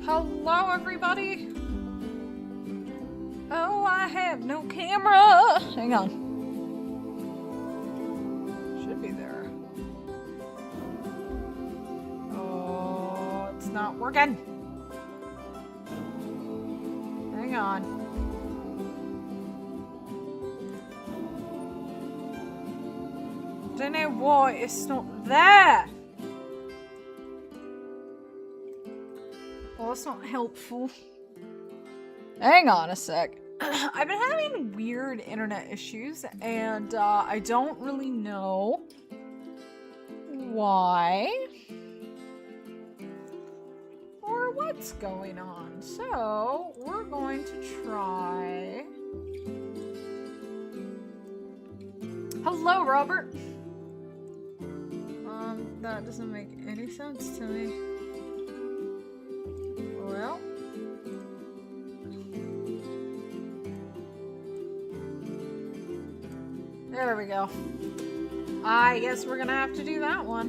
Hello, everybody. Oh, I have no camera. Hang on. Should be there. Oh, it's not working. Hang on. Don't know why it's not there. Well, that's not helpful. Hang on a sec. I've been having weird internet issues, and I don't really know why or what's going on. So, we're going to try... Hello, Robert! That doesn't make any sense to me. Well... There we go. I guess we're gonna have to do that one.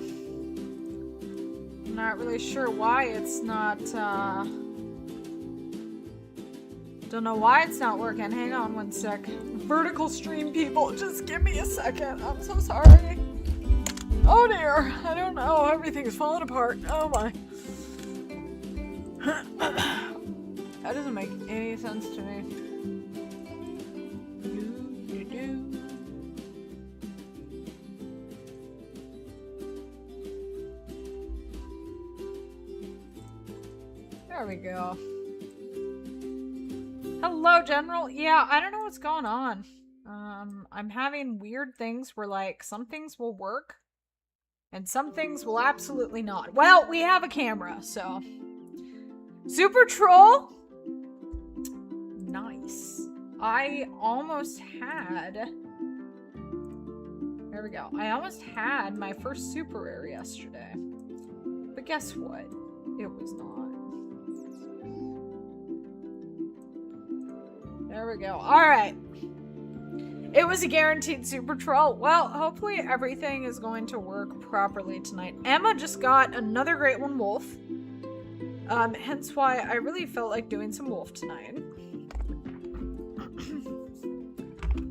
I'm not really sure why it's not, don't know why it's not working. Hang on one sec. Vertical stream people, just give me a second. I'm so sorry. Oh dear, I don't know. Everything is falling apart. Oh my. That doesn't make any sense to me. There we go. Hello, General. Yeah, I don't know what's going on. I'm having weird things where, like, some things will work and some things will absolutely not. Well, we have a camera, so. Super Troll? Nice. I almost had... There we go. I almost had my first super rare yesterday. But guess what? It was not. There we go. Alright. It was a guaranteed super troll. Well, hopefully everything is going to work properly tonight. Emma just got another great one wolf. Hence why I really felt like doing some wolf tonight.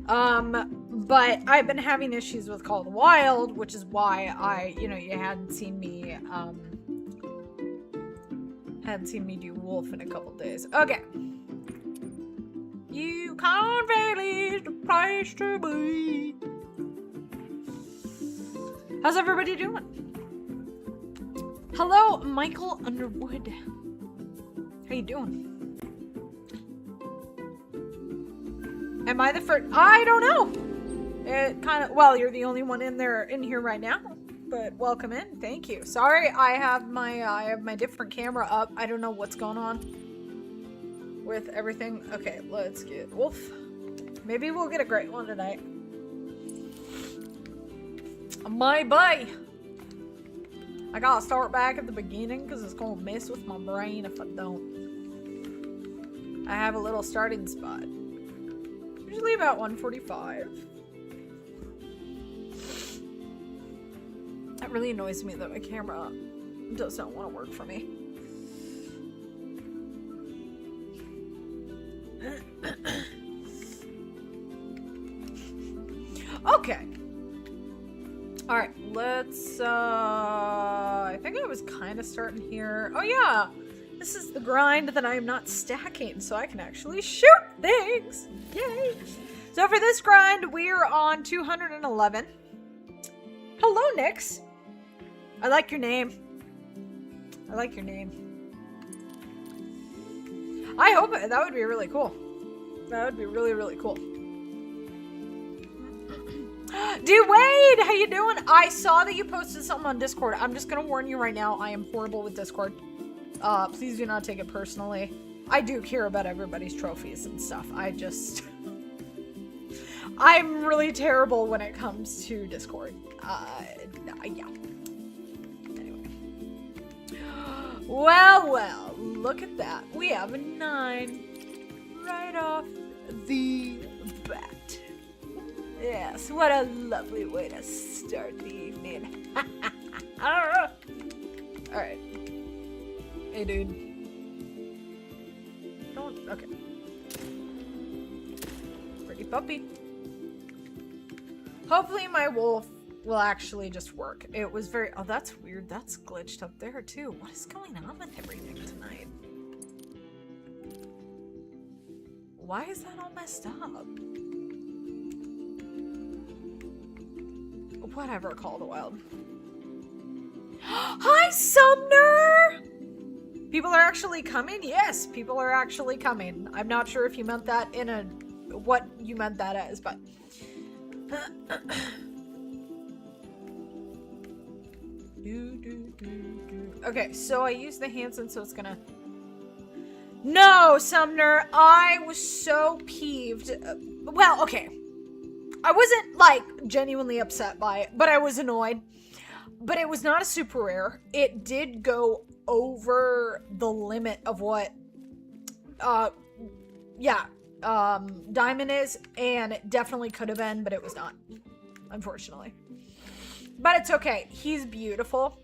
But I've been having issues with Call of the Wild, which is why you hadn't seen me, do wolf in a couple days. Okay. You can't value the price to be. How's everybody doing? Hello, Michael Underwood. How you doing? Am I the first? I don't know. It kind of, well, you're the only one in here right now, but welcome in. Thank you. Sorry, I have my different camera up. I don't know what's going on with everything. Okay, let's get wolf. Maybe we'll get a great one tonight. My boy. I gotta start back at the beginning because it's gonna mess with my brain if I don't. I have a little starting spot. Usually about 145. That really annoys me that my camera does not want to work for me. Okay. Alright, let's, I think I was kind of starting here. Oh yeah! This is the grind that I am not stacking, so I can actually shoot things! Yay! So for this grind, we're on 211. Hello, Nix! I like your name. I like your name. I hope that would be really cool. That would be really, really cool. Dude, Wade, how you doing? I saw that you posted something on Discord. I'm just gonna warn you right now, I am horrible with Discord. Please do not take it personally. I do care about everybody's trophies and stuff. I'm really terrible when it comes to Discord. Yeah. Anyway. Well, look at that. We have a 9 right off the bat. Yes, what a lovely way to start the evening. Alright. Hey, dude. Okay. Pretty puppy. Hopefully my wolf will actually just work. It was very... Oh, that's weird. That's glitched up there, too. What is going on with everything tonight? Why is that all messed up? Whatever, Call the Wild. Hi, Sumner! People are actually coming? Yes, people are actually coming. I'm not sure if you meant that in a... what you meant that as, but... Okay, so I used the Hanson, so it's gonna... No, Sumner, I was so peeved. Well, okay. I wasn't, like, genuinely upset by it, but I was annoyed. But it was not a super rare. It did go over the limit of what, diamond is, and it definitely could have been, but it was not, unfortunately. But it's okay. He's beautiful.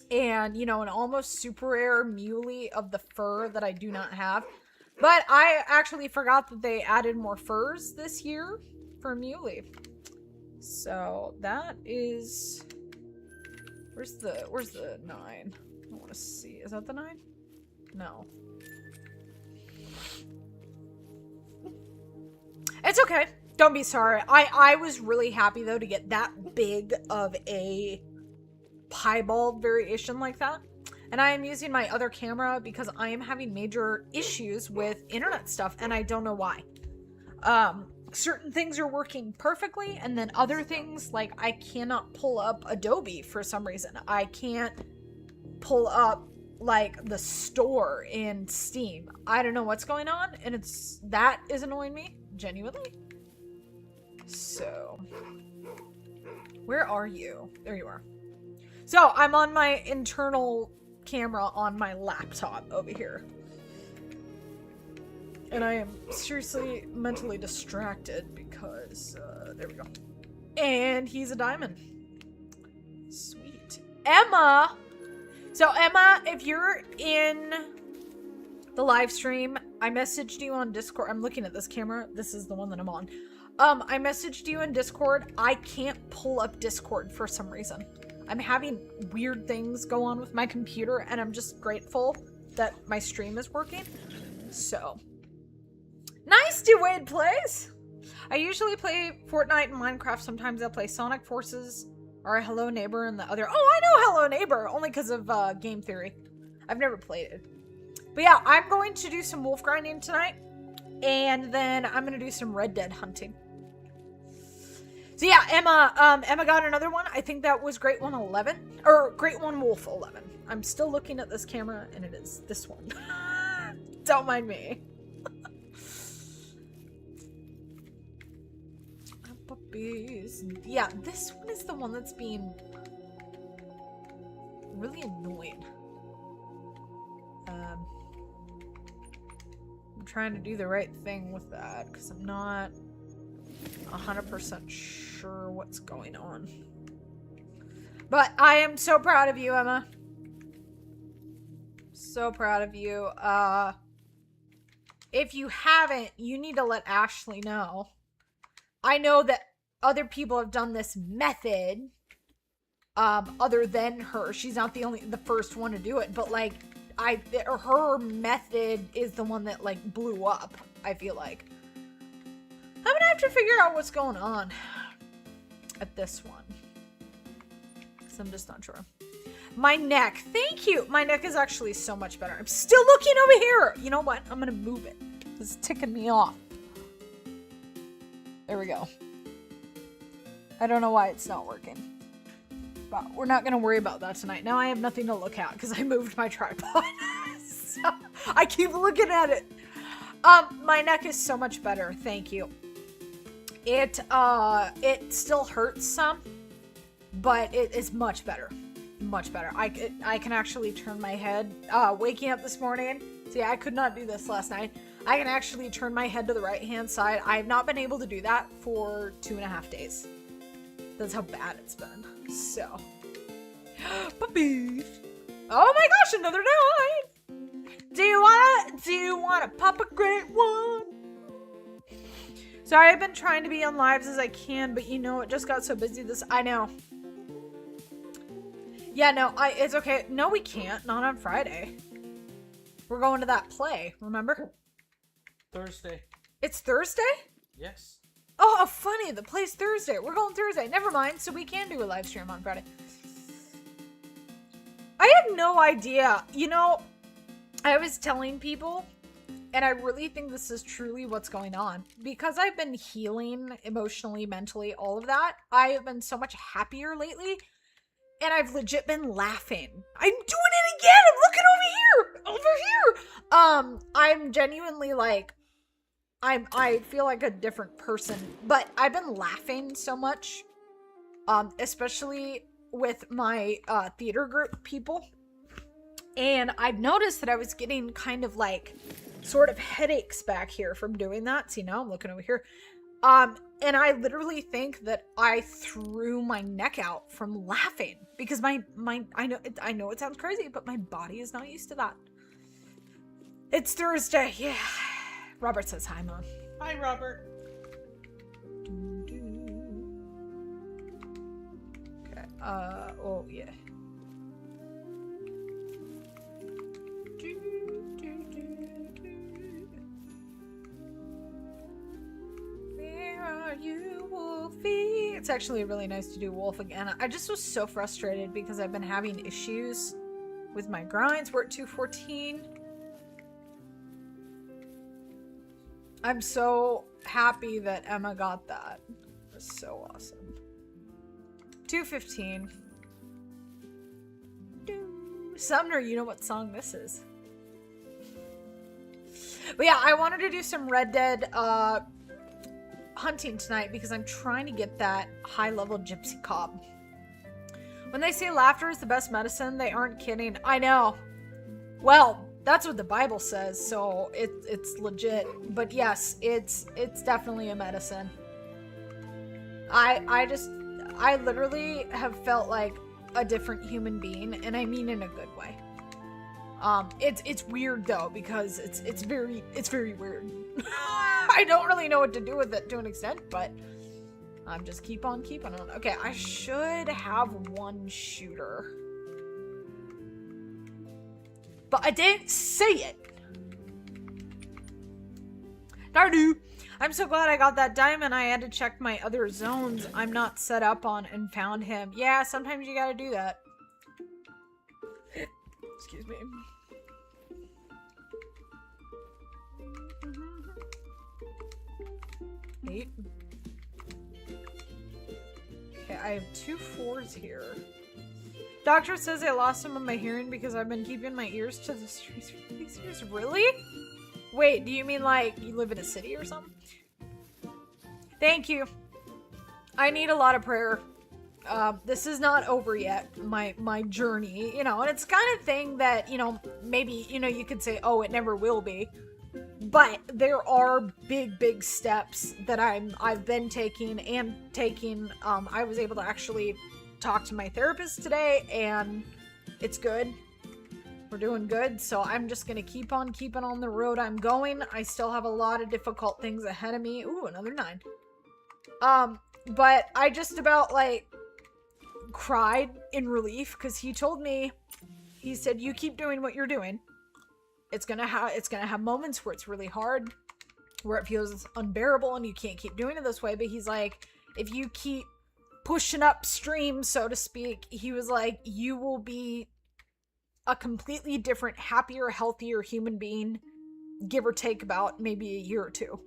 And, you know, an almost super rare muley of the fur that I do not have. But I actually forgot that they added more furs this year for muley. So that is... Where's the 9? I want to see. Is that the 9? No. It's okay. Don't be sorry. I was really happy, though, to get that big of a piebald variation like that. And I am using my other camera because I am having major issues with internet stuff, and I don't know why. Certain things are working perfectly, and then other things, like, I cannot pull up Adobe for some reason. I can't pull up, like, the store in Steam. I don't know what's going on, and that is annoying me, genuinely. So, where are you? There you are. So, I'm on my internal camera on my laptop over here. And I am seriously mentally distracted because, there we go. And he's a diamond. Sweet. Emma! So, Emma, if you're in the live stream, I messaged you on Discord. I'm looking at this camera. This is the one that I'm on. I messaged you in Discord. I can't pull up Discord for some reason. I'm having weird things go on with my computer, and I'm just grateful that my stream is working. So... Nice, Dwayne plays! I usually play Fortnite and Minecraft. Sometimes I'll play Sonic Forces or Hello Neighbor and the other... Oh, I know Hello Neighbor! Only because of Game Theory. I've never played it. But yeah, I'm going to do some wolf grinding tonight. And then I'm going to do some Red Dead hunting. So yeah, Emma got another one. I think that was Great One 11. Or Great One Wolf 11. I'm still looking at this camera, and it is this one. Don't mind me. Puppies. Yeah, this one is the one that's being really annoying. I'm trying to do the right thing with that because I'm not 100% sure what's going on. But I am so proud of you, Emma. So proud of you. If you haven't, you need to let Ashley know. I know that other people have done this method, other than her. She's not the first one to do it, but like, her method is the one that like blew up, I feel like. I'm gonna have to figure out what's going on at this one. Cause I'm just not sure. My neck, thank you. My neck is actually so much better. I'm still looking over here. You know what? I'm gonna move it. It's ticking me off. There we go. I don't know why it's not working. But we're not going to worry about that tonight. Now I have nothing to look at because I moved my tripod. So I keep looking at it. My neck is so much better. Thank you. It still hurts some, but it is much better. Much better. I can actually turn my head. Waking up this morning. See, I could not do this last night. I can actually turn my head to the right-hand side. I have not been able to do that for 2.5 days. That's how bad it's been. So. Puppies. Oh my gosh, another 9! Do you want to pop a great one? Sorry, I've been trying to be on lives as I can, but you know, it just got so busy I know. Yeah, no, it's okay. No, we can't. Not on Friday. We're going to that play, remember? Thursday. It's Thursday? Yes. Oh, how funny. The play's Thursday. We're going Thursday. Never mind. So we can do a live stream on Friday. I had no idea. You know, I was telling people, and I really think this is truly what's going on. Because I've been healing emotionally, mentally, all of that, I have been so much happier lately. And I've legit been laughing. I'm doing it again! I'm looking over here! I'm genuinely like, I feel like a different person. But I've been laughing so much. Especially with my theater group people. And I've noticed that I was getting kind of like sort of headaches back here from doing that. See, now I'm looking over here. And I literally think that I threw my neck out from laughing because I know it sounds crazy, but my body is not used to that. It's Thursday. Yeah. Robert says hi, Mom. Hi, Robert. Okay. Oh, yeah. Where are you, Wolfie? It's actually really nice to do Wolf again. I just was so frustrated because I've been having issues with my grinds. We're at 214. I'm so happy that Emma got that. It was so awesome. 215. Sumner, you know what song this is. But yeah, I wanted to do some Red Dead hunting tonight because I'm trying to get that high-level gypsy cob. When they say laughter is the best medicine, they aren't kidding. I know. Well, that's what the Bible says, so it's legit. But yes, it's definitely a medicine. I literally have felt like a different human being, and I mean in a good way. It's weird though because it's very weird. I don't really know what to do with it to an extent, but I'm just keep on keeping on. Okay, I should have one shooter, but I didn't say it. Dardu. I'm so glad I got that diamond. I had to check my other zones I'm not set up on and found him. Yeah, sometimes you gotta do that. Excuse me. Eight. Okay, I have 2 4s here. Doctor says I lost some of my hearing because I've been keeping my ears to the streets for these years. Really? Wait, do you mean like you live in a city or something? Thank you. I need a lot of prayer. This is not over yet, my journey, you know, and it's the kind of thing that, you know, maybe, you know, you could say, oh, it never will be. But there are big steps that I've been taking and taking. I was able to actually talk to my therapist today, and it's good. We're doing good, so I'm just gonna keep on keeping on the road I'm going. I still have a lot of difficult things ahead of me. Ooh, another 9. But I just about like cried in relief because he told me, he said, you keep doing what you're doing. It's gonna have moments where it's really hard, where it feels unbearable and you can't keep doing it this way. But he's like, if you keep pushing upstream, so to speak, he was like, you will be a completely different, happier, healthier human being, give or take about maybe a year or 2.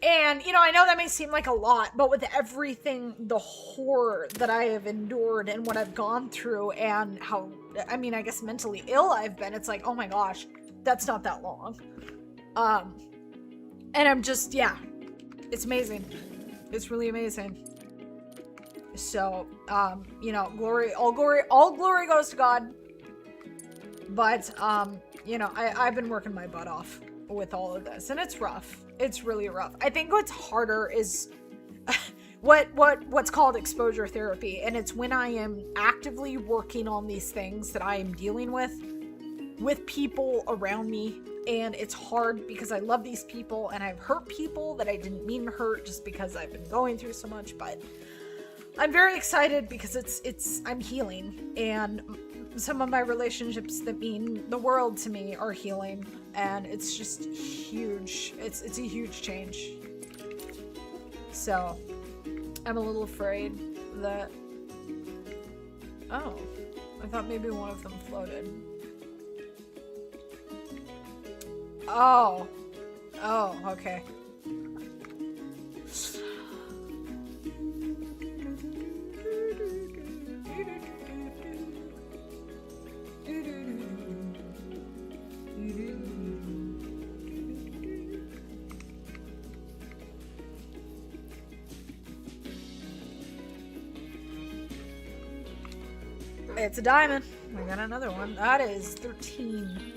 And, you know, I know that may seem like a lot, but with everything, the horror that I have endured and what I've gone through and how, I mean, I guess mentally ill I've been, it's like, oh my gosh, that's not that long. And I'm just, yeah, it's amazing. It's really amazing. So, you know, all glory goes to God. But, you know, I've been working my butt off with all of this, and it's rough. It's really rough. I think what's harder is what's called exposure therapy, and it's when I am actively working on these things that I am dealing with. with people around me, and it's hard because I love these people and I've hurt people that I didn't mean to hurt just because I've been going through so much. But I'm very excited because I'm healing, and some of my relationships that mean the world to me are healing, and it's just huge. It's a huge change. So I'm a little afraid that, oh, I thought maybe one of them floated. Oh, okay. It's a diamond. We got another one. That is 13.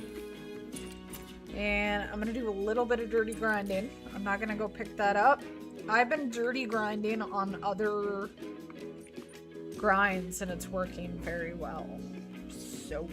And I'm gonna do a little bit of dirty grinding. I'm not gonna go pick that up. I've been dirty grinding on other grinds and it's working very well. So.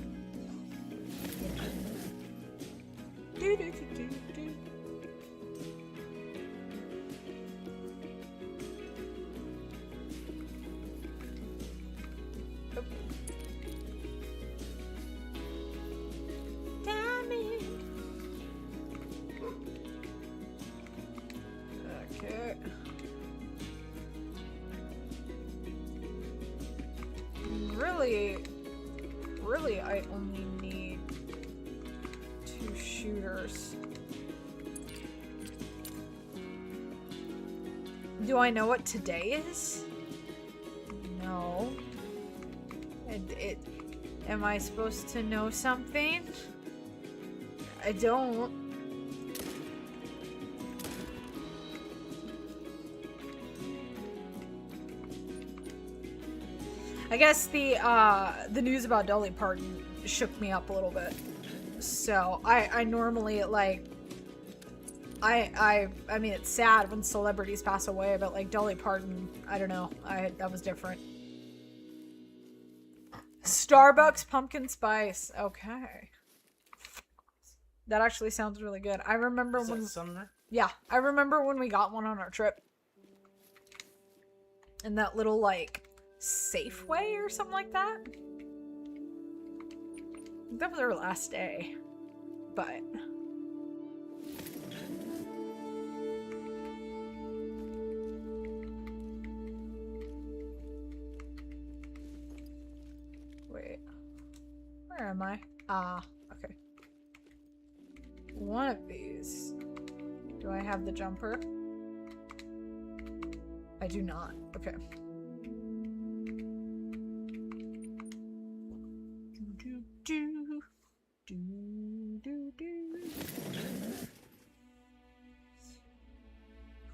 Okay. Really, I only need 2 shooters. Do I know what today is? No. Am I supposed to know something? I don't. I guess the news about Dolly Parton shook me up a little bit. So I normally like I mean it's sad when celebrities pass away, but like Dolly Parton, I don't know. That was different. Starbucks pumpkin spice. Okay. That actually sounds really good. I remember Is when that Sumner? Yeah, I remember when we got one on our trip. In that little like Safeway or something like that. I think that was our last day. But wait. Where am I? Ah, okay. One of these. Do I have the jumper? I do not. Okay.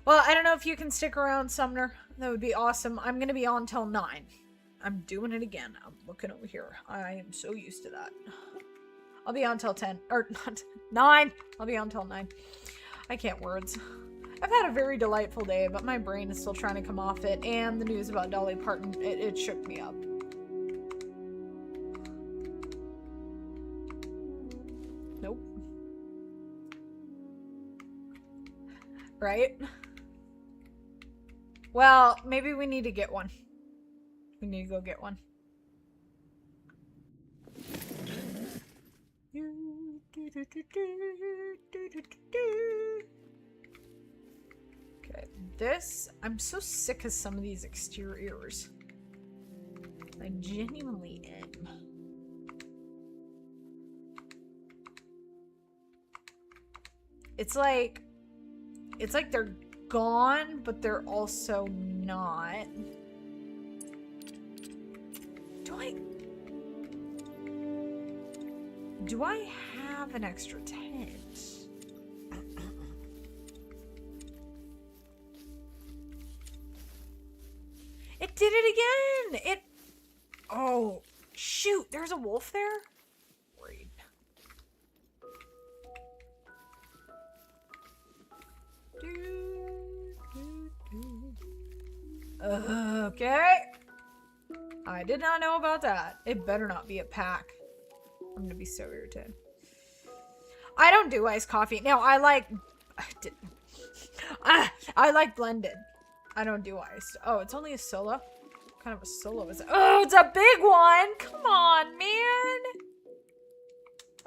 Well, I don't know if you can stick around, Sumner. That would be awesome. I'm going to be on till 9. I'm doing it again. I'm looking over here. I am so used to that. I'll be on till 10. Or, not 9. I'll be on till 9. I can't words. I've had a very delightful day, but my brain is still trying to come off it. And the news about Dolly Parton, it shook me up. Nope. Right? Well, maybe we need to get one. We need to go get one. Okay, this... I'm so sick of some of these exteriors. I genuinely am. It's like they're gone, but they're also not. Do I have an extra tent? It did it again! Oh, shoot, there's a wolf there? Great. Okay. I did not know about that. It better not be a pack. I'm gonna be so irritated. I don't do iced coffee. Now, I like blended. I don't do iced. Oh, it's only a solo? What kind of a solo is it? Oh, it's a big one! Come on, man!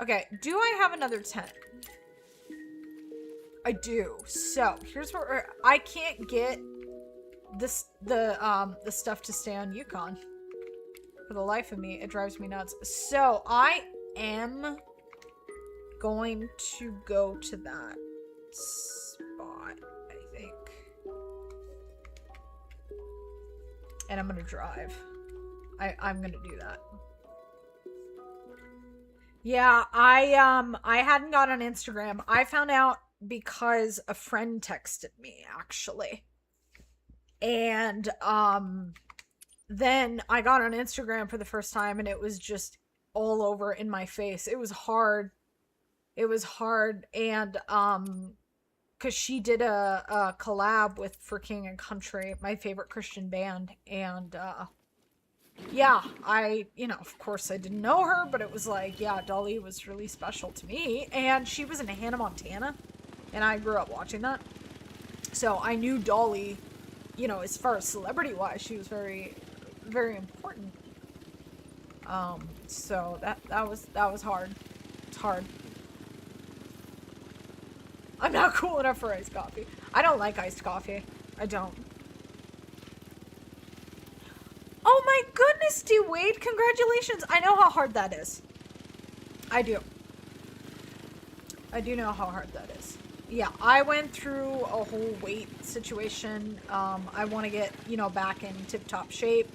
Okay, do I have another tent? I do. So, here's where I can't get this the stuff to stay on Yukon. For the life of me, it drives me nuts. So, I am going to go to that spot, I think. And I'm gonna drive. I'm gonna do that. Yeah, I hadn't got on Instagram. I found out because a friend texted me, actually. And then I got on Instagram for the first time and it was just all over in my face. It was hard. It was hard, and because she did a collab with For King and Country, my favorite Christian band, and yeah, of course I didn't know her, but it was like, yeah, Dolly was really special to me, and she was in Hannah Montana, and I grew up watching that, so I knew Dolly, as far as celebrity-wise, she was very, very important. So that was hard. It's hard. I'm not cool enough for iced coffee. I don't like iced coffee. I don't. Oh my goodness, D. Wade, congratulations. I know how hard that is. I do. I do know how hard that is. Yeah, I went through a whole weight situation. I want to get, back in tip-top shape.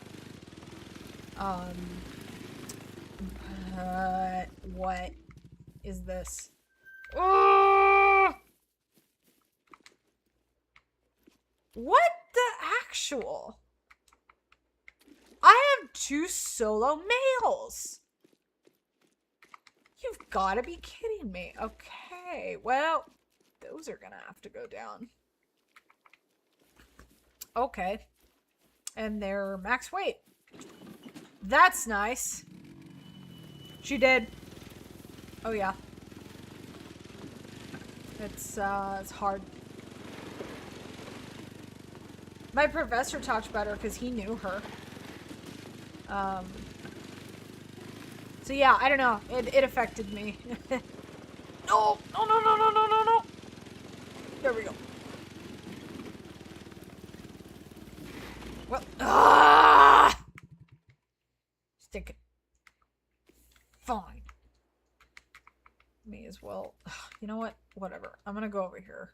What is this? Oh! What the actual? I have 2 solo males. You've got to be kidding me. Okay, well, those are gonna have to go down. Okay. And they're max weight. That's nice. She did. Oh yeah. It's hard. My professor talked about her because he knew her. So yeah, I don't know. It affected me. No! No. There we go. Well, stick it. Fine. May as well. You know what? Whatever. I'm gonna go over here.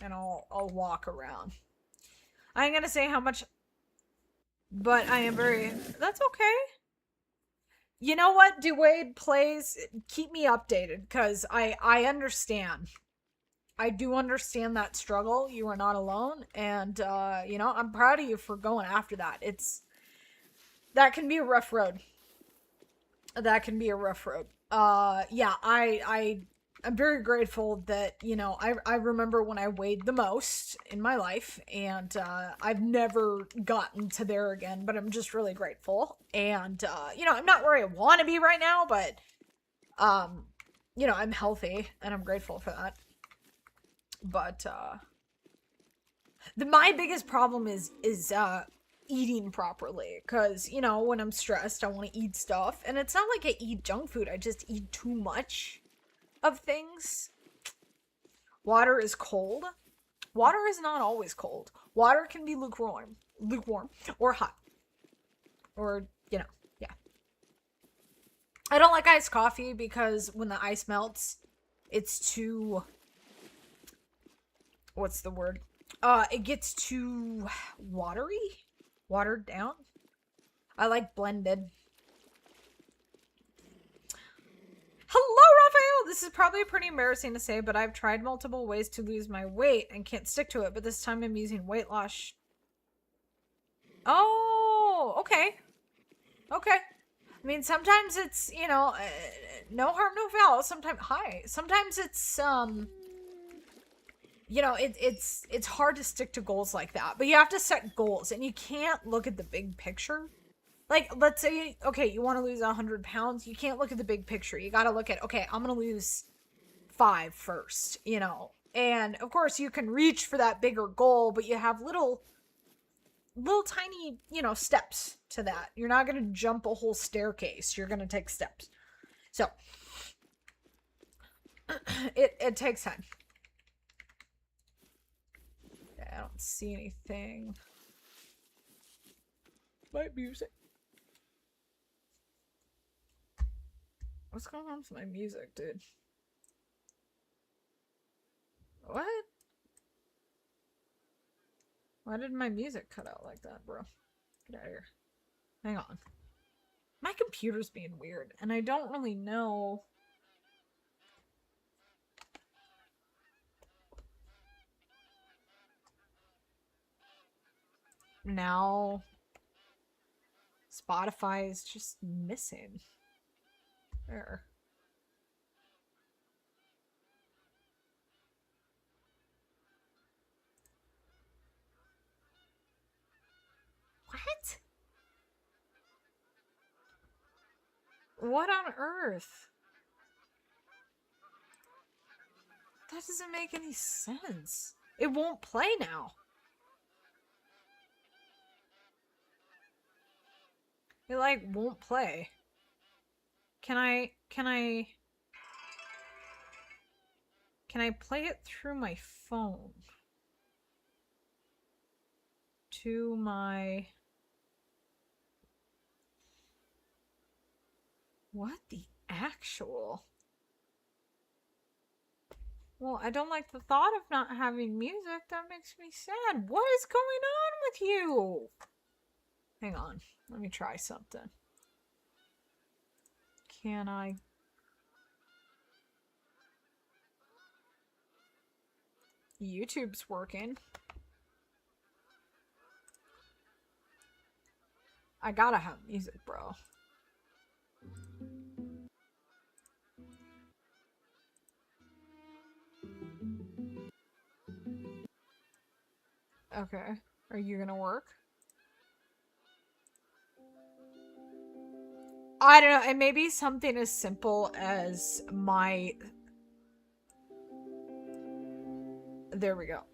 And I'll walk around. I ain't gonna say how much, but I am very. That's okay. You know what, Dwayne plays? Keep me updated, because I understand. I do understand that struggle. You are not alone, and I'm proud of you for going after that. That can be a rough road. That can be a rough road. Yeah, I'm very grateful that, I remember when I weighed the most in my life, and I've never gotten to there again, but I'm just really grateful. And, I'm not where I want to be right now, but, I'm healthy, and I'm grateful for that. But, my biggest problem is eating properly, because, when I'm stressed, I want to eat stuff, and it's not like I eat junk food, I just eat too much of things. Water is cold. Water is not always cold. Water can be lukewarm, or hot, or, yeah. I don't like iced coffee because when the ice melts, it's too, what's the word? It gets too watered down. I like blended. Hello, Raphael! This is probably pretty embarrassing to say, but I've tried multiple ways to lose my weight and can't stick to it, but this time I'm using weight loss. Oh, okay. Okay. I mean, sometimes it's, no harm, no foul. Sometimes it's, it's hard to stick to goals like that, but you have to set goals, and you can't look at the big picture. Like, let's say, okay, you want to lose 100 pounds. You can't look at the big picture. You got to look at, okay, I'm going to lose 5 first, you know. And of course, you can reach for that bigger goal, but you have little tiny, you know, steps to that. You're not going to jump a whole staircase. You're going to take steps. So, it takes time. I don't see anything. My music. What's going on with my music, dude? What? Why did my music cut out like that, bro? Get out of here. Hang on. My computer's being weird, and I don't really know. Now, Spotify is just missing. There. What? What on earth? That doesn't make any sense. It won't play now. It like won't play. Can I play it through my phone? To my... What the actual? Well, I don't like the thought of not having music. That makes me sad. What is going on with you? Hang on. Let me try something. Can I... YouTube's working. I gotta have music, bro. Okay. Are you gonna work? I don't know. It may be something as simple as my... There we go.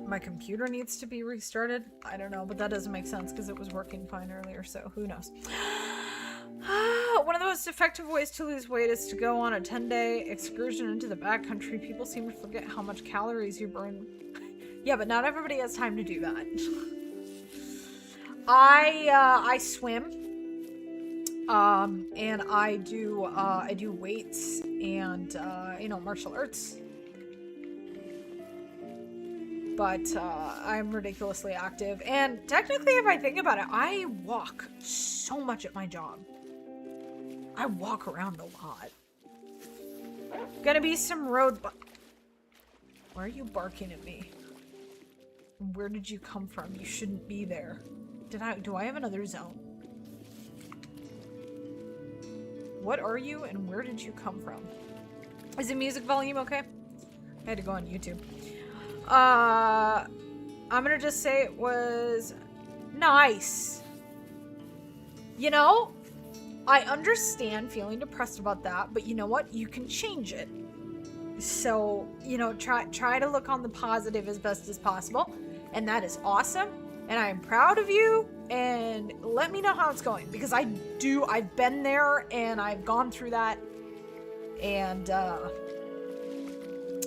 My computer needs to be restarted. I don't know, but that doesn't make sense because it was working fine earlier, so who knows. One of the most effective ways to lose weight is to go on a 10-day excursion into the backcountry. People seem to forget how much calories you burn. Yeah, but not everybody has time to do that. I swim. And I do weights and, you know, martial arts. But, I'm ridiculously active. And technically, if I think about it, I walk so much at my job. I walk around a lot. Gonna be some road Why are you barking at me? Where did you come from? You shouldn't be there. Do I have another zone? What are you and where did you come from? Is the music volume okay? I had to go on YouTube. I'm gonna just say it was nice. You know, I understand feeling depressed about that, but you know what? You can change it. So, you know, try to look on the positive as best as possible. And that is awesome. And I am proud of you. And let me know how it's going. Because I've been there and I've gone through that. And,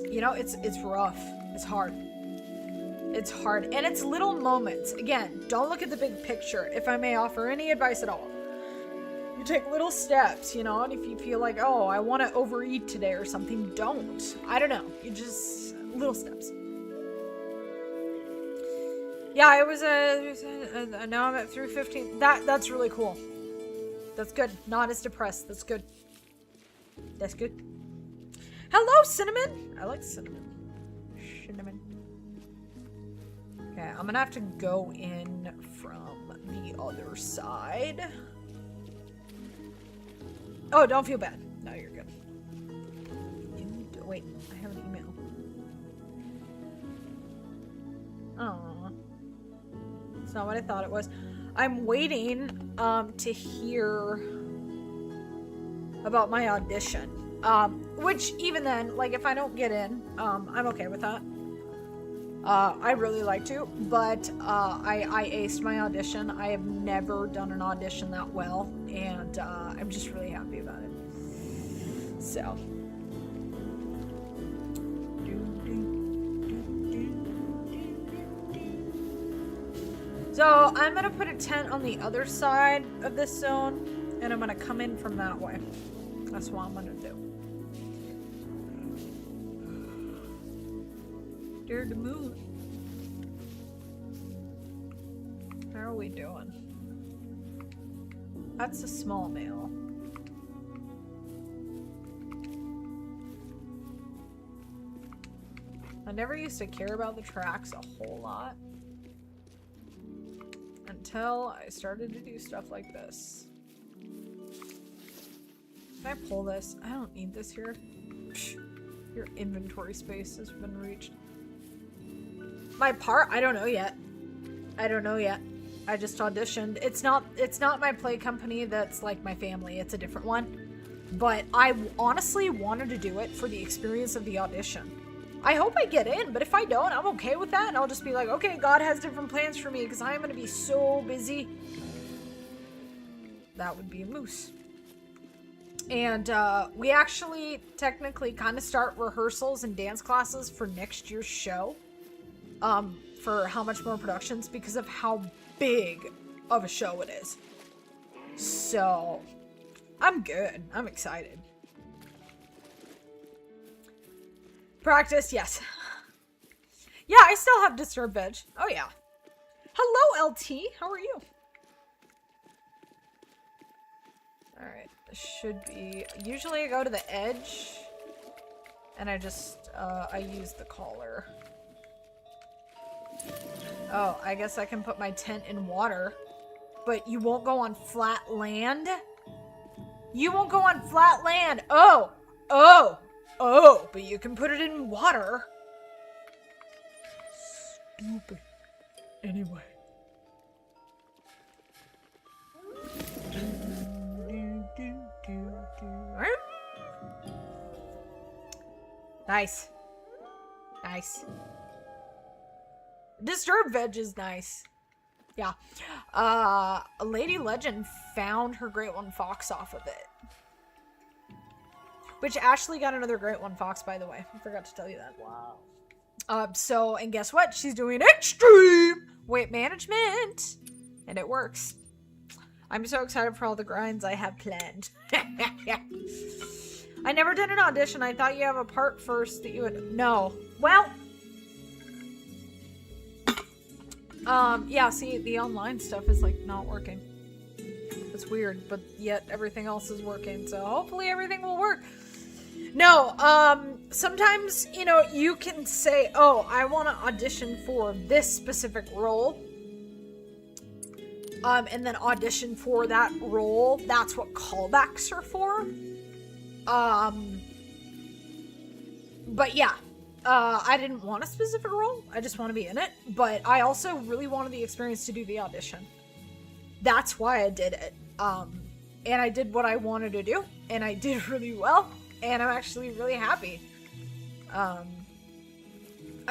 you know, it's rough. It's hard. It's hard. And it's little moments. Again, don't look at the big picture. If I may offer any advice at all. You take little steps, you know, and if you feel like, oh, I want to overeat today or something, don't. I don't know. You just, little steps. Yeah, it was now I'm at through 15. That's really cool. That's good. Not as depressed. That's good. That's good. Hello, cinnamon. I like cinnamon. Cinnamon. Okay, I'm gonna have to go in from the other side. Oh, don't feel bad. No, you're good. Wait, I have an email. Oh, it's not what I thought it was. I'm waiting to hear about my audition. Which even then, like if I don't get in, I'm okay with that. I'd really like to, but I aced my audition. I have never done an audition that well, and I'm just really happy about it. So. So I'm gonna put a tent on the other side of this zone, and I'm gonna come in from that way. That's what I'm gonna do. Dear the moon. How are we doing? That's a small mail. I never used to care about the tracks a whole lot until I started to do stuff like this. Can I pull this? I don't need this here. Psh, your inventory space has been reached. My part? I don't know yet. I don't know yet. I just auditioned. It's not my play company that's like my family. It's a different one. But I honestly wanted to do it for the experience of the audition. I hope I get in, but if I don't, I'm okay with that. And I'll just be like, okay, God has different plans for me because I'm going to be so busy. That would be a moose. And we actually technically kind of start rehearsals and dance classes for next year's show. For How Much More Productions because of how big of a show it is. So, I'm good. I'm excited. Practice, yes. Yeah, I still have Disturbed Veg. Oh, yeah. Hello, LT. How are you? Alright, this should be... Usually I go to the edge, and I just, I use the collar. Oh, I guess I can put my tent in water, but you won't go on flat land? You won't go on flat land! Oh! Oh! Oh! But you can put it in water. Stupid. Anyway. Nice. Nice. Disturbed Veg is nice. Yeah. Lady Legend found her Great One Fox off of it. Which Ashley got another Great One Fox, by the way. I forgot to tell you that. Wow. So, and guess what? She's doing extreme weight management. And it works. I'm so excited for all the grinds I have planned. I never did an audition. I thought you have a part first that you would... No. Well... yeah, see, the online stuff is, like, not working. It's weird, but yet everything else is working, so hopefully everything will work. No, sometimes, you know, you can say, oh, I want to audition for this specific role, and then audition for that role. That's what callbacks are for. But yeah. I didn't want a specific role. I just want to be in it. But I also really wanted the experience to do the audition. That's why I did it. And I did what I wanted to do. And I did really well. And I'm actually really happy. I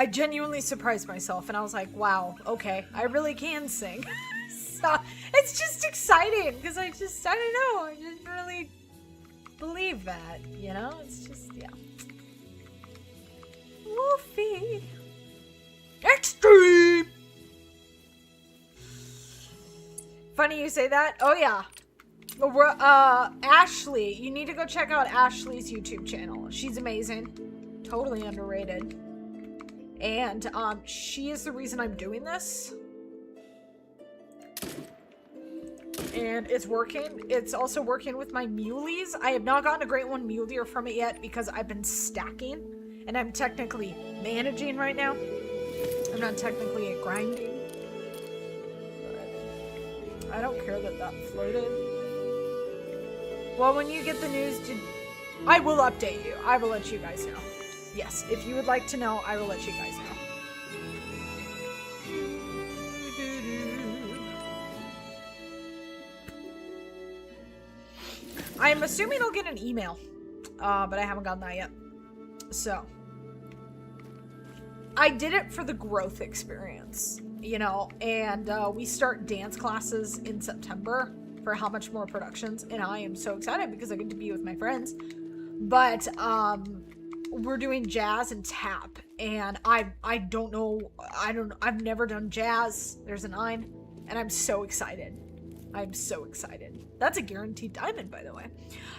genuinely surprised myself. And I was like, wow, okay, I really can sing. So it's just exciting. Because I don't know. I didn't really believe that. You know? It's just, yeah. Wolfie. Extreme. Funny you say that. Oh yeah. Ashley. You need to go check out Ashley's YouTube channel. She's amazing. Totally underrated. And she is the reason I'm doing this. And it's working. It's also working with my muleys. I have not gotten a Great One Muley from it yet because I've been stacking. And I'm technically managing right now. I'm not technically grinding. But I don't care that that floated. Well, when you get the news, I will update you. I will let you guys know. Yes, if you would like to know, I will let you guys know. I'm assuming I'll get an email, but I haven't gotten that yet. So, I did it for the growth experience, you know, and we start dance classes in September for How Much More Productions, and I am so excited because I get to be with my friends. But we're doing jazz and tap, and I don't know, I've never done jazz. There's a 9, and I'm so excited. I'm so excited. That's a guaranteed diamond, by the way.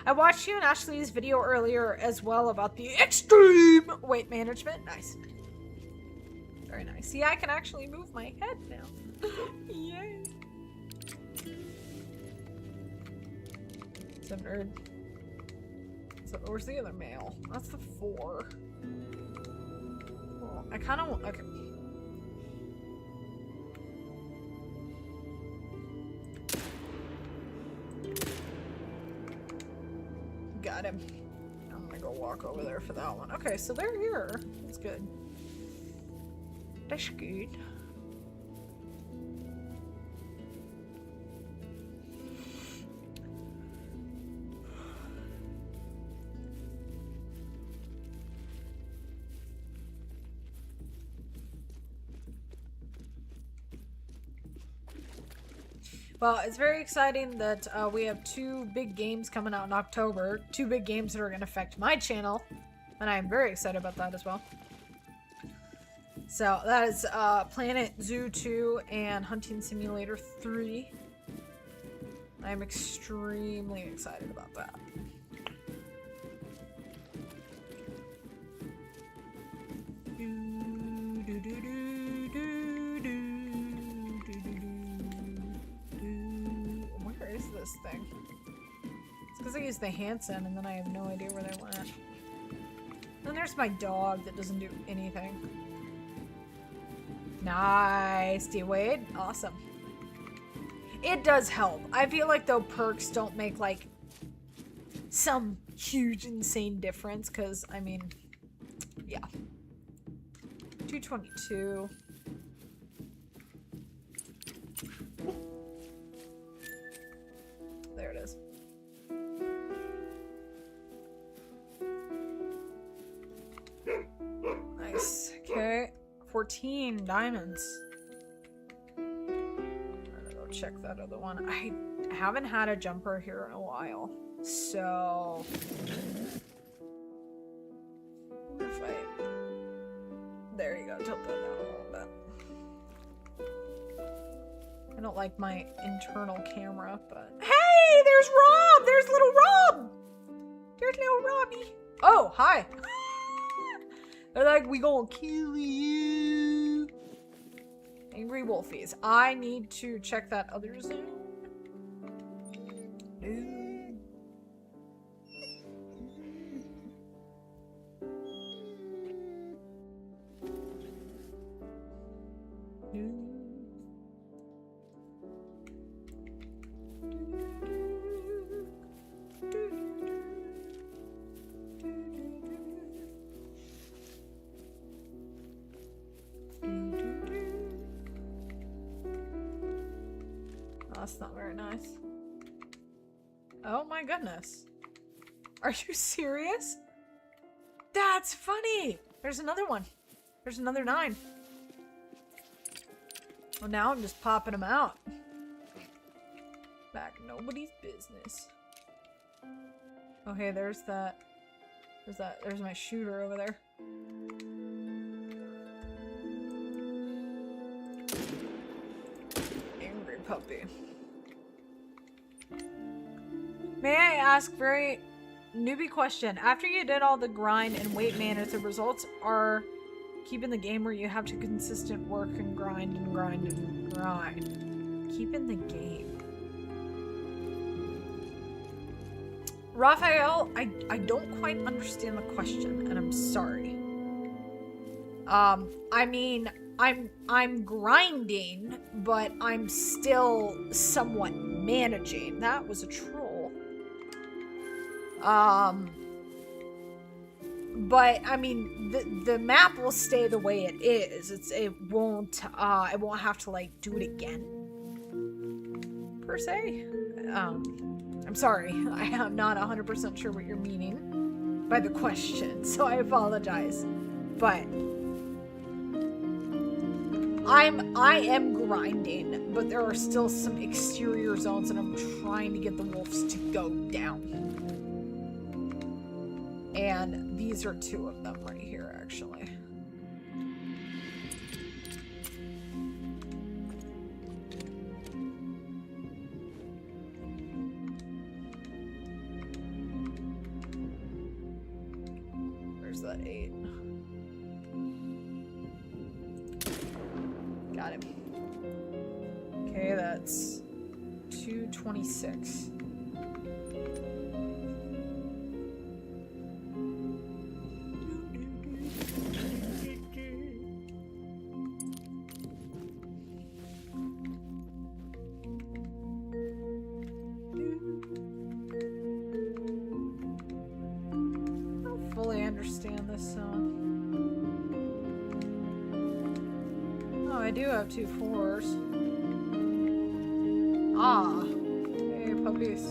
I watched you and Ashley's video earlier as well about the extreme weight management. Nice. Very nice. See, I can actually move my head now. Yay. It's a nerd. So, where's the other male? That's the 4. Well, I kind of want... Okay. Got him. I'm gonna go walk over there for that one. Okay, so they're here. That's good. That's good. Well, it's very exciting that we have 2 big games coming out in October. 2 big games that are going to affect my channel. And I'm very excited about that as well. So, that is Planet Zoo 2 and Hunting Simulator 3. I'm extremely excited about that. This thing. It's because I used the Hansen and then I have no idea where they went. Then there's my dog that doesn't do anything. Nice, D-Wade. Awesome. It does help. I feel like though perks don't make like some huge insane difference because I mean, yeah. 222. There it is. Nice. Okay. 14 diamonds. I'm gonna go check that other one. I haven't had a jumper here in a while. So... if I... There you go. Tilt that down a little bit. I don't like my internal camera, but... Hey! There's Rob! There's little Rob! There's little Robbie. Oh, hi. They're like, we gonna kill you. Angry Wolfies. I need to check that other zone. That's not very nice. Oh my goodness. Are you serious? That's funny. There's another one. There's another 9. Well, now I'm just popping them out. Back nobody's business. Oh, hey, there's that. There's my shooter over there. Angry puppy. May I ask very newbie question? After you did all the grind and weight manage, the results are keeping the game where you have to consistent work and grind and grind and grind. Keeping the game. Raphael, I don't quite understand the question, and I'm sorry. I mean, I'm grinding, but I'm still somewhat managing. That was a troll. But I mean, the map will stay the way it is. It won't have to like do it again, per se. I I'm sorry. I am not 100% sure what you're meaning by the question, so I apologize. But I am grinding, but there are still some exterior zones and I'm trying to get the wolves to go down. And these are two of them right here, actually. Where's that 8? Got him. Okay, that's 226. I don't fully understand this song. Oh, I do have 2 4s. Ah. Hey, puppies.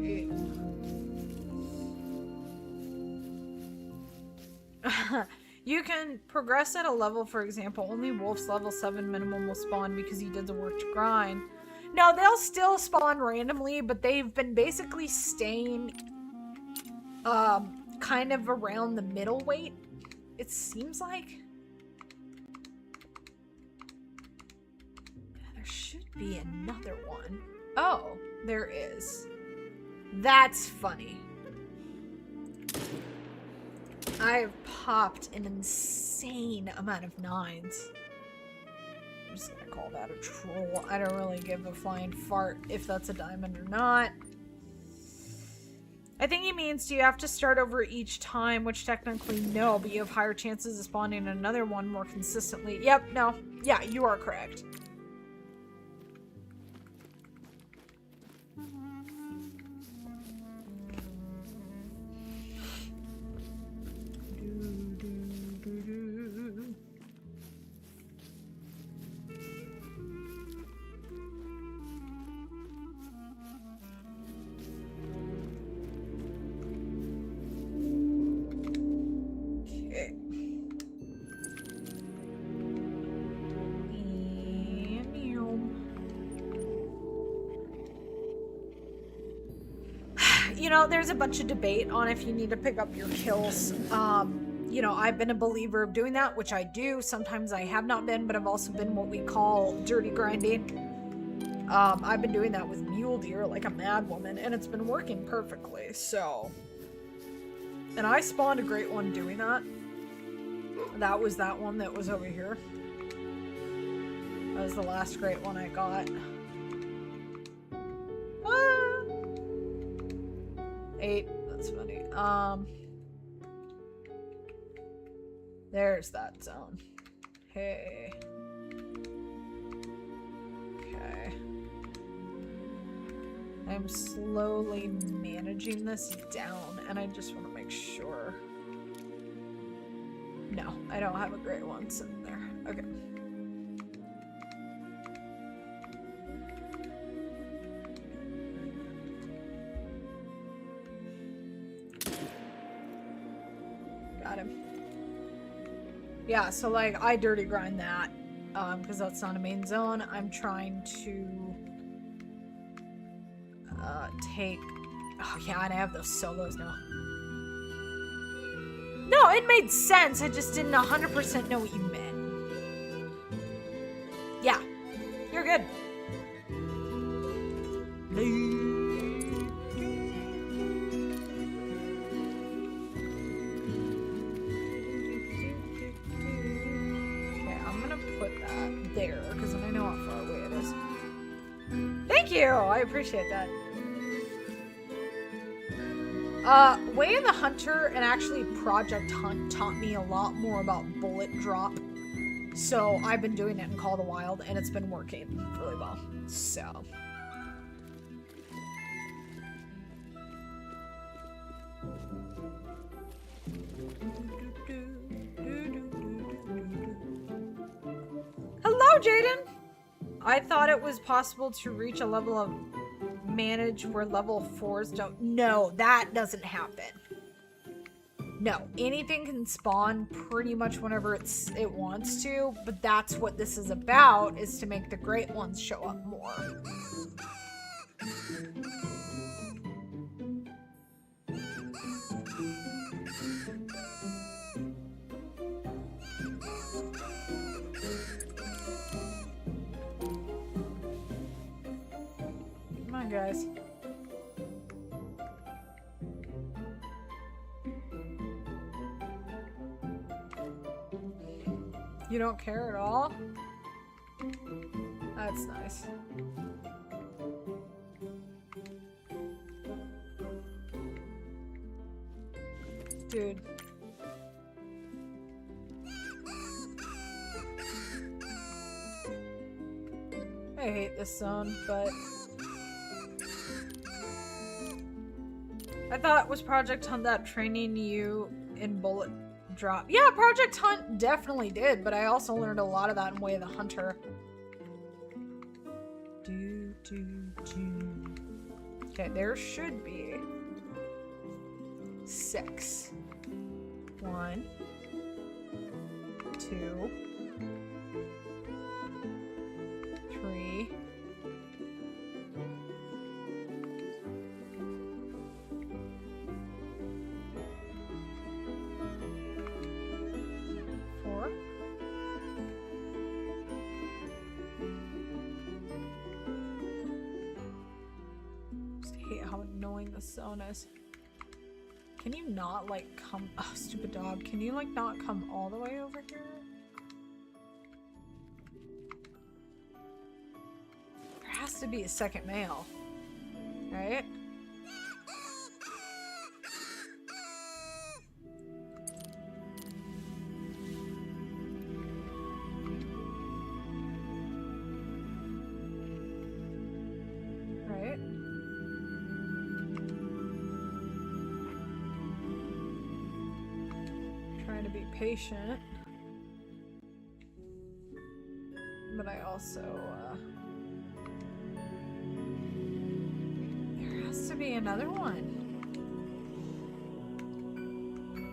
8. You can progress at a level, for example, only wolves level 7 minimum will spawn because you did the work to grind. No, they'll still spawn randomly, but they've been basically staying kind of around the middle weight. It seems like. There should be another one. Oh, there is. That's funny. I've popped an insane amount of 9s. I'm just gonna call that a troll. I don't really give a flying fart if that's a diamond or not. I think he means, do you have to start over each time? Which technically no, but you have higher chances of spawning another one more consistently. Yep, no. Yeah, you are correct. You know, there's a bunch of debate on if you need to pick up your kills. You know, I've been a believer of doing that, which I do. Sometimes I have not been, but I've also been what we call dirty grinding. I've been doing that with mule deer like a mad woman, and it's been working perfectly, so. And I spawned a great one doing that. That was that one that was over here. That was the last great one I got. 8. That's funny. There's that zone. Hey. Okay. I'm slowly managing this down, and I just want to make sure. No, I don't have a great one sitting there. Okay. Got him. Yeah, so like I dirty grind that because that's not a main zone. I'm trying to take. Oh yeah, and I have those solos now. No, it made sense. I just didn't 100% know what you meant. Yeah, you're good. There, because then I know how far away it is. Thank you! I appreciate that. Way of the Hunter and actually Project Hunt taught me a lot more about bullet drop. So I've been doing it in Call of the Wild and it's been working really well. So. Hello, Jaden! I thought it was possible to reach a level of manage where level 4s don't. No, that doesn't happen. No, anything can spawn pretty much whenever it wants to, but that's what this is about, is to make the great ones show up more. Come on, guys. You don't care at all? That's nice. Dude. I hate this zone, but I thought was Project Hunt that training you in bullet drop. Yeah, Project Hunt definitely did, but I also learned a lot of that in Way of the Hunter. Okay, there should be 6. 1, 2, 3. 4. Just hate how annoying this zone is. Can you not, like, come... Oh, stupid dog. Can you, like, not come all the way over here? There has to be a second male. Right? Right? Trying to be patient. But I also, there has to be another one.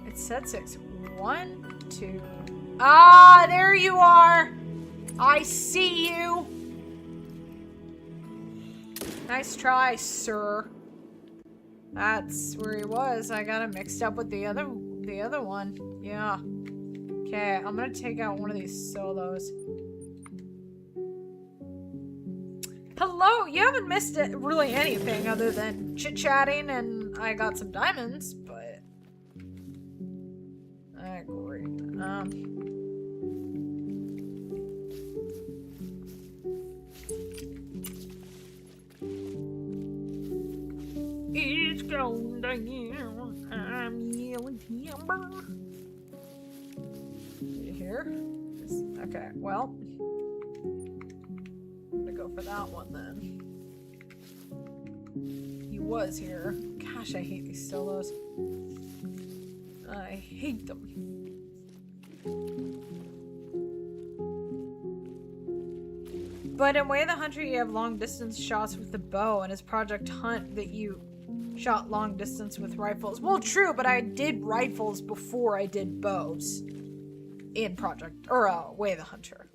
It said 6. 1, 2. Ah, there you are! I see you! Nice try, sir. That's where he was. I got him mixed up with the other one. Yeah. Okay, I'm gonna take out one of these solos. Hello! You haven't missed it, really anything other than chit-chatting and I got some diamonds, but... great. It's going down. I'm yelling timber. You here? Okay, well. I'm gonna go for that one then. He was here. Gosh, I hate these solos. I hate them. But in Way of the Hunter, you have long distance shots with the bow, and as Project Hunt that you shot long distance with rifles. Well, true, but I did rifles before I did bows in Way of the Hunter.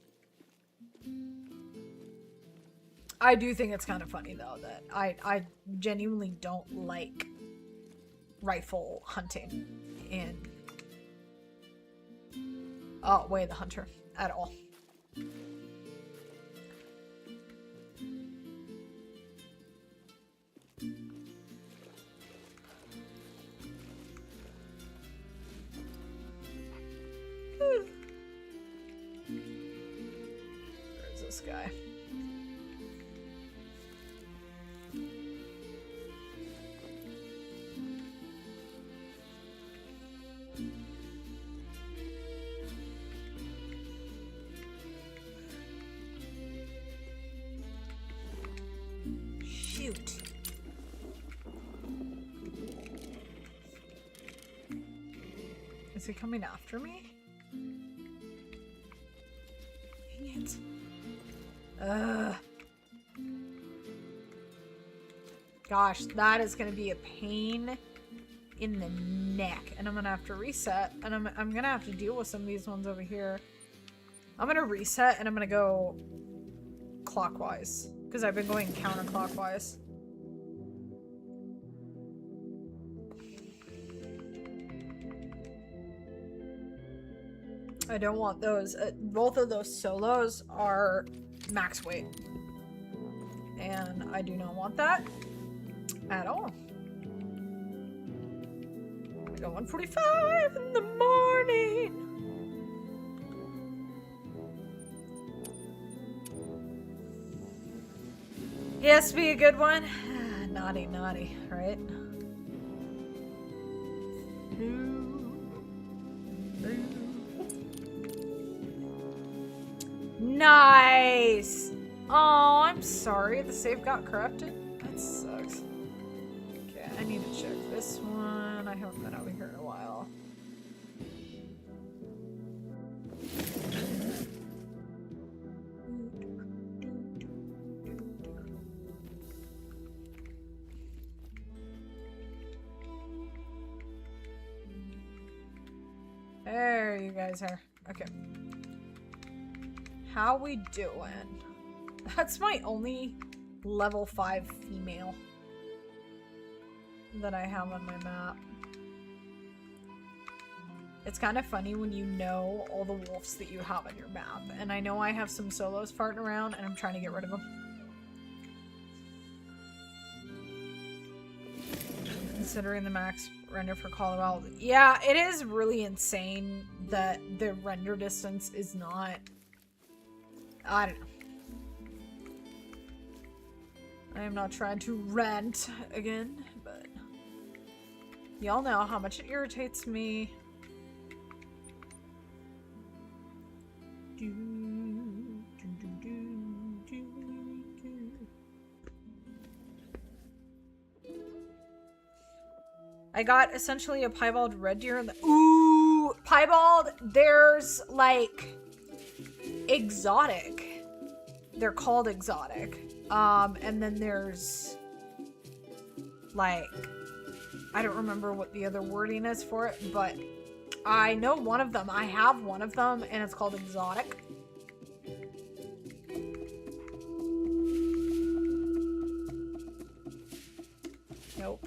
I do think it's kind of funny though that I genuinely don't like rifle hunting in Way of the Hunter at all. Where's this guy? Shoot. Is he coming after me? Dang it. Ugh. Gosh, that is gonna be a pain in the neck. And I'm gonna have to reset. And I'm gonna have to deal with some of these ones over here. I'm gonna reset and I'm gonna go clockwise. Because I've been going counterclockwise. I don't want those. Both of those solos are max weight. And I do not want that at all. I got 1:45 in the morning. Yes, be a good one. Naughty, naughty, right? Nice! Oh, I'm sorry. The save got corrupted. That sucks. Okay, I need to check this one. I haven't been over here in a while. There you guys are. Okay. How we doing? That's my only level 5 female that I have on my map. It's kind of funny when you know all the wolves that you have on your map. And I know I have some solos farting around and I'm trying to get rid of them. Considering the max render for Colorado. Yeah, it is really insane that the render distance is not... I don't know. I am not trying to rant again, but y'all know how much it irritates me. I got essentially a piebald red deer in the— ooh! Piebald, there's like exotic. They're called exotic. And then there's like, I don't remember what the other wording is for it, but I know one of them. I have one of them and it's called exotic. Nope.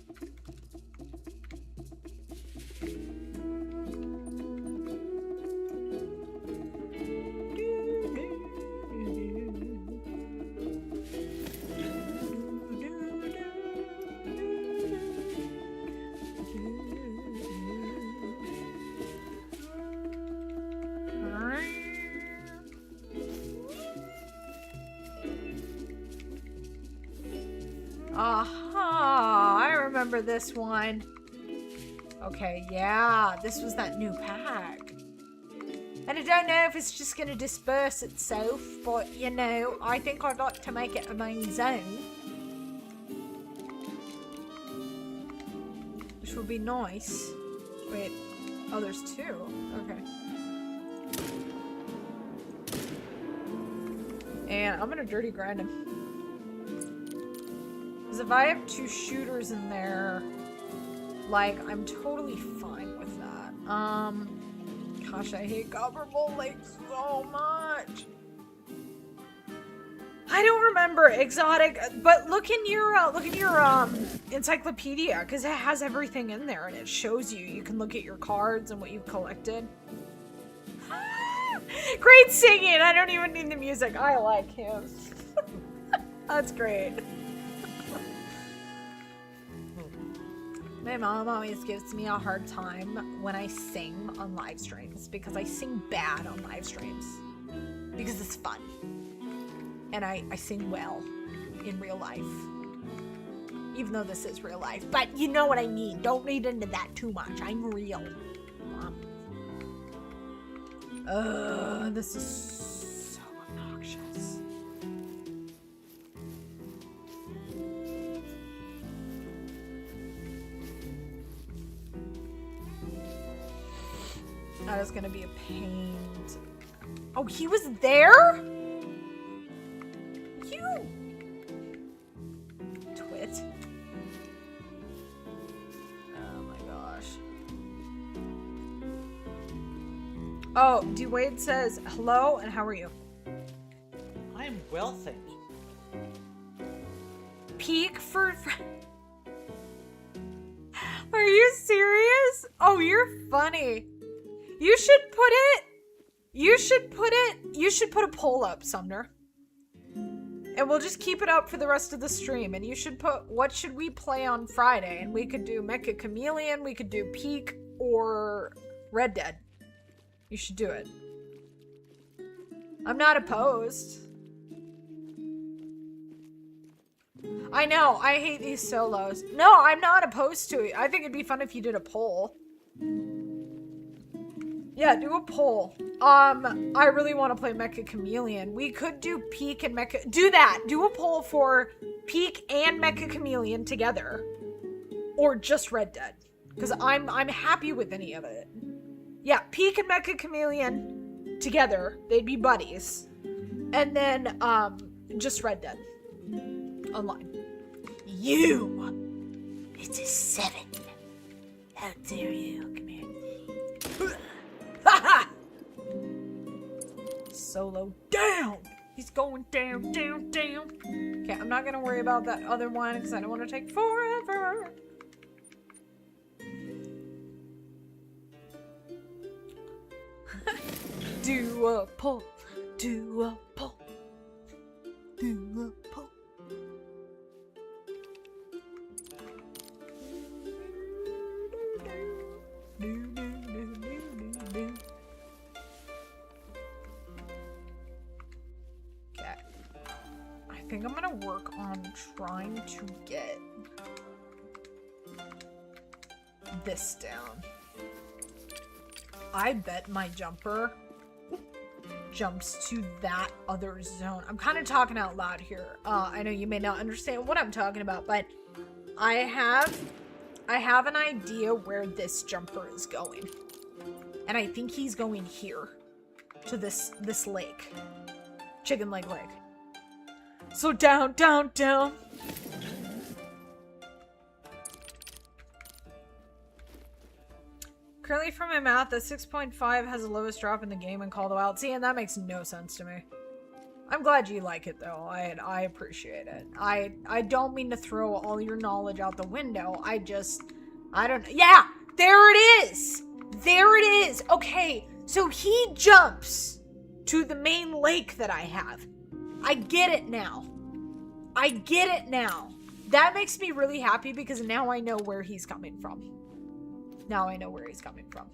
Aha! I remember this one. Okay, yeah, this was that new pack. And I don't know if it's just gonna disperse itself, but you know, I think I'd like to make it a main zone. Which would be nice. Wait, oh, there's two. Okay. And I'm gonna dirty grind him. Because if I have two shooters in there, like, I'm totally fine with that. Gosh, I hate copper bull like so much. I don't remember exotic, but look in your encyclopedia, because it has everything in there and it shows you. You can look at your cards and what you've collected. Great singing! I don't even need the music. I like him. That's great. My mom always gives me a hard time when I sing on live streams because I sing bad on live streams because it's fun and I sing well in real life, even though this is real life, but you know what I mean. Don't read into that too much. I'm real. This is so obnoxious. That is gonna be a pain. Oh, he was there? Oh, D. Wade says, hello, and how are you? I am well, thank you. Peak for... Are you serious? Oh, you're funny. You should put a poll up, Sumner. And we'll just keep it up for the rest of the stream. And you should put, what should we play on Friday? And we could do Mecha Chameleon, we could do Peak, or Red Dead. You should do it. I'm not opposed. I know, I hate these solos. No, I'm not opposed to it. I think it'd be fun if you did a poll. Yeah, do a poll. I really want to play Mecha Chameleon. We could do Peak and Mecha... Do that! Do a poll for Peak and Mecha Chameleon together. Or just Red Dead. Because I'm happy with any of it. Yeah, Peak and Mecha Chameleon together. They'd be buddies. And then, just Red Dead. Online. You! It's a 7. How dare you? Come here. Ha Solo down! He's going down, down, down. Okay, I'm not gonna worry about that other one because I don't want to take forever. Do a poll. Do a poll. Do a poll. Okay. I think I'm gonna work on trying to get this down. I bet my jumper jumps to that other zone. I'm kind of talking out loud here. I know you may not understand what I'm talking about, but I have an idea where this jumper is going. And I think he's going here to this lake. Chicken Leg Lake. So down, down, down. Currently, from my math, the 6.5 has the lowest drop in the game and Call the Wild. See, and that makes no sense to me. I'm glad you like it, though. I appreciate it. I don't mean to throw all your knowledge out the window. I don't... Yeah! There it is! There it is! Okay, so he jumps to the main lake that I have. I get it now. I get it now. That makes me really happy because now I know where he's coming from. Now I know where he's coming from.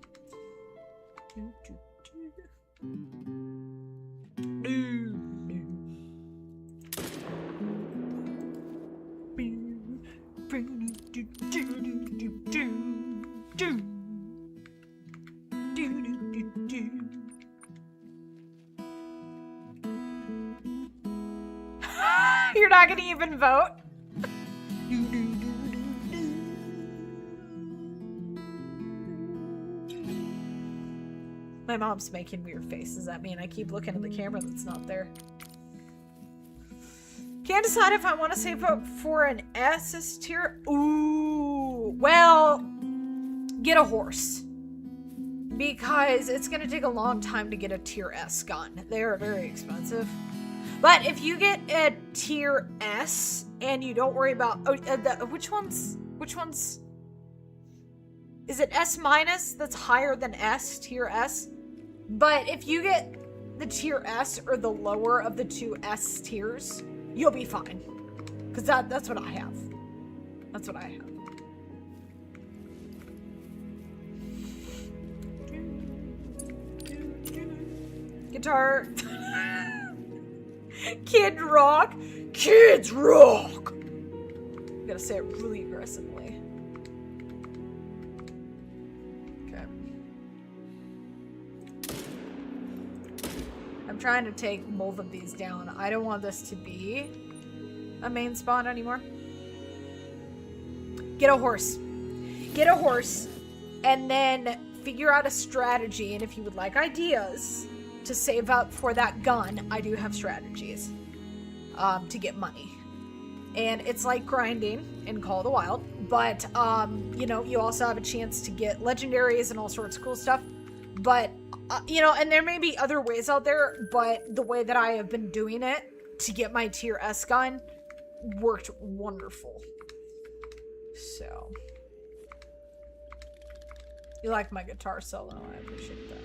You're not gonna even vote? My mom's making weird faces at me and I keep looking at the camera that's not there. Can't decide if I want to save up for an S tier. Ooh, well, get a horse. Because it's going to take a long time to get a tier S gun. They're very expensive. But if you get a tier S and you don't worry about... which ones? Is it S minus that's higher than S, tier S? But if you get the tier S or the lower of the two S tiers, you'll be fine. Because that's what I have. That's what I have. Guitar. Kid rock. Kids rock. You gotta say it really aggressively. Okay. I'm trying to take both of these down. I don't want this to be a main spawn anymore. Get a horse. Get a horse. And then figure out a strategy. And if you would like ideas to save up for that gun, I do have strategies to get money. And it's like grinding in Call of the Wild, but you know, you also have a chance to get legendaries and all sorts of cool stuff. But you know, and there may be other ways out there, but the way that I have been doing it to get my tier S gun worked wonderful. So, you like my guitar solo? I appreciate that.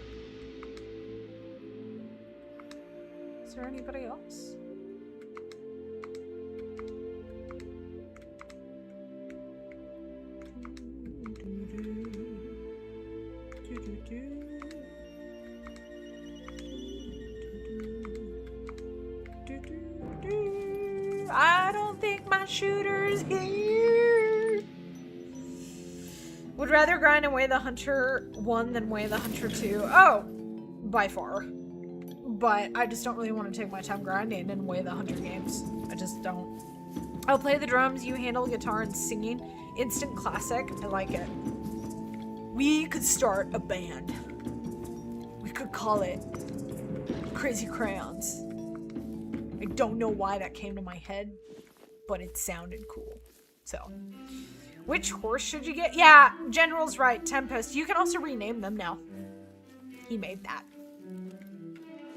Is there anybody else? I don't think my shooter's here. Would rather grind and weigh the Hunter 1 than weigh the Hunter 2. Oh, by far. But I just don't really want to take my time grinding and weigh the Hunter games. I just don't. I'll play the drums, you handle guitar and singing. Instant classic. I like it. We could start a band. We could call it Crazy Crayons. I don't know why that came to my head, but it sounded cool. So, which horse should you get? Yeah, General's right. Tempest. You can also rename them now. He made that.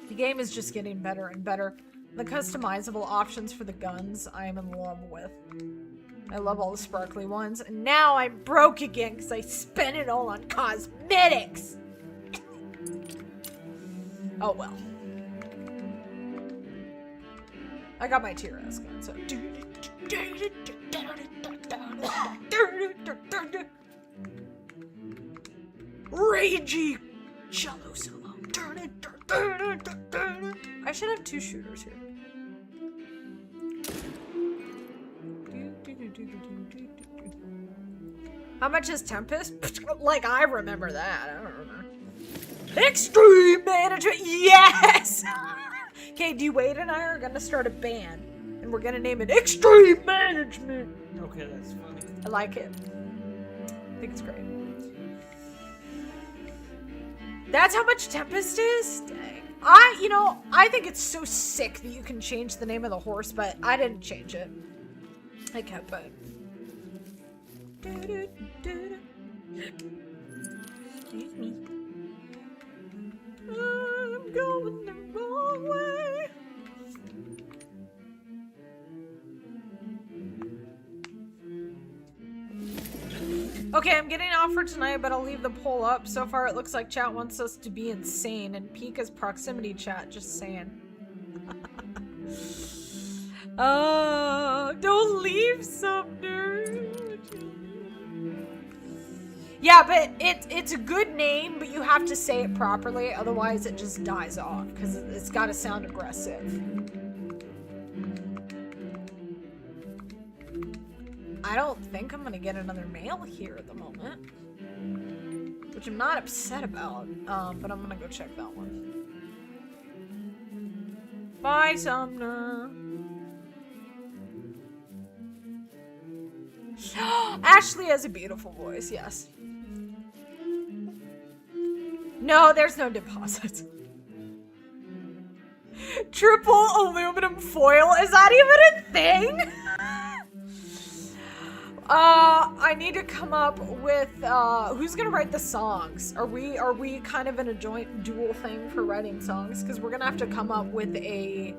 The game is just getting better and better. The customizable options for the guns I am in love with. I love all the sparkly ones. And now I'm broke again because I spent it all on cosmetics. Oh well. I got my tier S gun, so. Ragey cello solo. I should have 2 shooters here. How much is Tempest? Like, I remember that. I don't remember. Extreme management. Yes! Okay, D-Wade and I are gonna start a band, and we're gonna name it Extreme Management. Okay, that's funny. I like it. I think it's great. That's how much Tempest is? Dang. I think it's so sick that you can change the name of the horse, but I didn't change it. I kept it. Excuse me. I'm going the wrong way. Okay, I'm getting off for tonight, but I'll leave the poll up. So far, it looks like chat wants us to be insane, and Pika's proximity chat, just saying. Don't leave, Sumner. Yeah, but it's a good name, but you have to say it properly, otherwise it just dies off, because it's got to sound aggressive. I don't think I'm gonna get another mail here at the moment, which I'm not upset about, but I'm gonna go check that one. Bye, Sumner. Ashley has a beautiful voice, yes. No, there's no deposits. Triple aluminum foil? Is that even a thing? I need to come up with, who's gonna write the songs? Are we kind of in a joint dual thing for writing songs? Because we're gonna have to come up with a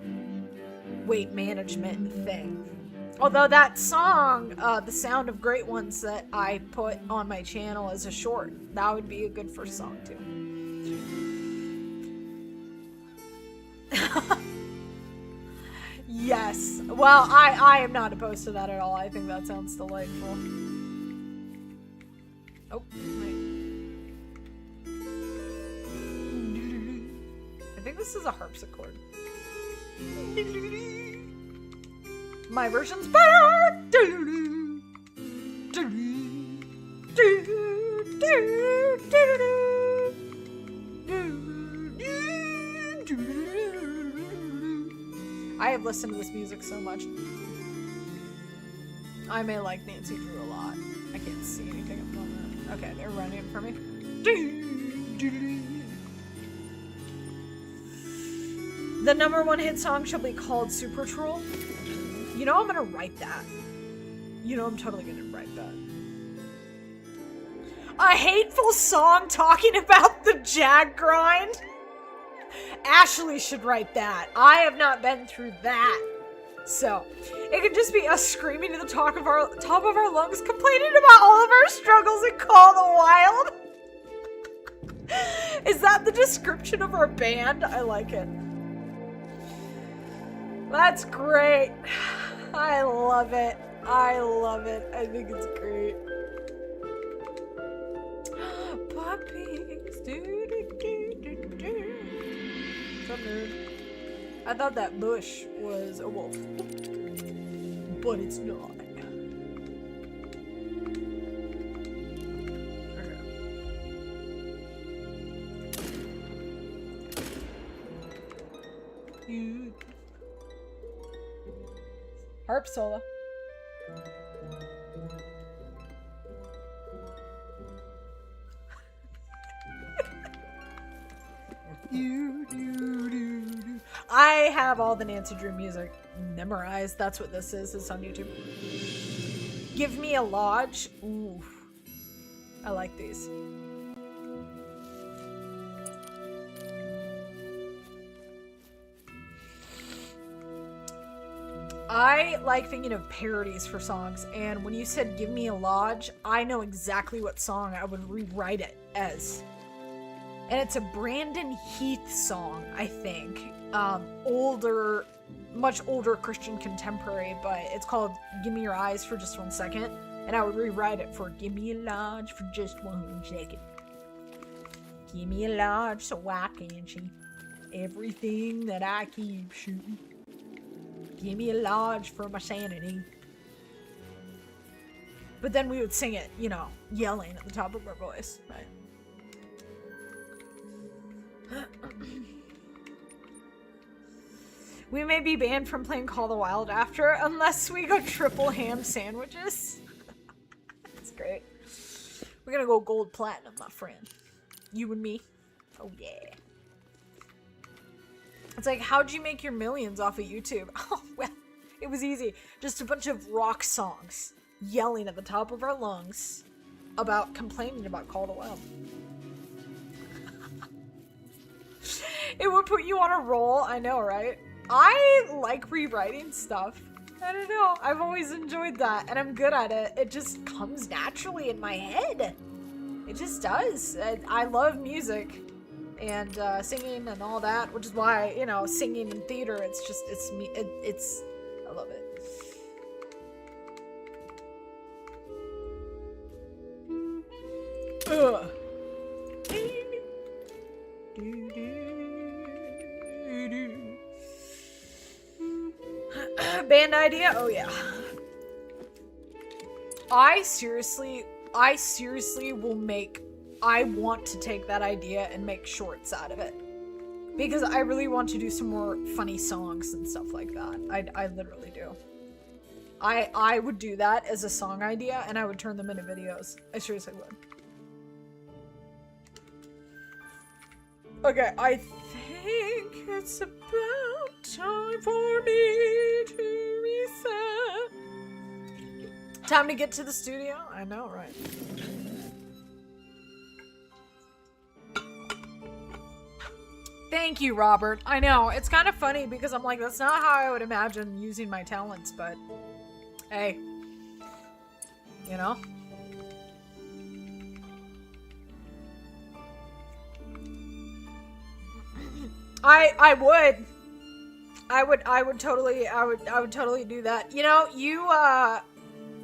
weight management thing. Although that song, The Sound of Great Ones, that I put on my channel as a short, that would be a good first song too. Yes. Well, I am not opposed to that at all. I think that sounds delightful. Oh, wait. I think this is a harpsichord. My version's better! I have listened to this music so much. I may like Nancy Drew a lot. I can't see anything at the moment. Okay, they're running it for me. The #1 hit song shall be called Super Troll. You know I'm gonna write that. You know I'm totally gonna write that. A hateful song talking about the jag grind? Ashley should write that. I have not been through that. So, it could just be us screaming at the top of our lungs, complaining about all of our struggles in Call the Wild. Is that the description of our band? I like it. That's great. I love it. I love it. I think it's great. Puppies. Some nerd. I thought that bush was a wolf. But it's not. Okay. Harp solo. I have all the Nancy Drew music memorized. That's what this is. It's on YouTube. Give Me a Lodge. Ooh. I like these. I like thinking of parodies for songs, and when you said Give Me a Lodge, I know exactly what song I would rewrite it as. And it's a Brandon Heath song, I think. Older, much older Christian contemporary, but it's called Give Me Your Eyes for Just 1 Second. And I would rewrite it for Give Me a Lodge for Just 1 second. Give me a lodge so I can see everything that I keep shooting. Give me a lodge for my sanity. But then we would sing it, you know, yelling at the top of our voice, right? We may be banned from playing Call the Wild after, unless we go triple ham sandwiches. That's great. We're gonna go gold platinum, my friend. You and me. Oh yeah. It's like, how'd you make your millions off of YouTube? Oh, well, it was easy. Just a bunch of rock songs yelling at the top of our lungs about complaining about Call the Wild. It would put you on a roll, I know, right? I like rewriting stuff. I don't know. I've always enjoyed that, and I'm good at it. It just comes naturally in my head. It just does. I love music and singing and all that, which is why, you know, singing in theater, it's me. It's I love it. Ugh. Band idea? Oh yeah. I seriously will make, I want to take that idea and make shorts out of it. Because I really want to do some more funny songs and stuff like that. I literally do. I would do that as a song idea, and I would turn them into videos. I seriously would. Okay, I think it's about time for me to reset. Time to get to the studio? I know, right? Thank you, Robert. I know, it's kind of funny because I'm like, that's not how I would imagine using my talents, but hey, you know? I would totally do that. You know, you,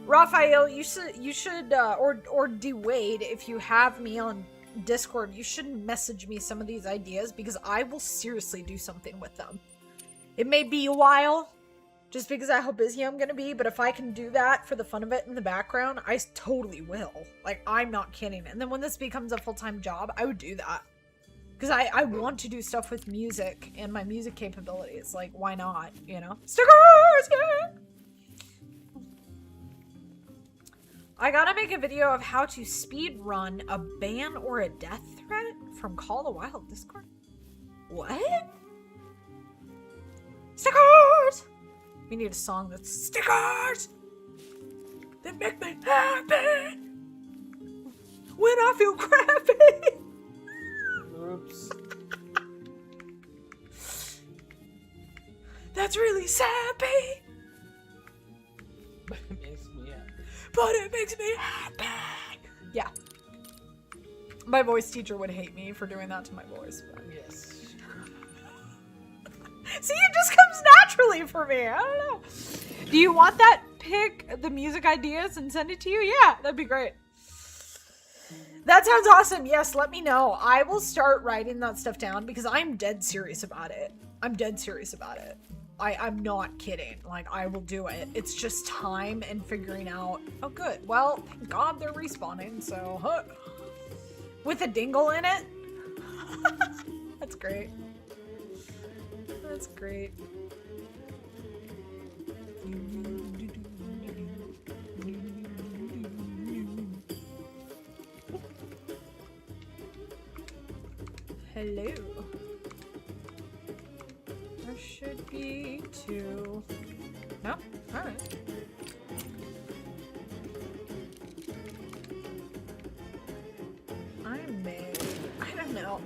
Raphael, you should, or D-Wade, if you have me on Discord, you should message me some of these ideas, because I will seriously do something with them. It may be a while, just because of how busy I'm gonna be, but if I can do that for the fun of it in the background, I totally will. Like, I'm not kidding. And then when this becomes a full-time job, I would do that. Because I want to do stuff with music and my music capabilities. Like, why not, you know? Stickers! Yeah! I gotta make a video of how to speed run a ban or a death threat from Call the Wild Discord. What? Stickers! We need a song that's stickers! They make me happy! when I feel crappy. Oops. That's really sappy, But it makes me happy. but it makes me happy. Yeah. My voice teacher would hate me for doing that to my voice. But... Yes. See, it just comes naturally for me. I don't know. Do you want that? Pick the music ideas and send it to you? Yeah, that'd be great. That sounds awesome. Yes, let me know. I will start writing that stuff down because I'm dead serious about it. I'm dead serious about it. I'm not kidding. Like, I will do it. It's just time and figuring out. Oh, good. Well, thank God they're respawning, so... Huh. With a dingle in it? That's great. That's great. Hello. There should be 2. No? Alright. I don't know.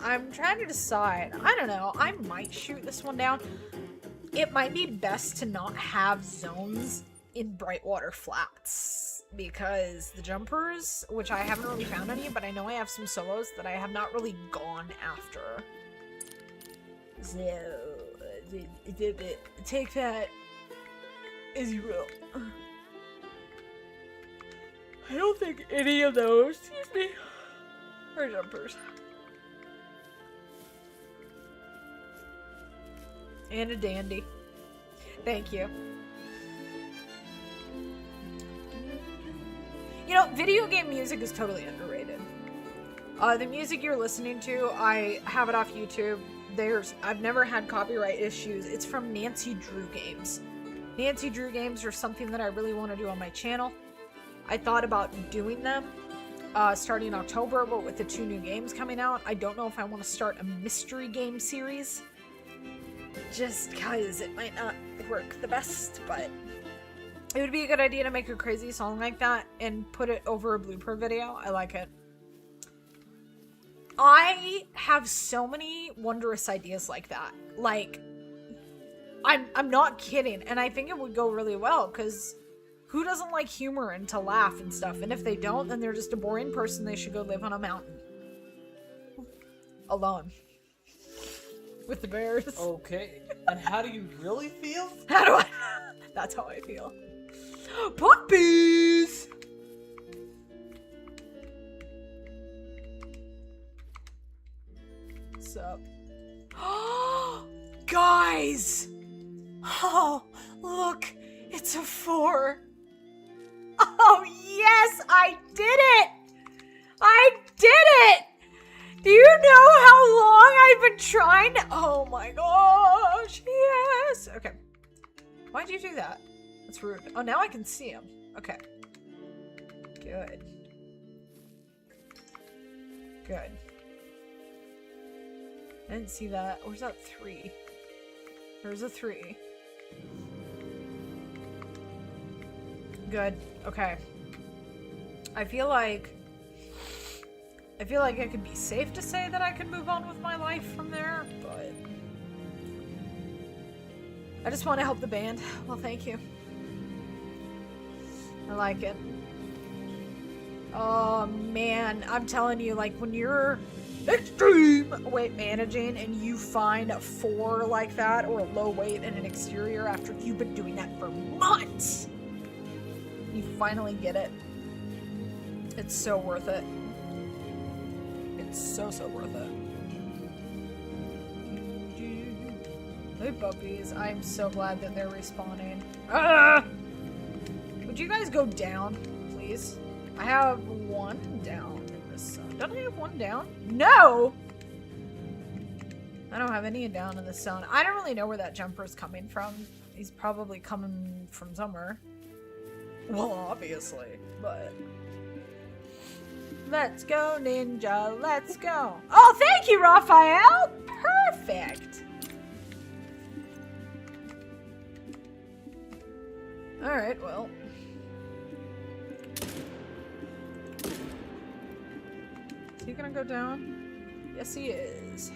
I'm trying to decide. I don't know. I might shoot this one down. It might be best to not have zones in Brightwater Flats because the jumpers, which I haven't really found any, but I know I have some solos that I have not really gone after. So, take that as you will. I don't think any of those, excuse me, are jumpers. And a dandy. Thank you. You know, video game music is totally underrated. The music you're listening to, I have it off YouTube. I've never had copyright issues. It's from Nancy Drew Games. Nancy Drew Games are something that I really want to do on my channel. I thought about doing them starting October, but with the 2 new games coming out, I don't know if I want to start a mystery game series. Just because it might not work the best, but it would be a good idea to make a crazy song like that and put it over a blooper video. I like it. I have so many wondrous ideas like that. Like, I'm not kidding, and I think it would go really well, because who doesn't like humor and to laugh and stuff? And if they don't, then they're just a boring person. They should go live on a mountain. Alone. With the bears. Okay. And how do you really feel? How do I? That's how I feel. Puppies! What's up? Guys! Oh, look! It's a 4. Oh, yes! I did it! I did it! Do you know how long I've been trying to... Oh my gosh, yes! Okay. Why'd you do that? That's rude. Oh, now I can see him. Okay. Good. Good. I didn't see that. Where's that 3? There's a 3. Good. Okay. I feel like it could be safe to say that I could move on with my life from there, but I just want to help the band. Well, thank you. I like it. Oh man, I'm telling you, like when you're extreme weight managing and you find a 4 like that or a low weight in an exterior after you've been doing that for months, you finally get it. It's so worth it. It's so worth it. Hey puppies, I'm so glad that they're respawning. Ah! Would you guys go down, please? I have 1 down in this sun. Don't I have 1 down? No! I don't have any down in the sun. I don't really know where that jumper is coming from. He's probably coming from somewhere. Well, obviously, but... Let's go, ninja, let's go. Oh, thank you, Raphael! Perfect! Alright, well. gonna go down? Yes, he is.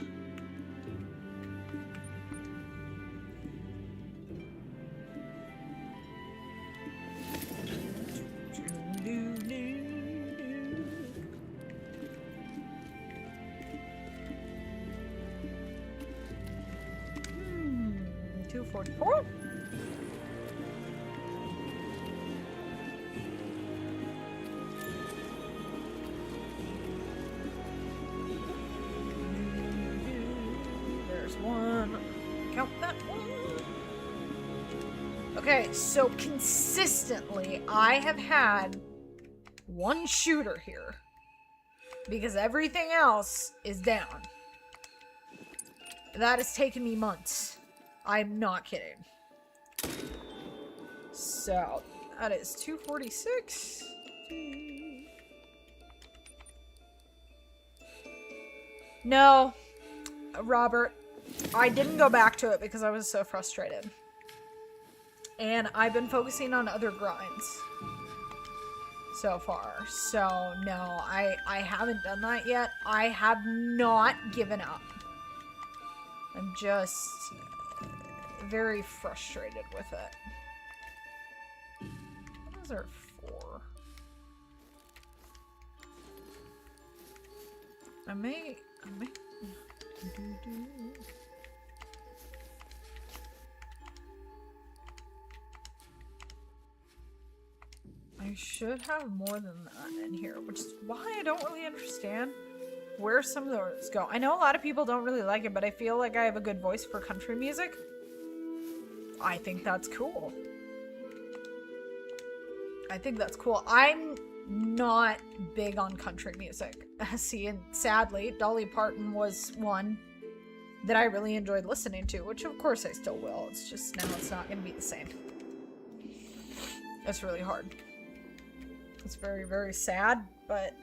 Hmm, 244. There's one. Count that one. Okay, so consistently, I have had one shooter here because everything else is down. That has taken me months. I'm not kidding. So, that is 246. No, Robert, I didn't go back to it because I was so frustrated. And I've been focusing on other grinds so far. So, no, I haven't done that yet. I have not given up. I'm just very frustrated with it. What is there for? I may. I should have more than that in here, which is why I don't really understand where some of those go. I know a lot of people don't really like it, but I feel like I have a good voice for country music. I think that's cool. I think that's cool. I'm not big on country music. See, and sadly, Dolly Parton was one that I really enjoyed listening to, which of course I still will. It's just now it's not going to be the same. It's really hard. It's very, very sad, but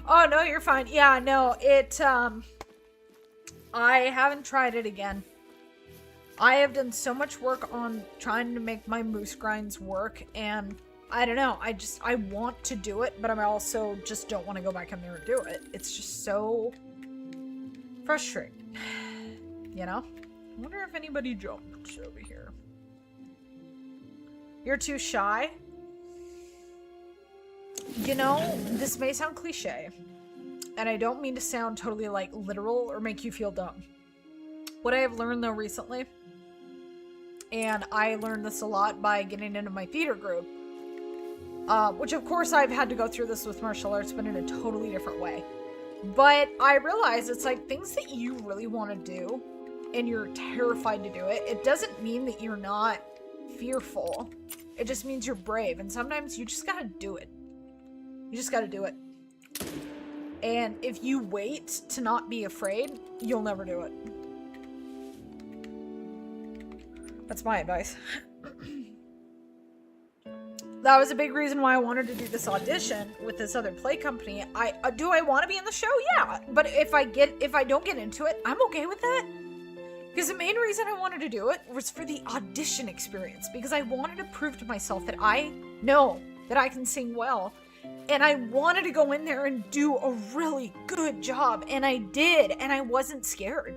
oh no, you're fine. Yeah, no, I haven't tried it again. I have done so much work on trying to make my moose grinds work, and I don't know, I want to do it, but I also just don't want to go back in there and do it. It's just so frustrating, you know? I wonder if anybody jumped over here. You're too shy? You know, this may sound cliche, and I don't mean to sound totally, like, literal or make you feel dumb. What I have learned, though, recently, and I learned this a lot by getting into my theater group, which, of course, I've had to go through this with martial arts, but in a totally different way. But I realize it's, like, things that you really want to do, and you're terrified to do it, it doesn't mean that you're not fearful. It just means you're brave, and sometimes you just gotta do it. You just gotta do it. And if you wait to not be afraid, you'll never do it. That's my advice. That was a big reason why I wanted to do this audition with this other play company. Do I want to be in the show? Yeah. But if I don't get into it, I'm okay with that. Because the main reason I wanted to do it was for the audition experience. Because I wanted to prove to myself that I know that I can sing well. And I wanted to go in there and do a really good job. And I did. And I wasn't scared.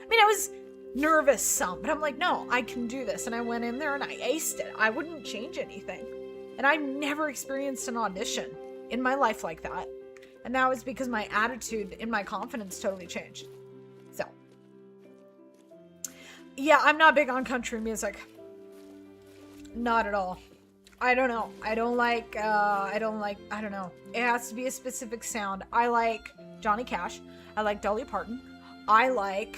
I mean, I was nervous some. But I'm like, no, I can do this. And I went in there and I aced it. I wouldn't change anything. And I've never experienced an audition in my life like that. And that was because my attitude and my confidence totally changed. So. Yeah, I'm not big on country music. Not at all. I don't know. I don't know. It has to be a specific sound. I like Johnny Cash. I like Dolly Parton. I like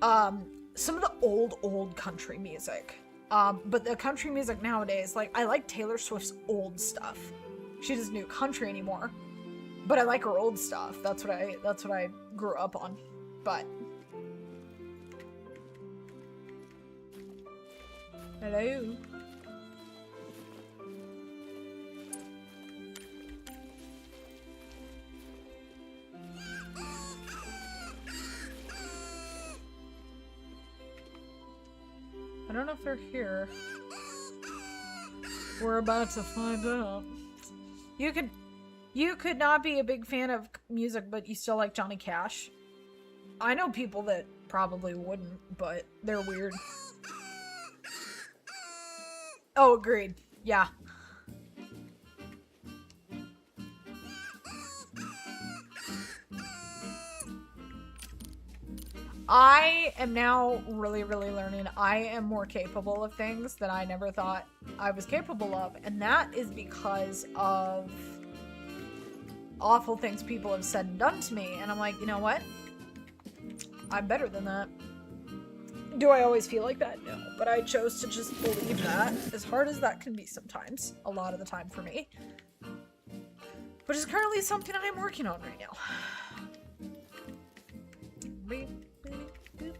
some of the old country music. But the country music nowadays, like, I like Taylor Swift's old stuff. She doesn't do country anymore. But I like her old stuff. That's what I grew up on. But Hello. I don't know if they're here. We're about to find out. You could not be a big fan of music, but you still like Johnny Cash. I know people that probably wouldn't, but they're weird. Oh, agreed. Yeah. I am now really learning I am more capable of things that I never thought I was capable of, and that is because of awful things people have said and done to me, and I'm like, you know what? I'm better than that. Do I always feel like that? No, but I chose to just believe that, as hard as that can be sometimes, a lot of the time for me, which is currently something I'm working on right now.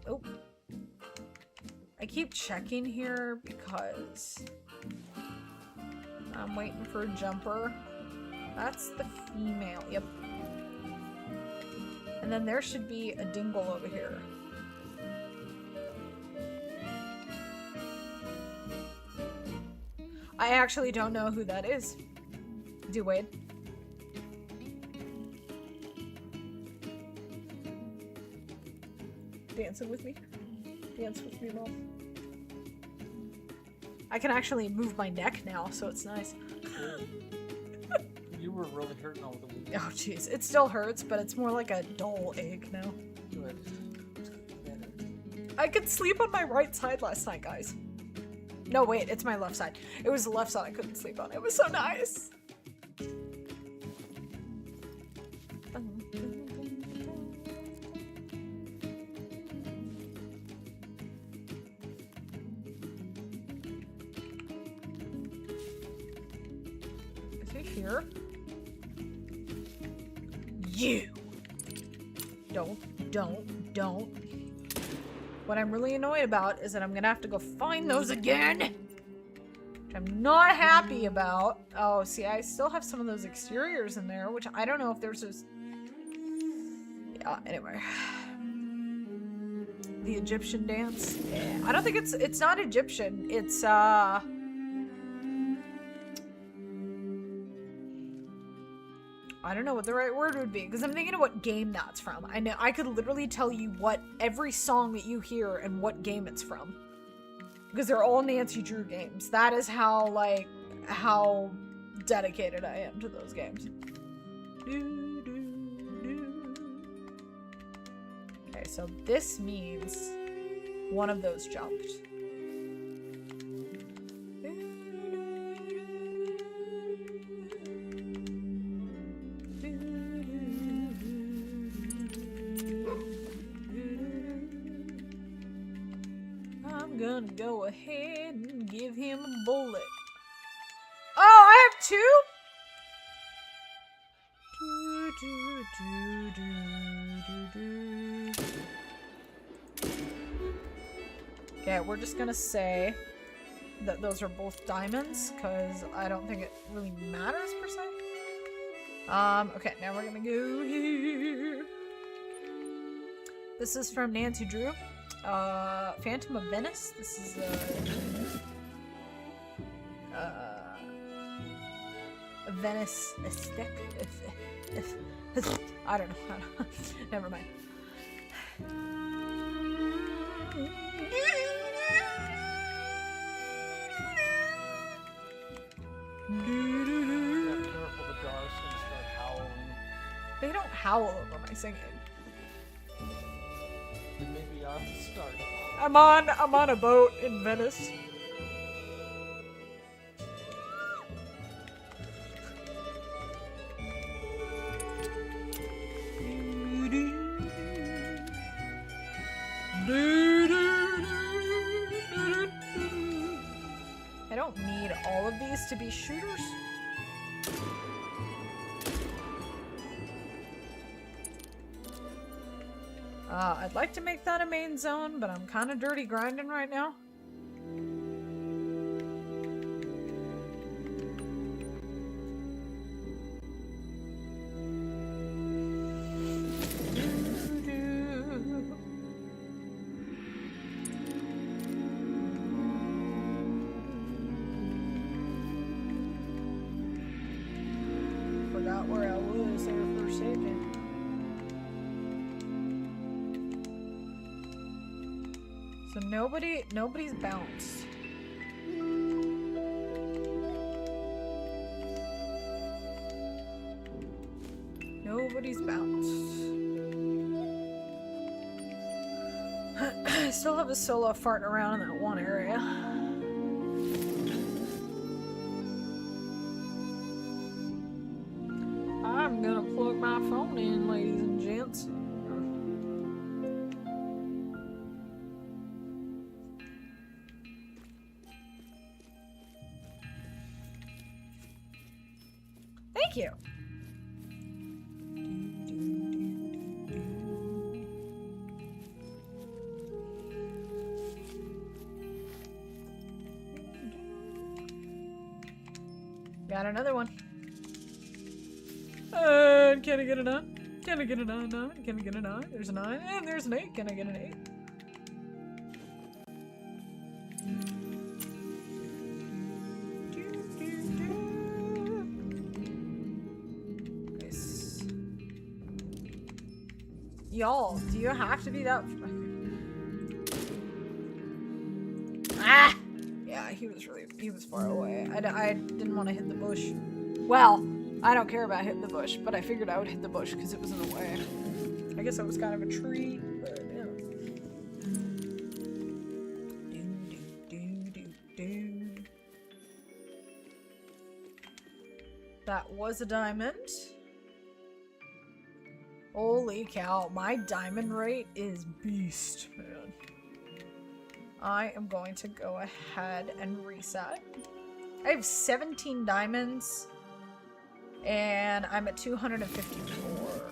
Oh, I keep checking here because I'm waiting for a jumper. That's the female. Yep. And then there should be a dingle over here. I actually don't know who that is. Do Wade. Dancing with me? Dance with me, Mom. I can actually move my neck now, so it's nice. You were really hurting all the weekend. Oh, jeez. It still hurts, but it's more like a dull ache now. Good. I could sleep on my right side last night, guys. No, wait, it's my left side. It was the left side I couldn't sleep on. It was so nice. Is he here? You! Don't. What I'm really annoyed about is that I'm gonna have to go find those again! Which I'm not happy about. Oh, see, I still have some of those exteriors in there, which I don't know if there's just... Yeah, anyway. The Egyptian dance? Yeah. I don't think it's not Egyptian. It's, I don't know what the right word would be, because I'm thinking of what game that's from. I know I could literally tell you what every song that you hear and what game it's from. Because they're all Nancy Drew games. That is how, like, how dedicated I am to those games. Okay, so this means one of those jumped. I'm gonna go ahead and give him a bullet. Oh, I have two? Okay, we're just gonna say that those are both diamonds, because I don't think it really matters per se. Okay, now we're gonna go here. This is from Nancy Drew. Phantom of Venice. This is a Venice aesthetic. I don't know. Never mind. They don't howl over my singing. Maybe I'll start. I'm on a boat in Venice. I don't need all of these to be shooters. I'd like to make that a main zone, but I'm kind of dirty grinding right now. forgot where I was there for a second. So nobody's bounced. Nobody's bounced. I still have a solo farting around in that one area. I'm gonna plug my phone in, ladies and gents. Thank you. Got another one. Can I get a 9? Can I get a 9? Can I get a 9? There's a 9, and there's an 8. Can I get an 8? Nice. Y'all, do you have to be that? Ah! Yeah, he was far away. I didn't want to hit the bush. Well, I don't care about hitting the bush, but I figured I would hit the bush because it was in the way. I guess it was kind of a tree, but yeah. That was a diamond. Holy cow, my diamond rate is beast, man. I am going to go ahead and reset. I have 17 diamonds, and I'm at 254.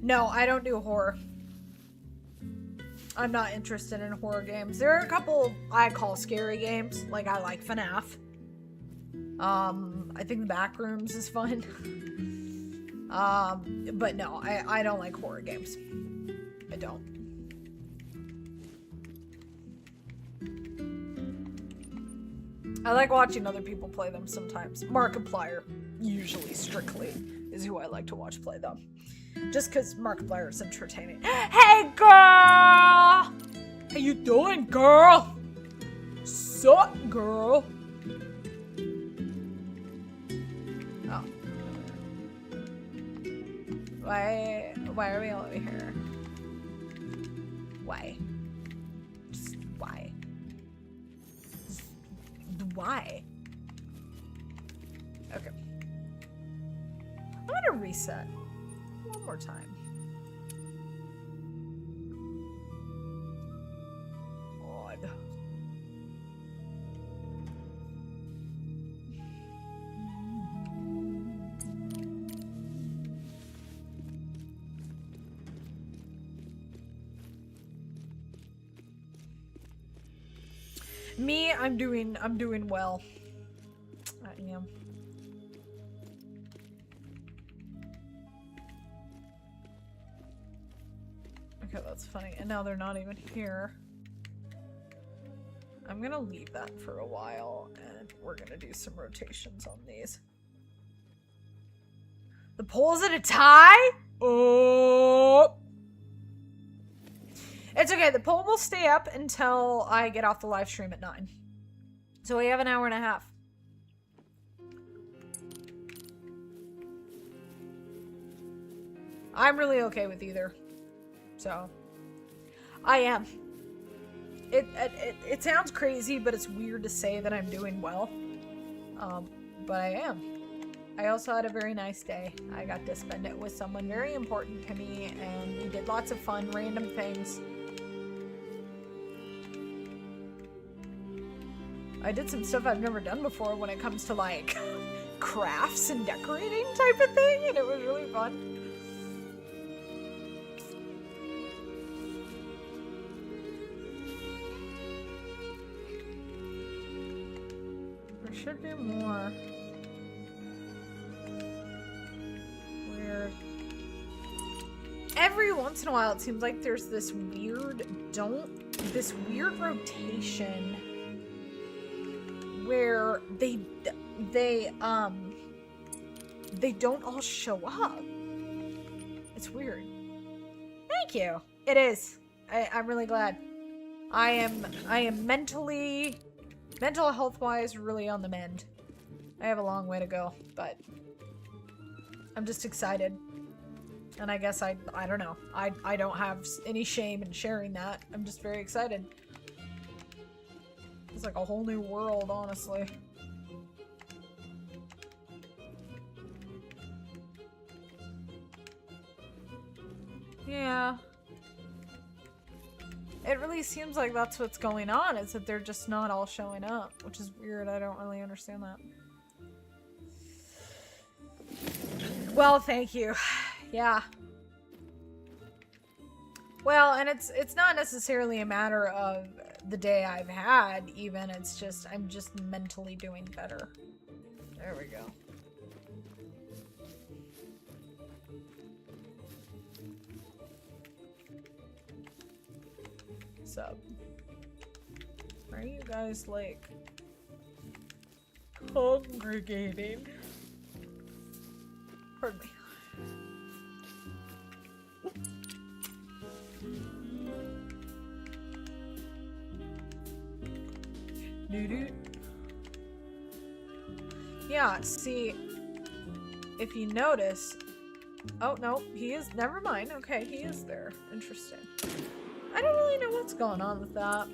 No, I don't do horror. I'm not interested in horror games. There are a couple I call scary games. Like, I like FNAF. I think the Backrooms is fun. But no, I don't like horror games. I don't. I like watching other people play them sometimes. Markiplier, usually, strictly, is who I like to watch play them. Just because Markiplier is entertaining. Hey, girl! How you doing, girl? Sup, girl? Oh. Why are we all over here? Why? Just why? Why? Okay. I'm gonna reset. One more time. Odd. Me, I'm doing well. I am. Okay, that's funny. And now they're not even here. I'm gonna leave that for a while, and we're gonna do some rotations on these. The poll's at a tie? Oh! It's okay, the poll will stay up until I get off the live stream at 9. So we have an hour and a half. I'm really okay with either. So, I am. It sounds crazy, but it's weird to say that I'm doing well. But I am. I also had a very nice day. I got to spend it with someone very important to me, and we did lots of fun, random things. I did some stuff I've never done before when it comes to, like, crafts and decorating type of thing, and it was really fun. There should be more. Weird. Every once in a while it seems like there's this weird rotation where they don't all show up. It's weird. Thank you. It is. I'm really glad. I am mental health wise really on the mend. I have a long way to go, but I'm just excited. And I guess I don't know. I don't have any shame in sharing that. I'm just very excited. It's like a whole new world, honestly. Yeah. It really seems like that's what's going on, is that they're just not all showing up, which is weird. I don't really understand that. Well, thank you. Yeah. Well, and it's not necessarily a matter of the day I've had, even. It's just, I'm just mentally doing better. There we go. What's up? Why are you guys, like, congregating? Pardon me. Yeah, see, if you notice, oh no, he is, never mind, okay, he is there. Interesting. I don't really know what's going on with that.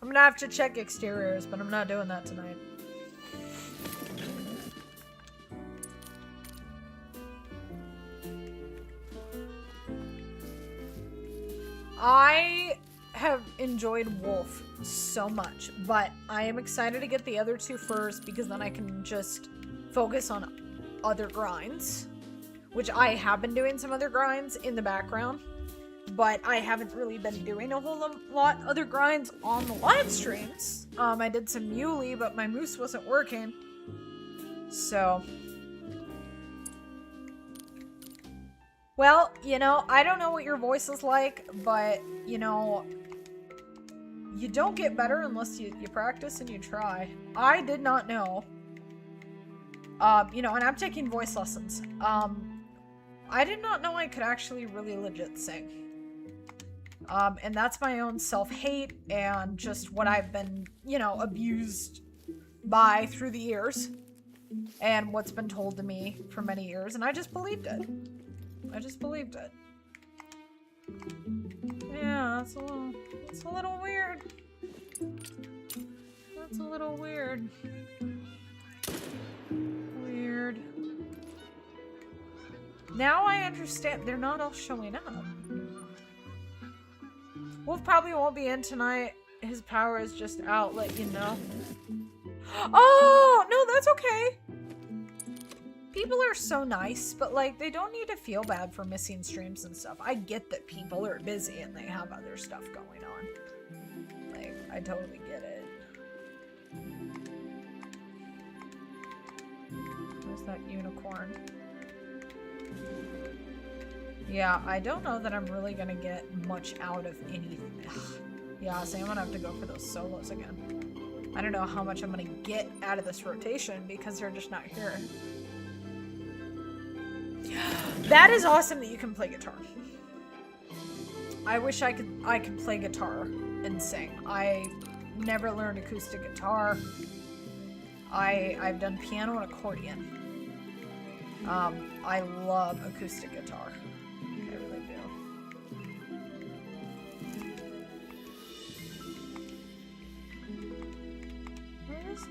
I'm gonna have to check exteriors, but I'm not doing that tonight. I have enjoyed Wolf so much, but I am excited to get the other two first, because then I can just focus on other grinds, which I have been doing some other grinds in the background, but I haven't really been doing a whole lot other grinds on the live streams. I did some muley, but my moose wasn't working, so... Well, you know, I don't know what your voice is like, but, you know, you don't get better unless you practice and you try. I did not know. You know, and I'm taking voice lessons. I did not know I could actually really legit sing. And that's my own self-hate and just what I've been, you know, abused by through the years. And what's been told to me for many years, and I just believed it. I just believed it. Yeah, it's a little weird. That's a little weird. Weird. Now I understand they're not all showing up. Wolf probably won't be in tonight. His power is just out, let you know. Oh, no, that's okay. People are so nice, but, like, they don't need to feel bad for missing streams and stuff. I get that people are busy and they have other stuff going on. Like, I totally get it. Where's that unicorn? Yeah, I don't know that I'm really gonna get much out of anything. Yeah, so I'm gonna have to go for those solos again. I don't know how much I'm gonna get out of this rotation because they're just not here. That is awesome that you can play guitar. I wish I could play guitar and sing. I never learned acoustic guitar. I've done piano and accordion. I love acoustic guitar. I really do. Where is it?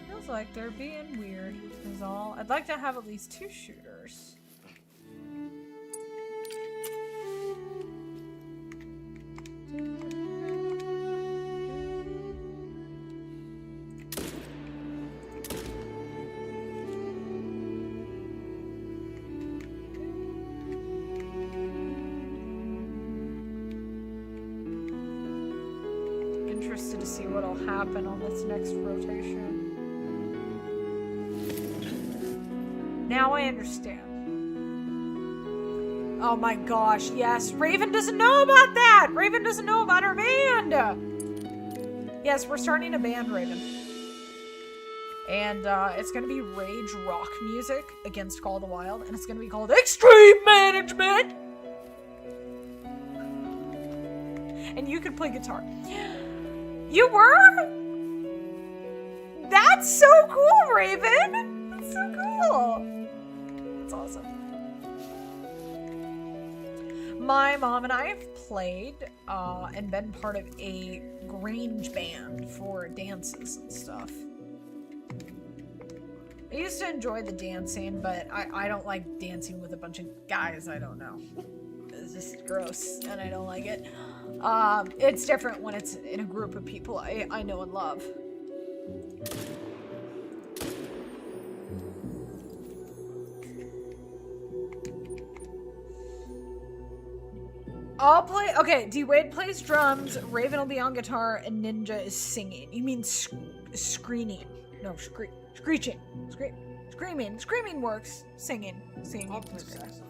Feels like they're being weird is all. I'd like to have at least 2 shooters. Interested to see what'll happen on this next rotation. Now I understand. Oh my gosh, yes. Raven doesn't know about that! Raven doesn't know about her band! Yes, we're starting a band, Raven. And it's gonna be rage rock music against Call of the Wild, and it's gonna be called Extreme Management! And you can play guitar. You were? That's so cool, Raven! That's so cool! That's awesome. My mom and I have played and been part of a Grange band for dances and stuff. I used to enjoy the dancing, but I don't like dancing with a bunch of guys I don't know. It's just gross, and I don't like it. It's different when it's in a group of people I know and love. I'll play. Okay, D-Wade plays drums, Raven will be on guitar, and Ninja is singing. You mean screaming? No, screeching. Screaming. Screaming works. Singing. I'll play saxophone.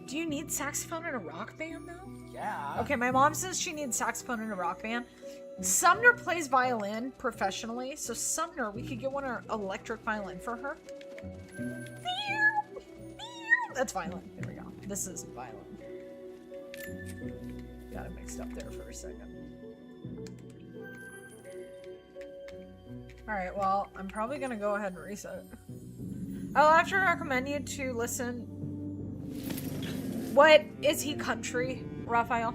Do you need saxophone in a rock band, though? Yeah. Okay, my mom says she needs saxophone in a rock band. Sumner plays violin professionally, so Sumner, we could get one electric violin for her. That's violin. There we go. This is violin. Got it mixed up there for a second. Alright, well, I'm probably gonna go ahead and reset. I'll have to recommend you to listen. What is he country, Raphael?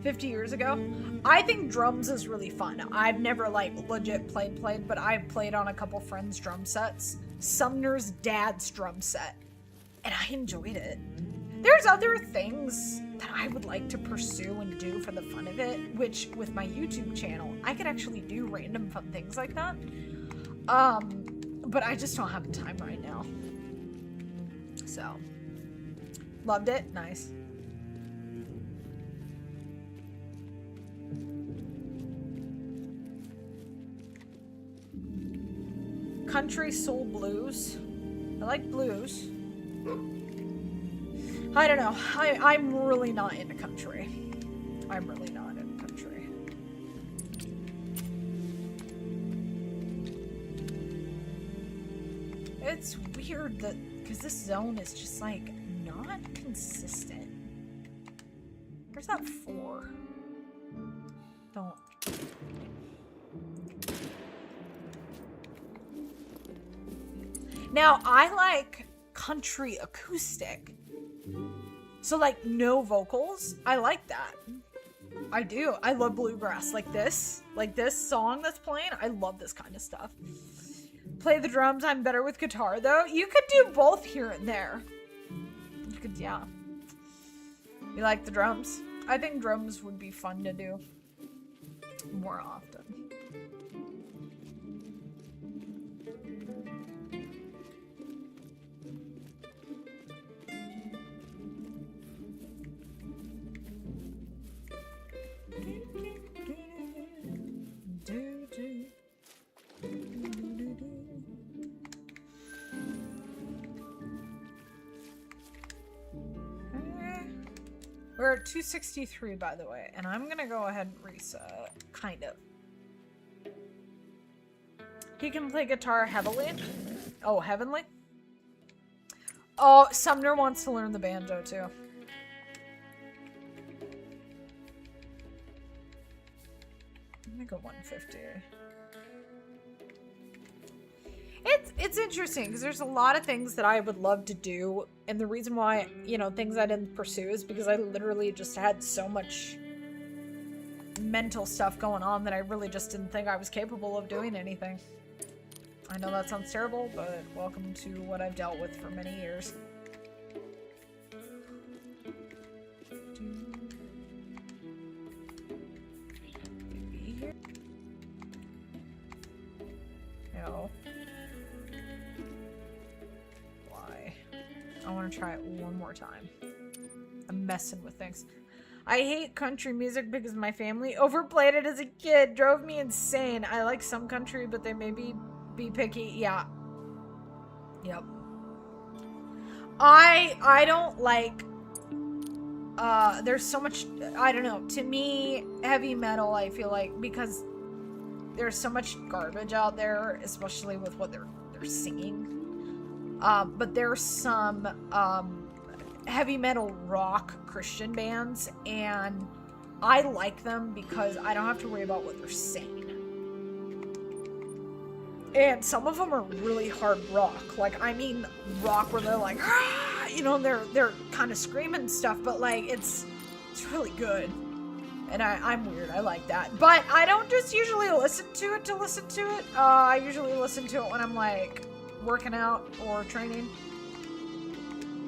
50 years ago? I think drums is really fun. I've never like legit played, but I've played on a couple friends' drum sets. Sumner's dad's drum set. And I enjoyed it. There's other things that I would like to pursue and do for the fun of it, which with my YouTube channel, I could actually do random fun things like that. But I just don't have the time right now. So, loved it. Nice. Country soul blues. I like blues. I don't know. I'm really not into country. I'm really not into country. It's weird that, because this zone is just like not consistent. Where's that 4? Don't. Now, I like country acoustic. So, like, no vocals. I like that. I do. I love bluegrass. Like this song that's playing. I love this kind of stuff. Play the drums. I'm better with guitar, though. You could do both here and there. You could, yeah. You like the drums? I think drums would be fun to do more often. We're at 263, by the way, and I'm gonna go ahead and reset, kind of. He can play guitar heavily. Oh, heavenly? Oh, Sumner wants to learn the banjo, too. I'm gonna go 150. It's interesting because there's a lot of things that I would love to do, and the reason why, you know, things I didn't pursue is because I literally just had so much mental stuff going on that I really just didn't think I was capable of doing anything. I know that sounds terrible, but welcome to what I've dealt with for many years. Maybe here? No. Why? I want to try it one more time. I'm messing with things. I hate country music because my family overplayed it as a kid. Drove me insane. I like some country, but they maybe be picky. Yeah. Yep. I don't like there's so much, I don't know, to me heavy metal, I feel like, because there's so much garbage out there, especially with what they're singing. But there's some heavy metal rock Christian bands, and I like them because I don't have to worry about what they're saying. And some of them are really hard rock. Like, I mean rock where they're like, ah! You know, they're kind of screaming stuff, but like it's really good. And I'm weird, I like that. But I don't just usually listen to it to listen to it. I usually listen to it when I'm like working out or training.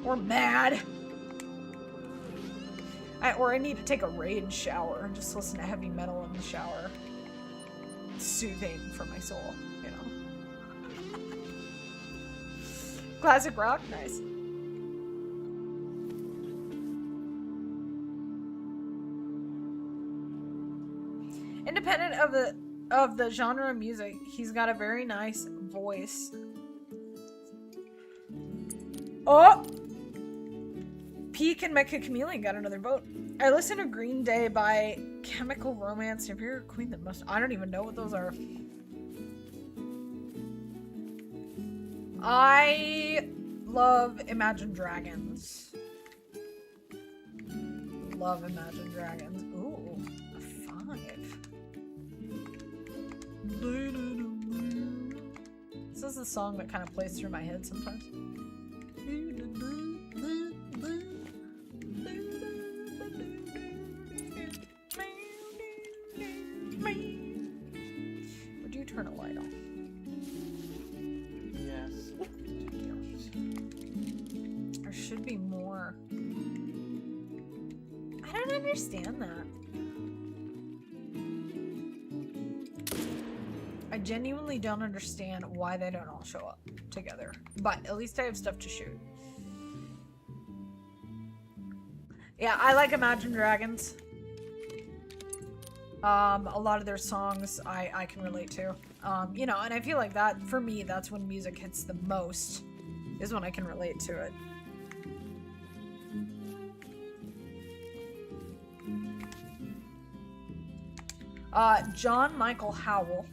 Or mad. Or I need to take a rage shower and just listen to heavy metal in the shower. It's soothing for my soul, you know. Classic rock, nice. Independent of the genre of music, he's got a very nice voice. Oh! Peak and Mecha Chameleon got another vote. I listened to Green Day by Chemical Romance. If you're a queen that must... I don't even know what those are. I love Imagine Dragons. Love Imagine Dragons. Ooh, a 5. This is a song that kind of plays through my head sometimes. Would you turn a light on? Yes. There should be more. I don't understand that. I genuinely don't understand why they don't all show up together. But at least I have stuff to shoot. Yeah, I like Imagine Dragons. A lot of their songs I can relate to. You know, and I feel like that, for me, that's when music hits the most, is when I can relate to it. John Michael Howell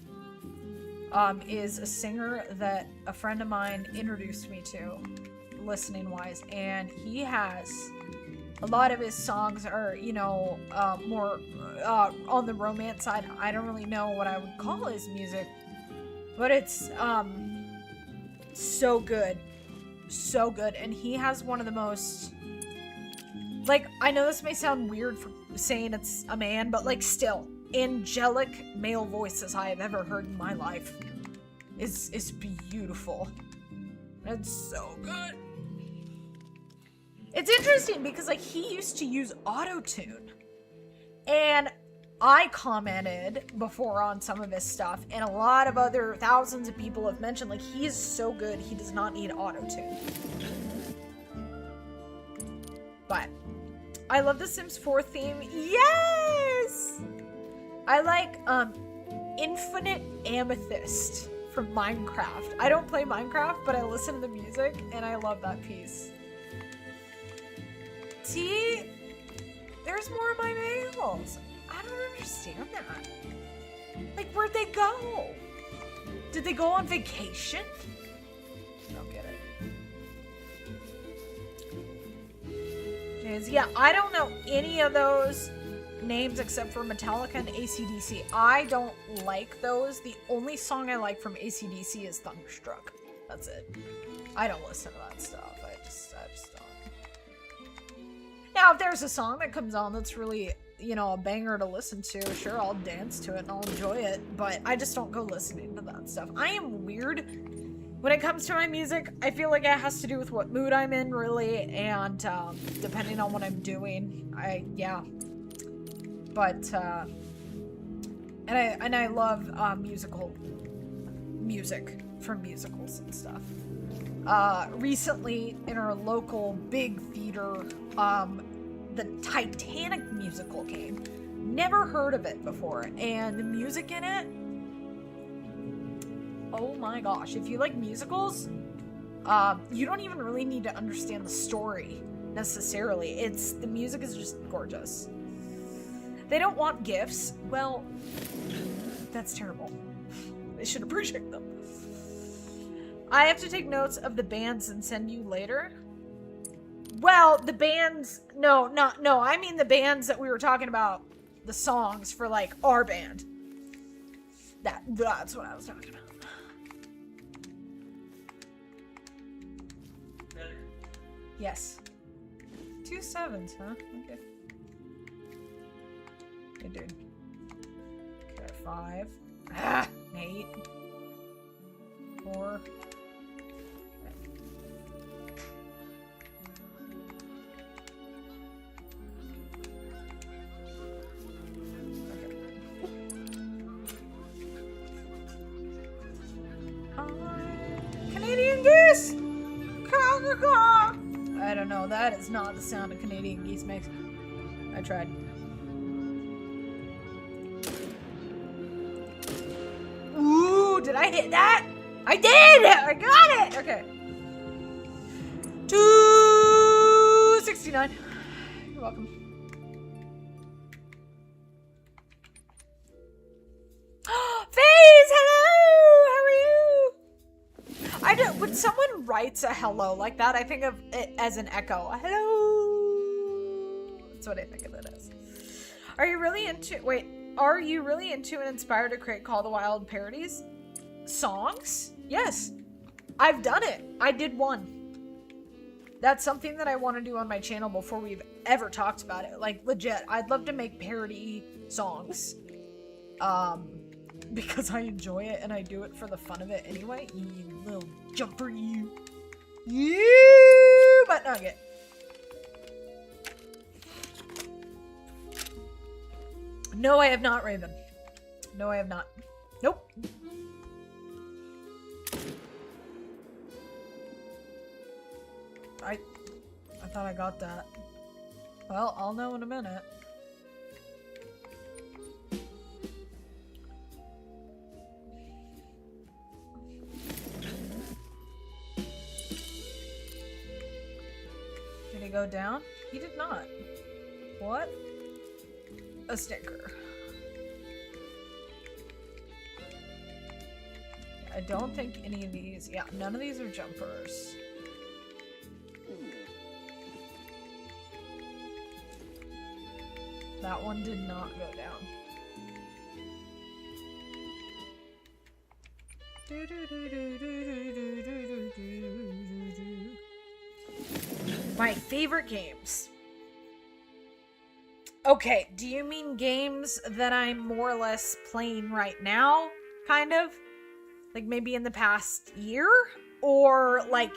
is a singer that a friend of mine introduced me to, listening-wise, and he has... A lot of his songs are, you know, more on the romance side. I don't really know what I would call his music, but it's so good. So good. And he has one of the most, like, I know this may sound weird for saying it's a man, but like still, angelic male voices I have ever heard in my life. Is beautiful. It's so good. It's interesting because, like, he used to use auto-tune. And I commented before on some of his stuff, and a lot of other thousands of people have mentioned, like, he is so good, he does not need auto-tune. But I love the Sims 4 theme. Yes! I like, Infinite Amethyst from Minecraft. I don't play Minecraft, but I listen to the music, and I love that piece. See? There's more of my males. I don't understand that. Like, where'd they go? Did they go on vacation? I don't get it. Jeez, yeah, I don't know any of those. names except for Metallica and AC/DC. I don't like those. The only song I like from AC/DC is Thunderstruck. That's it. I don't listen to that stuff. I just don't. Now, if there's a song that comes on that's really, you know, a banger to listen to, sure, I'll dance to it and I'll enjoy it, but I just don't go listening to that stuff. I am weird when it comes to my music. I feel like it has to do with what mood I'm in, really, and depending on what I'm doing, but and I love music from musicals and stuff. Recently in our local big theater, the Titanic musical came. Never heard of it before, and the music in it, oh my gosh, if you like musicals, you don't even really need to understand the story necessarily. The music is just gorgeous. They don't want gifts. Well, that's terrible. They should appreciate them. I have to take notes of the bands and send you later. Well, the bands, no, I mean the bands that we were talking about, the songs for, like, our band. That's what I was talking about. Better? Yes. 2 7s, huh? Okay. Hey, dude. Okay, 5. 8. 4. Canadian geese! I don't know, that is not the sound a Canadian geese makes. I tried. Ooh, did I hit that? I did! I got it! Okay. 269. You're welcome. FaZe, hello! How are you? I do, when someone writes a hello like that, I think of it as an echo. Hello! That's what I think of it as. Are you really into and inspired to create Call of the Wild parodies? Songs? Yes. I've done it. I did one. That's something that I want to do on my channel before we've ever talked about it. Like, legit, I'd love to make parody songs. Because I enjoy it and I do it for the fun of it anyway. You little jumper, you. You butt nugget. No, I have not, Raven. No, I have not. Nope. I thought I got that. Well, I'll know in a minute. Did he go down? He did not. What? A sticker. I don't think any of these, yeah, none of these are jumpers. That one did not go down. My favorite games. Okay, do you mean games that I'm more or less playing right now, kind of? Like maybe in the past year? Or like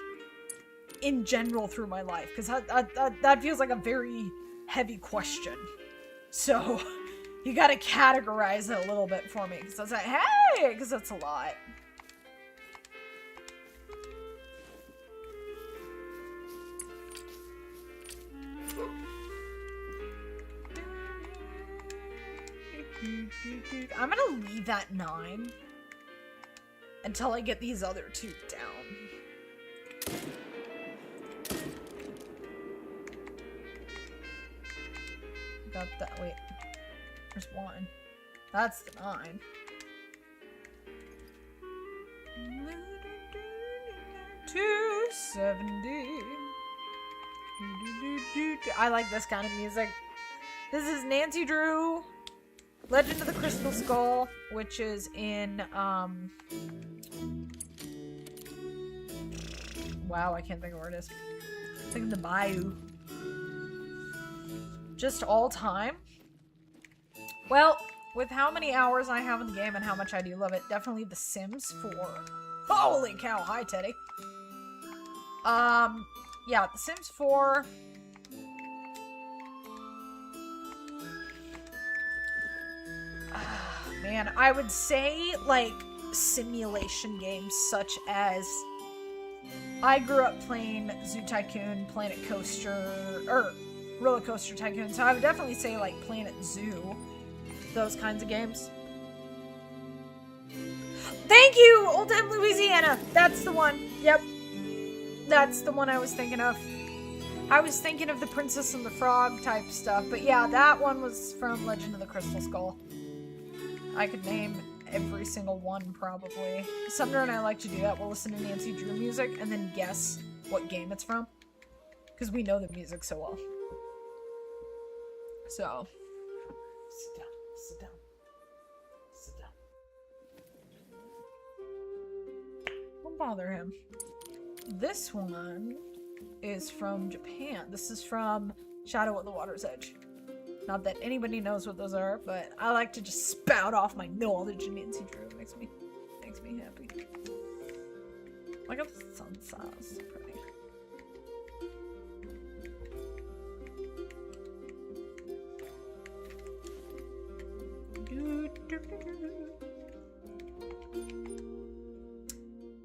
in general through my life? Because that feels like a very heavy question. So you gotta categorize it a little bit for me. Because I was like, hey! Because that's a lot. I'm gonna leave that 9 until I get these other 2 down. Got that. Wait, there's 1. That's the 9. $270. I like this kind of music. This is Nancy Drew, Legend of the Crystal Skull, which is in, wow, I can't think of where it is. I think the Bayou. Just all time? Well, with how many hours I have in the game and how much I do love it, definitely The Sims 4. Holy cow, hi Teddy. Yeah, The Sims 4. Man, I would say, like, simulation games such as... I grew up playing Zoo Tycoon, Planet Coaster, or Roller Coaster Tycoon, so I would definitely say, like, Planet Zoo. Those kinds of games. Thank you, Old Time Louisiana! That's the one. Yep. That's the one I was thinking of. I was thinking of the Princess and the Frog type stuff, but yeah, that one was from Legend of the Crystal Skull. I could name every single one, probably. Sumner and I like to do that. We'll listen to Nancy Drew music and then guess what game it's from. Because we know the music so well. So. Sit down. Sit down. Sit down. Don't bother him. This one is from Japan. This is from Shadow at the Water's Edge. Not that anybody knows what those are, but I like to just spout off my knowledge in Nancy Drew. It makes me happy. Look at the sunset. It's so pretty.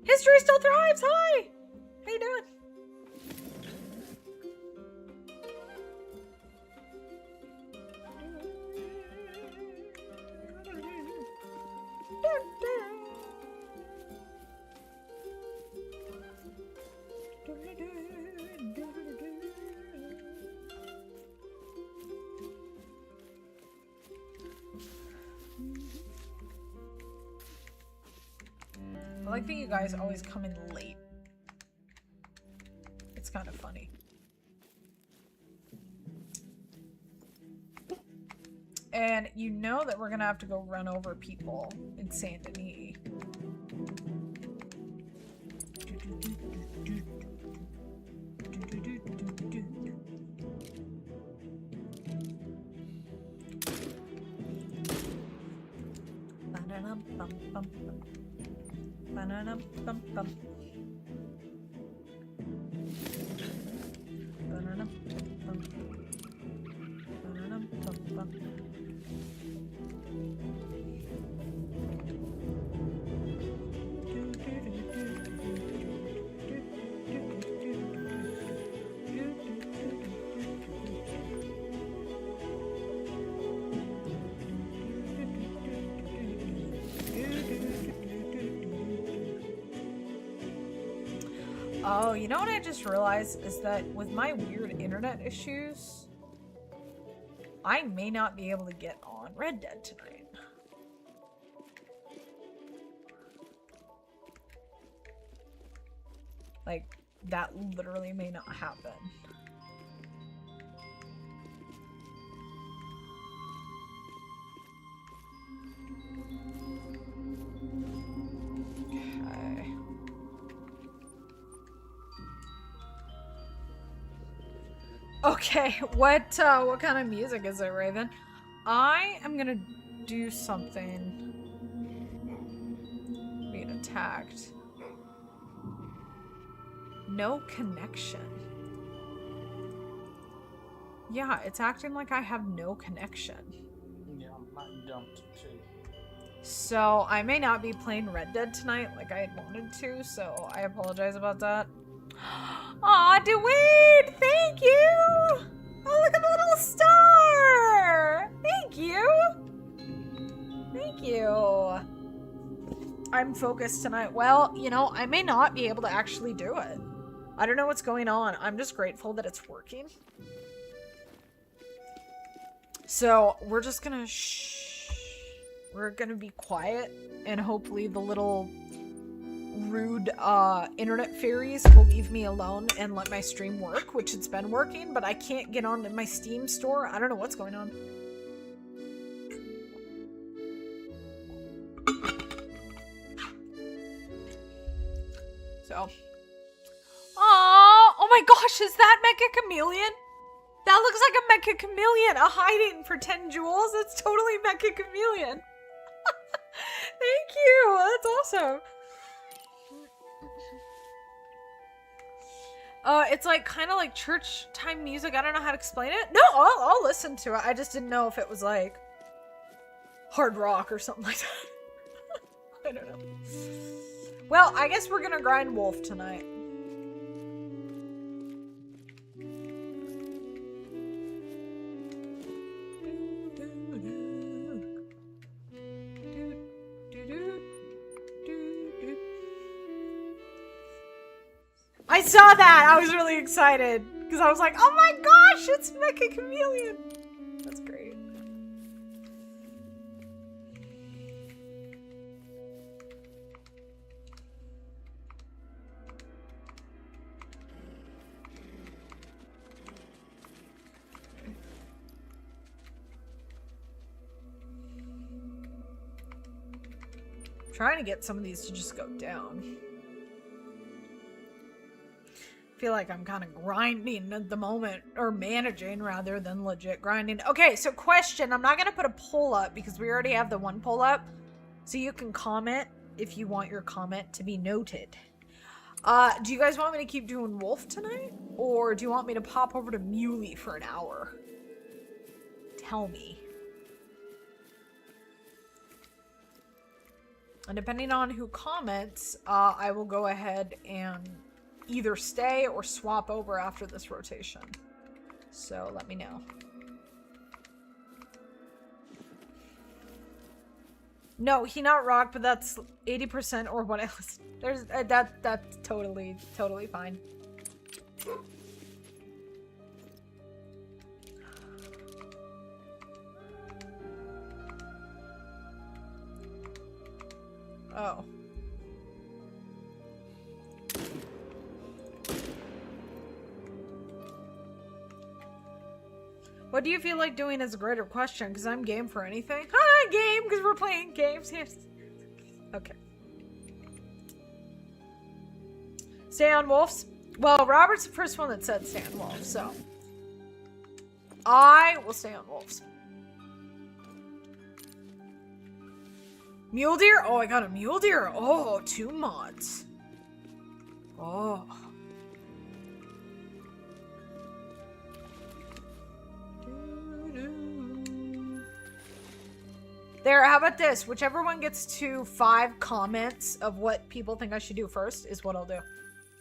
History still thrives! Hi! How you doing? I like that you guys always come in late. It's kind of funny. And you know that we're gonna have to go run over people in Saint Denis. Oh, you know what I just realized is that with my weird internet issues, I may not be able to get on Red Dead tonight. Like, that literally may not happen. Okay, what kind of music is it, Raven? I am gonna do something. Being attacked. No connection. Yeah, it's acting like I have no connection. Yeah, mine dumped too. So, I may not be playing Red Dead tonight like I had wanted to, so I apologize about that. Aw, Dwayne! Thank you! Oh, look at the little star! Thank you! Thank you. I'm focused tonight. Well, you know, I may not be able to actually do it. I don't know what's going on. I'm just grateful that it's working. So, we're just gonna shh. We're gonna be quiet, and hopefully the little rude internet fairies will leave me alone and let my stream work, which it's been working, but I can't get onto my Steam store. I don't know what's going on. So. Oh my gosh, is that Mecha Chameleon? That looks like a Mecha Chameleon, a hiding for 10 jewels. It's totally Mecha Chameleon. Thank you. That's awesome. It's like kind of like church time music. I don't know how to explain it. No, I'll listen to it. I just didn't know if it was like hard rock or something like that. I don't know. Well, I guess we're gonna grind wolf tonight. I saw that! I was really excited. Because I was like, oh my gosh, it's Mecha Chameleon! That's great. I'm trying to get some of these to just go down. Feel like I'm kind of grinding at the moment, or managing rather than legit grinding. Okay, so question. I'm not going to put a poll up because we already have the one poll up. So you can comment if you want your comment to be noted. Do you guys want me to keep doing wolf tonight? Or do you want me to pop over to Muley for an hour? Tell me. And depending on who comments, I will go ahead and either stay or swap over after this rotation. So let me know. No, he not rock, but that's 80% or what I listen. There's that's totally fine. Oh. What do you feel like doing as a greater question? Because I'm game for anything. Hi, game, because we're playing games. Yes. Okay. Stay on wolves? Well, Robert's the first one that said stay on wolves, so. I will stay on wolves. Mule deer? Oh, I got a mule deer. Oh, 2 mods. Oh. There, how about this? Whichever one gets to 5 comments of what people think I should do first is what I'll do.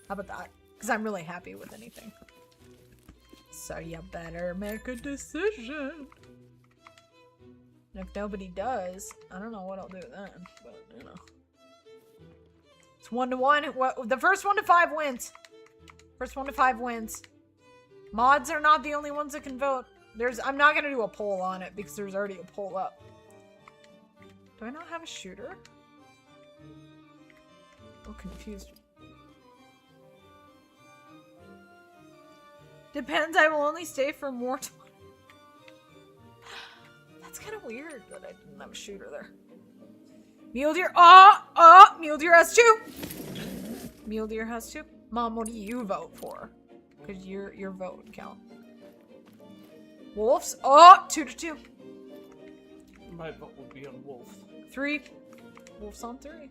How about that? Because I'm really happy with anything. So you better make a decision. And if nobody does, I don't know what I'll do then. But, you know. It's 1-1. What, the first 1 to 5 wins. First 1 to 5 wins. Mods are not the only ones that can vote. I'm not going to do a poll on it because there's already a poll up. Do I not have a shooter? I'm confused. Depends, I will only stay for more time. That's kind of weird that I didn't have a shooter there. Mule deer. Mule deer has 2. Mule deer has 2. Mom, what do you vote for? Because your vote would count. Wolves. 2-2. My vote would be on wolf. 3. Wolf's on 3.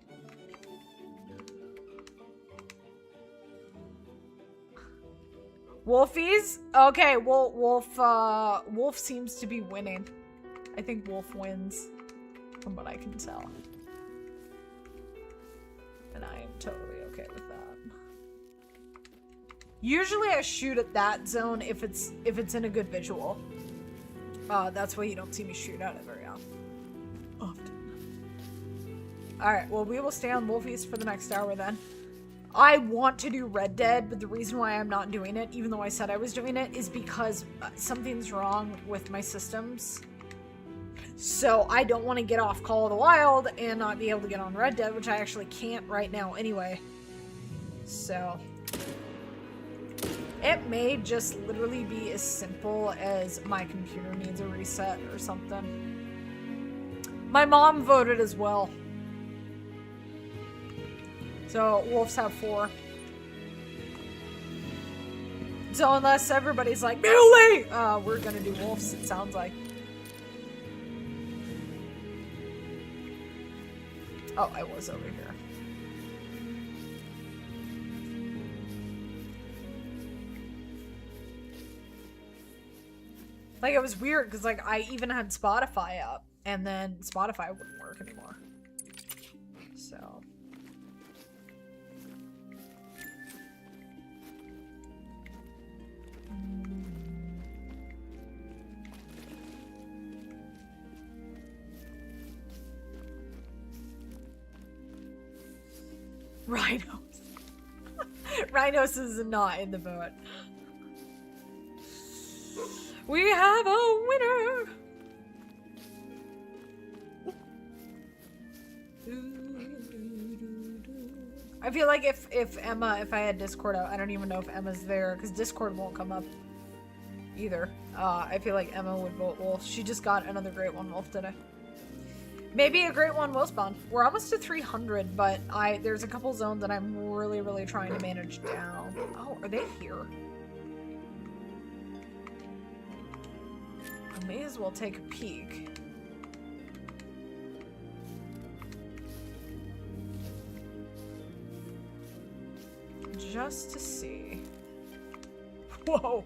Wolfies? Okay, Wolf seems to be winning. I think Wolf wins, from what I can tell. And I am totally okay with that. Usually I shoot at that zone if it's in a good visual. That's why you don't see me shoot at it very often. Alright, well we will stay on Wolfies for the next hour then. I want to do Red Dead, but the reason why I'm not doing it, even though I said I was doing it, is because something's wrong with my systems. So I don't want to get off Call of the Wild and not be able to get on Red Dead, which I actually can't right now anyway. So it may just literally be as simple as my computer needs a reset or something. My mom voted as well. So wolves have 4. So unless everybody's like, melee! We're gonna do wolves, it sounds like. Oh, I was over here. Like, it was weird, because, like, I even had Spotify up, and then Spotify wouldn't work anymore. So... Rhinos. Rhinos is not in the boat. We have a winner! I feel like if Emma, if I had Discord out, I don't even know if Emma's there, because Discord won't come up either. I feel like Emma would vote wolf. She just got another great one wolf today. Maybe a great one will spawn. We're almost to 300, but there's a couple zones that I'm really, really trying to manage down. Oh, are they here? I may as well take a peek. Just to see. Whoa!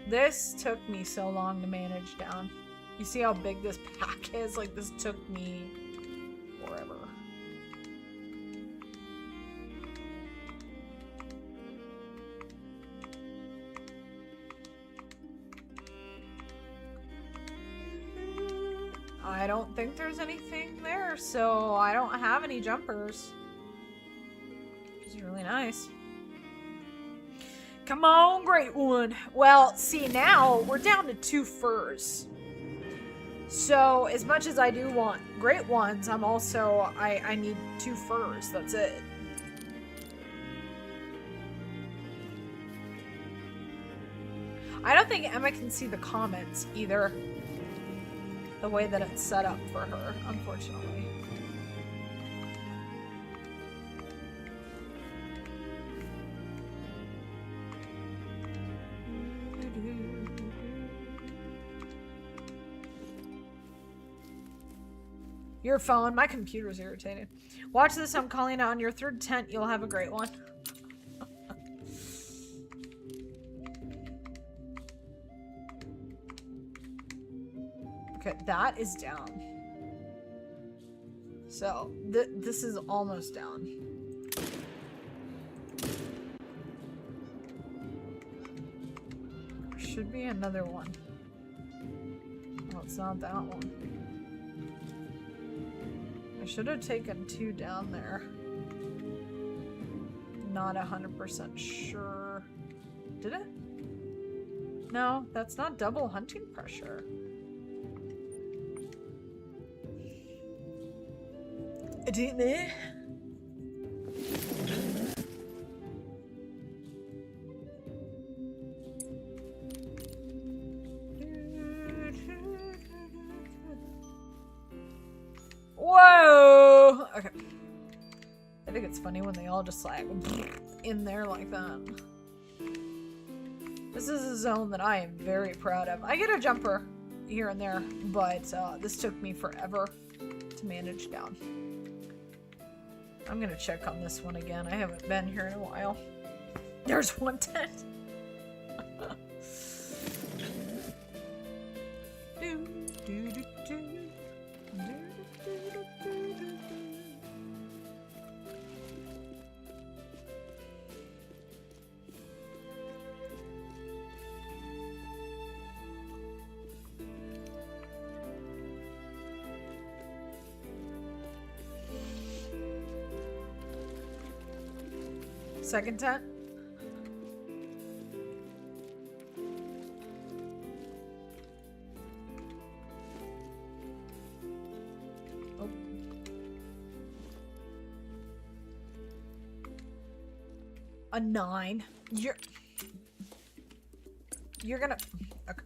This took me so long to manage down. You see how big this pack is? Like, this took me forever. I don't think there's anything there, so I don't have any jumpers. Which is really nice. Come on, great one. Well, see, now we're down to 2 furs. So, as much as I do want great ones, I'm also, I need 2 furs, that's it. I don't think Emma can see the comments either. The way that it's set up for her, unfortunately. Your phone. My computer's irritated. Watch this. I'm calling out on your 3rd tent. You'll have a great one. Okay, that is down. So, this is almost down. There should be another one. Well, it's not that one. I should have taken 2 down there. Not 100% sure. Did it? No, that's not double hunting pressure. I didn't know. Whoa! Okay. I think it's funny when they all just like in there like that. This is a zone that I am very proud of. I get a jumper here and there, but this took me forever to manage down. I'm gonna check on this one again. I haven't been here in a while. There's one tent. Second tent? A 9. You're gonna... Okay.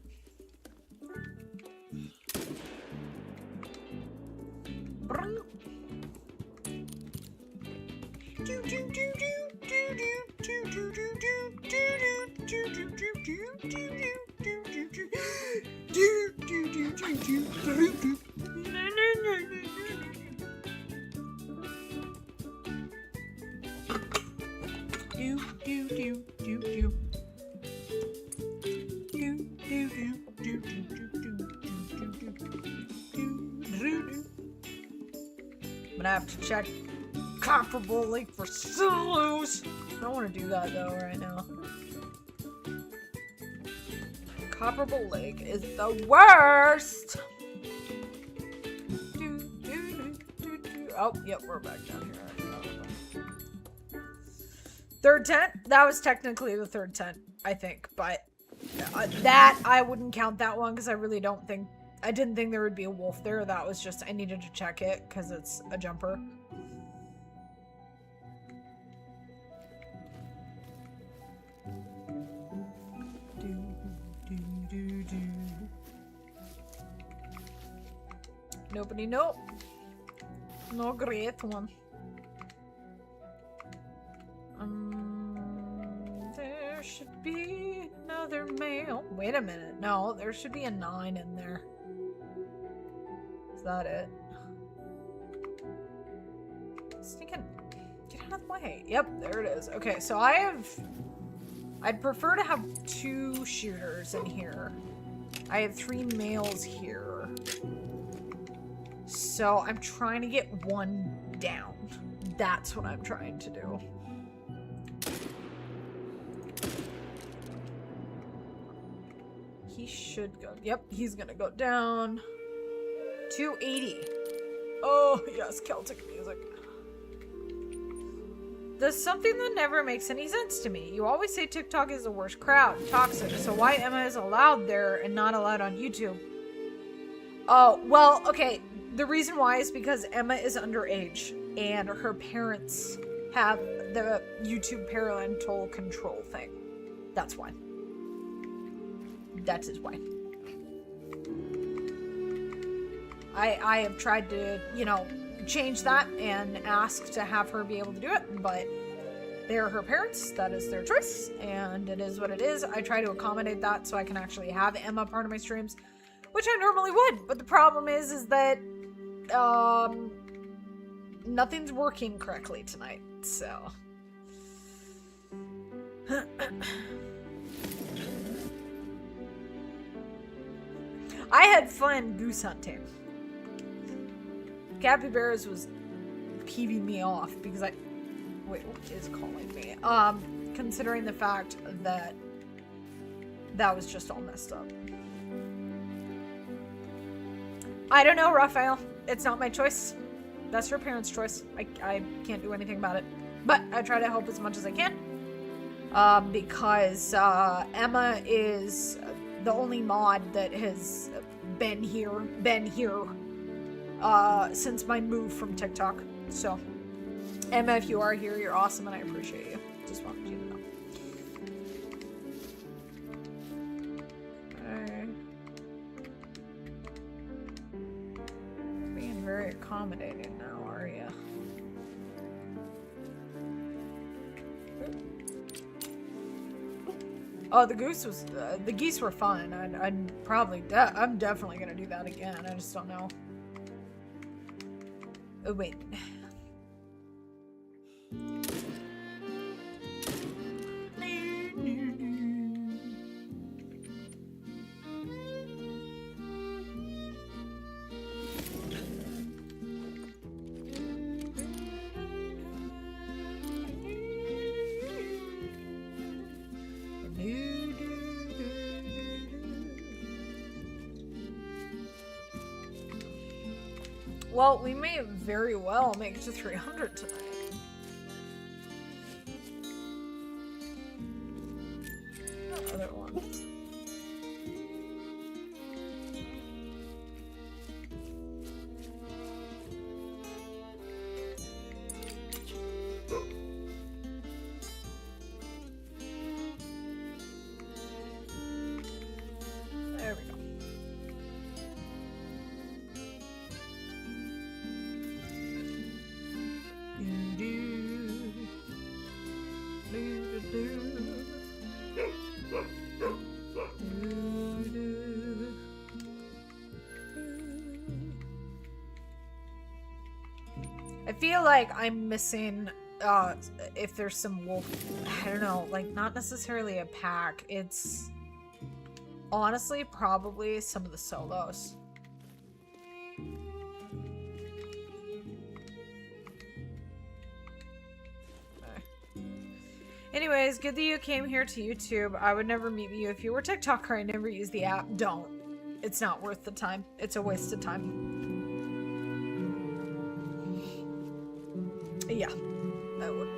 I'm gonna have to check comparable link for solos. I don't want to do that though right now. Comparable lake is the worst. Oh, yep, we're back down here. Third tent? That was technically the third tent, I think, but that I wouldn't count that one because I really don't think, I didn't think there would be a wolf there. That was just, I needed to check it because it's a jumper. Nobody, nope. No great one. There should be another male. Wait a minute. No, there should be a 9 in there. Is that it? Sneaking. Get out of the way. Yep, there it is. Okay, so I'd prefer to have 2 shooters in here. I have 3 males here. So I'm trying to get 1 down. That's what I'm trying to do. He should go. Yep, he's gonna go down. 280. Oh, yes, Celtic music. There's something that never makes any sense to me. You always say TikTok is the worst crowd, toxic. So why Emma is allowed there and not allowed on YouTube? Oh, well, okay. The reason why is because Emma is underage and her parents have the YouTube parental control thing. That's why. That is why. I have tried to, you know, change that and ask to have her be able to do it, but they're her parents. That is their choice, and it is what it is. I try to accommodate that so I can actually have Emma part of my streams, which I normally would, but the problem is that nothing's working correctly tonight, so. I had fun goose hunting. Capybaras was peeving me off because wait, what is calling me? Considering the fact that that was just all messed up. I don't know, Raphael. It's not my choice. That's her parents' choice. I can't do anything about it. But I try to help as much as I can. Because Emma is the only mod that has been here since my move from TikTok. So, Emma, if you are here, you're awesome and I appreciate you. Just wanted you to know. Being very accommodating now, are you? Oh, the goose was, the geese were fun. I'm definitely gonna do that again. I just don't know. Oh, wait. Well, we may very well make it to 300 tonight. Other one. feel like I'm missing, if there's some wolf, I don't know, like, not necessarily a pack. It's honestly probably some of the solos. Anyways, good that you came here to YouTube. I would never meet you if you were TikToker. I never use the app. Don't. It's not worth the time. It's a waste of time. Yeah, I would.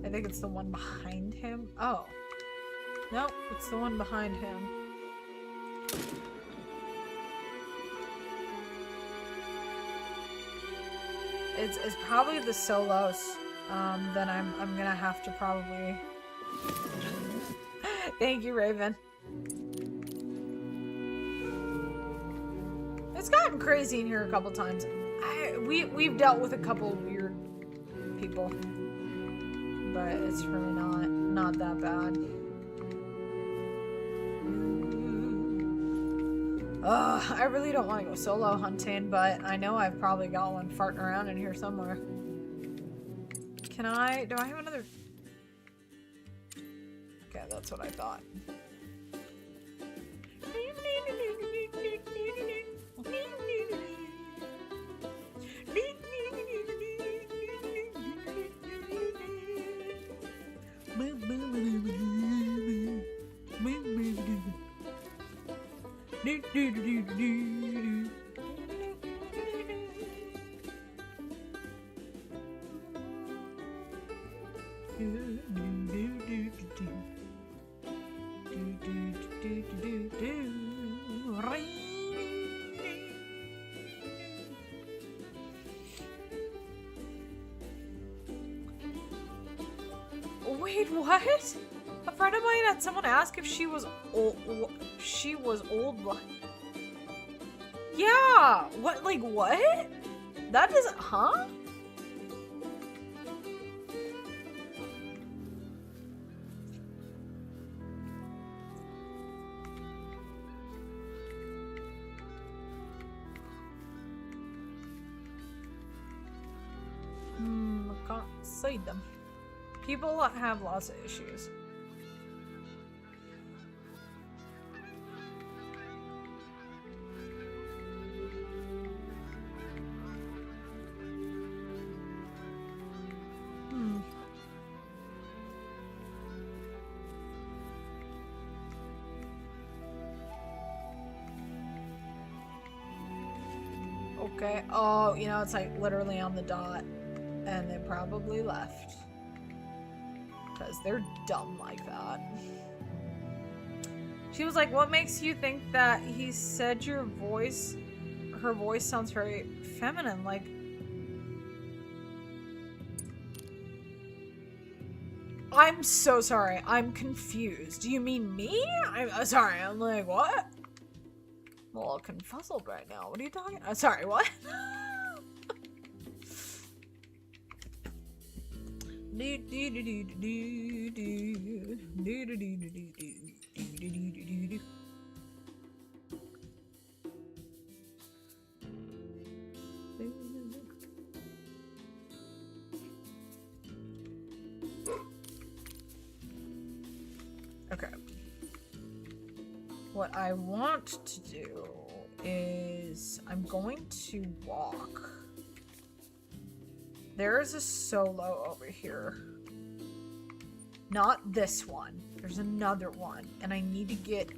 I think it's the one behind him. Oh. Nope, it's the one behind him. It's probably the solos. Then I'm gonna have to probably... Thank you, Raven. It's gotten crazy in here a couple times. We've dealt with a couple weird people. But it's really not that bad. I really don't want to go solo hunting, but I know I've probably got one farting around in here somewhere. Do I have another? Okay, that's what I thought. Wait, what? A friend of mine had someone ask if she was old. She was old. Yeah. What? Like what? That doesn't. Huh? I can't see them. People have lots of issues. Okay. Oh, you know, it's like literally on the dot. And they probably left. Because they're dumb like that. She was like, what makes you think that he said her voice sounds very feminine? Like, I'm so sorry. I'm confused. Do you mean me? I'm sorry. I'm like, what? I'm a little confuzzled right now. What are you talking about? Sorry, what? Okay. What I want to do is I'm going to walk. There is a solo over here. Not this one. There's another one, and I need to get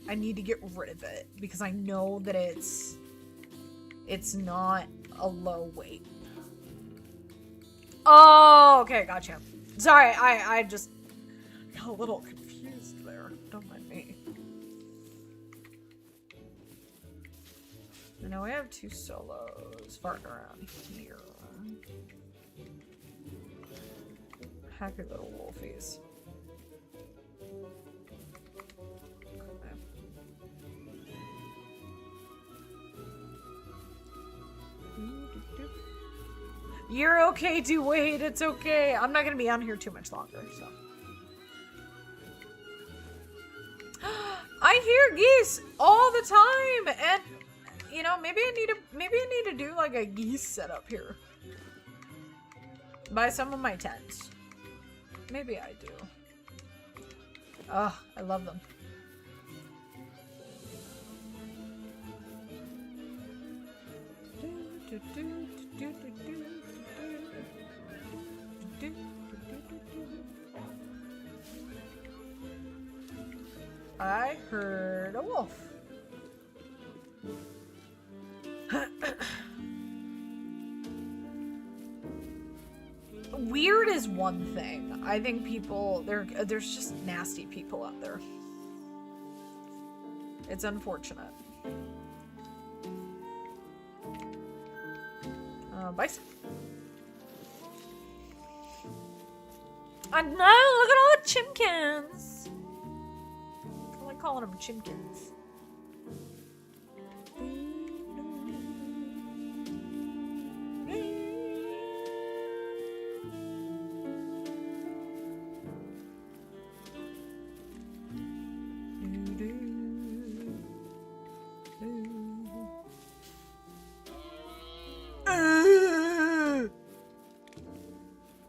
rid of it because I know that it's not a low weight. Oh, okay, gotcha. Sorry, I just got a little confused there. Don't mind me. I know we have two solos farting around here. Happy little wolfies. Okay. You're okay to wait. It's okay. I'm not gonna be on here too much longer, so. I hear geese all the time, and you know, maybe I need to do like a geese setup here. By some of my tents. Maybe I do. Oh, I love them. I heard a wolf. Weird is one thing. I think people, there's just nasty people out there. It's unfortunate. Bison. I know, look at all the chimkins. I like calling them chimkins.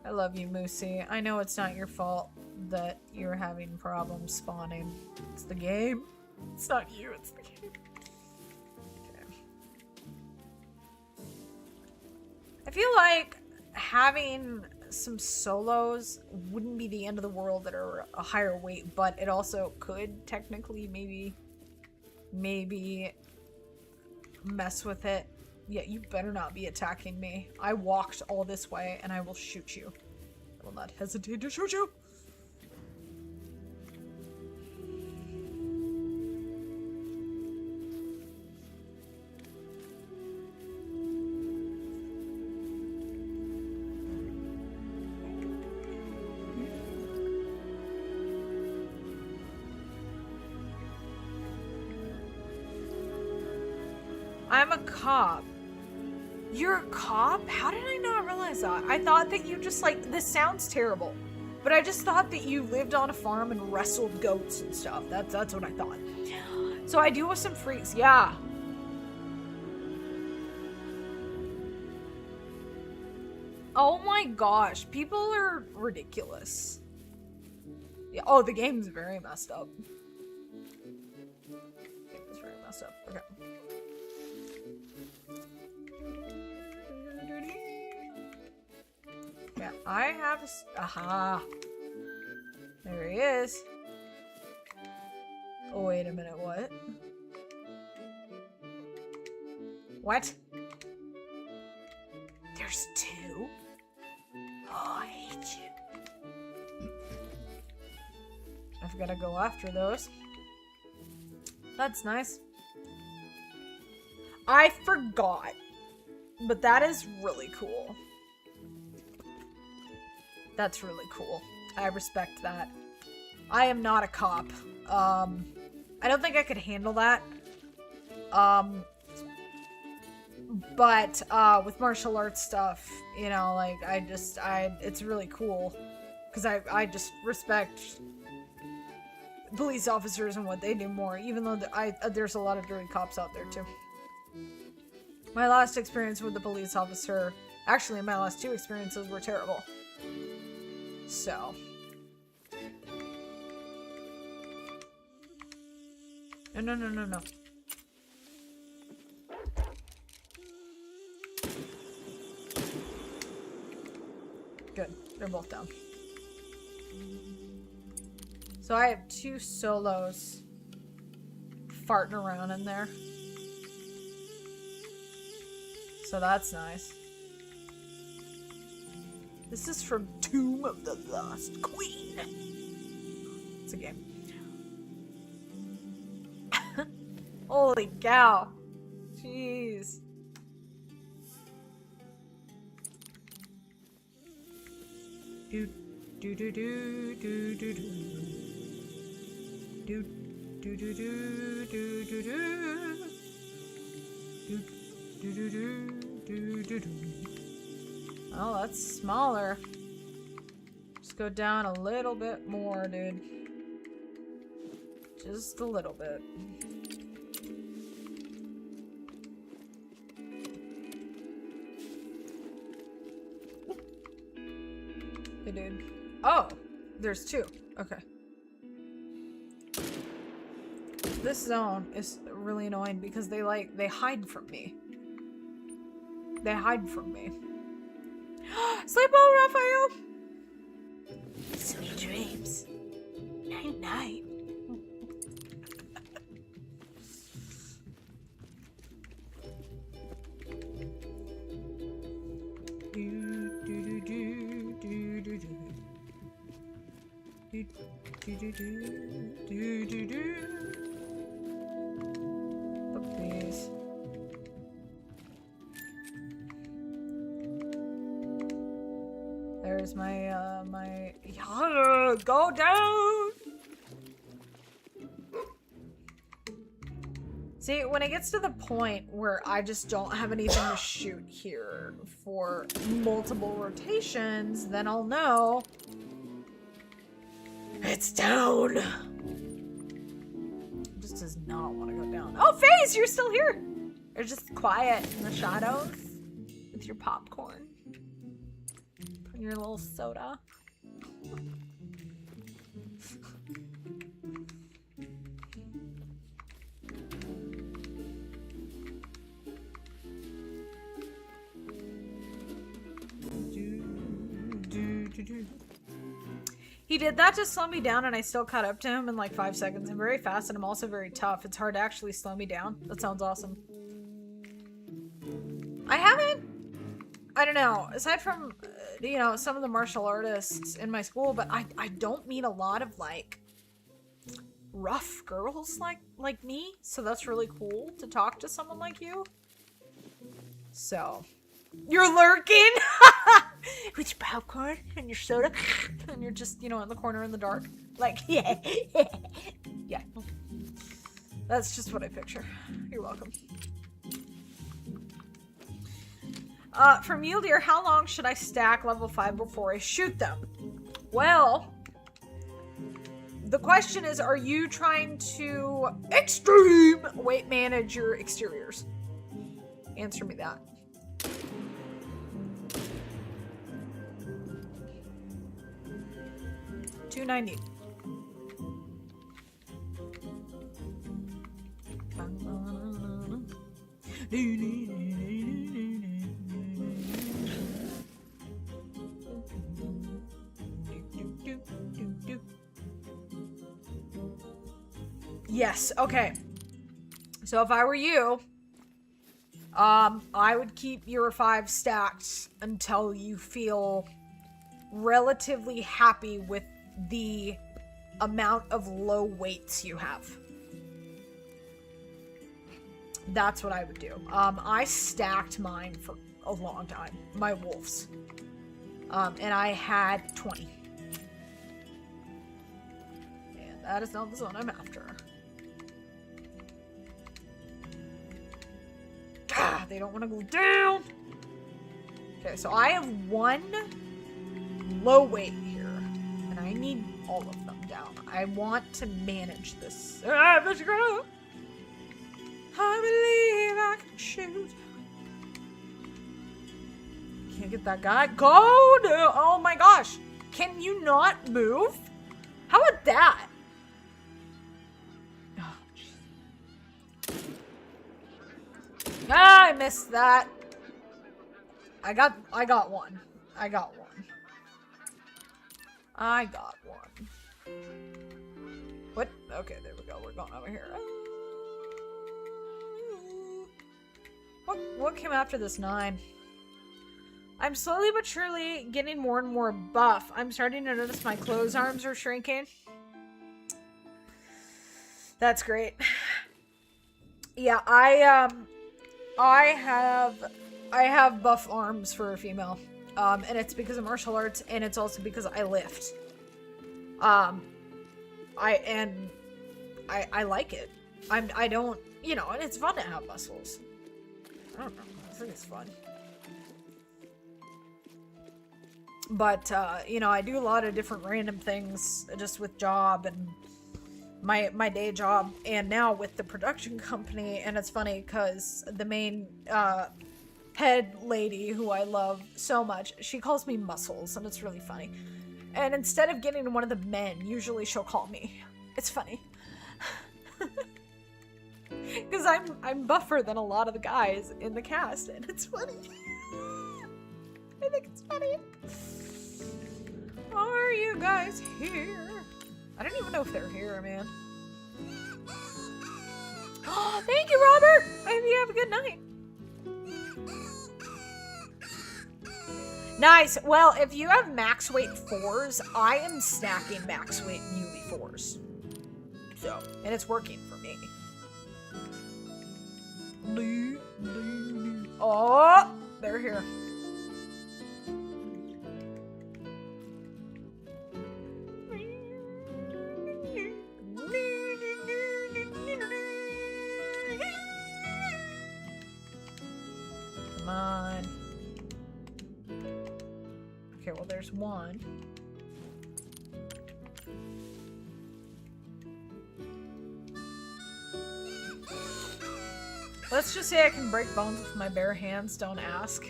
I love you, Moosey. I know it's not your fault that you're having problems spawning. It's the game. It's not you, it's the game. Okay. I feel like having some solos wouldn't be the end of the world that are a higher weight, but it also could technically maybe mess with it. Yeah, you better not be attacking me. I walked all this way and I will shoot you. I will not hesitate to shoot you. I'm a cop. You're a cop? How did I not realize that? I thought that you just like, this sounds terrible, but I just thought that you lived on a farm and wrestled goats and stuff. That's what I thought. So I deal with some freaks, yeah. Oh my gosh, people are ridiculous. Yeah, oh, the game's very messed up. The game is very messed up. Okay. Yeah, I have a aha. There he is. Oh, wait a minute, what? What? There's two? Oh, I hate you. I've got to go after those. That's nice. I forgot. But that is really cool. That's really cool. I respect that. I am not a cop. I don't think I could handle that. But with martial arts stuff, you know, like, it's really cool. Because I just respect police officers and what they do more, even though there's a lot of dirty cops out there, too. My last experience with the police officer, actually my last two experiences were terrible. So. No. Good. They're both down. So I have two solos farting around in there. So that's nice. This is from Tomb of the Lost Queen. It's a game. Holy cow. Jeez. Do do do do do do do do do do do do do do do do do do do do. Oh, that's smaller. Just go down a little bit more, dude. Just a little bit. Hey, dude. Oh, there's two. Okay. This zone is really annoying because they hide from me. They hide from me. Sleep well, Raphael! Sweet dreams. Night night. Please. There's my go down. See, when it gets to the point where I just don't have anything to shoot here for multiple rotations, then I'll know it's down. It just does not want to go down. Oh, FaZe, you're still here. You're just quiet in the shadows with your popcorn. And your little soda. He did that to slow me down, and I still caught up to him in like 5 seconds. I'm very fast, and I'm also very tough. It's hard to actually slow me down. That sounds awesome. I don't know, aside from, you know, some of the martial artists in my school, but I don't meet a lot of, like, rough girls like me, so that's really cool to talk to someone like you. So, you're lurking with your popcorn and your soda, and you're just, you know, in the corner in the dark, like, yeah, yeah. That's just what I picture. You're welcome. For mule deer, how long should I stack level 5 before I shoot them? Well, the question is, are you trying to extreme weight manage your exteriors? Answer me that. $2.90. Yes, okay. So if I were you, I would keep your 5 stacked until you feel relatively happy with the amount of low weights you have. That's what I would do. I stacked mine for a long time, my wolves. And I had 20. And that is not the zone I'm after. Ah, they don't want to go down. Okay, so I have 1 low weight here, and I need all of them down. I want to manage this. I believe I can shoot. Can't get that guy. Go to, oh my gosh. Can you not move? How about that? Oh, ah, I missed that. I got one. I got one. I got one. What? Okay, there we go. We're going over here. What came after this 9? I'm slowly but surely getting more and more buff. I'm starting to notice my clothes arms are shrinking. That's great. Yeah, I have buff arms for a female. And it's because of martial arts, and it's also because I lift. I like it. I don't, you know, and it's fun to have muscles. I don't know. I think it's fun. But, you know, I do a lot of different random things just with job and my day job, and now with the production company. And it's funny because the main head lady, who I love so much, she calls me Muscles, and it's really funny. And instead of getting one of the men, usually she'll call me. It's funny. Because I'm buffer than a lot of the guys in the cast, and it's funny. I think it's funny. Are you guys here? I don't even know if they're here, man. Oh, thank you, Robert! I hope you have a good night. Nice. Well, if you have max weight 4s, I am stacking max weight Muley 4s. So, and it's working for me. Oh, they're here. Come on. Okay, well, there's one. Let's just say I can break bones with my bare hands, don't ask.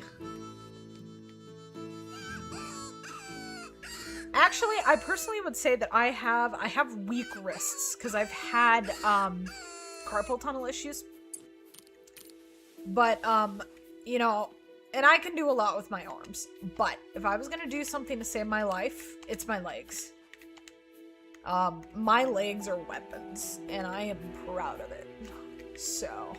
Actually, I personally would say that I have weak wrists because I've had carpal tunnel issues. But you know, and I can do a lot with my arms. But if I was gonna do something to save my life, it's my legs. My legs are weapons, and I am proud of it. So.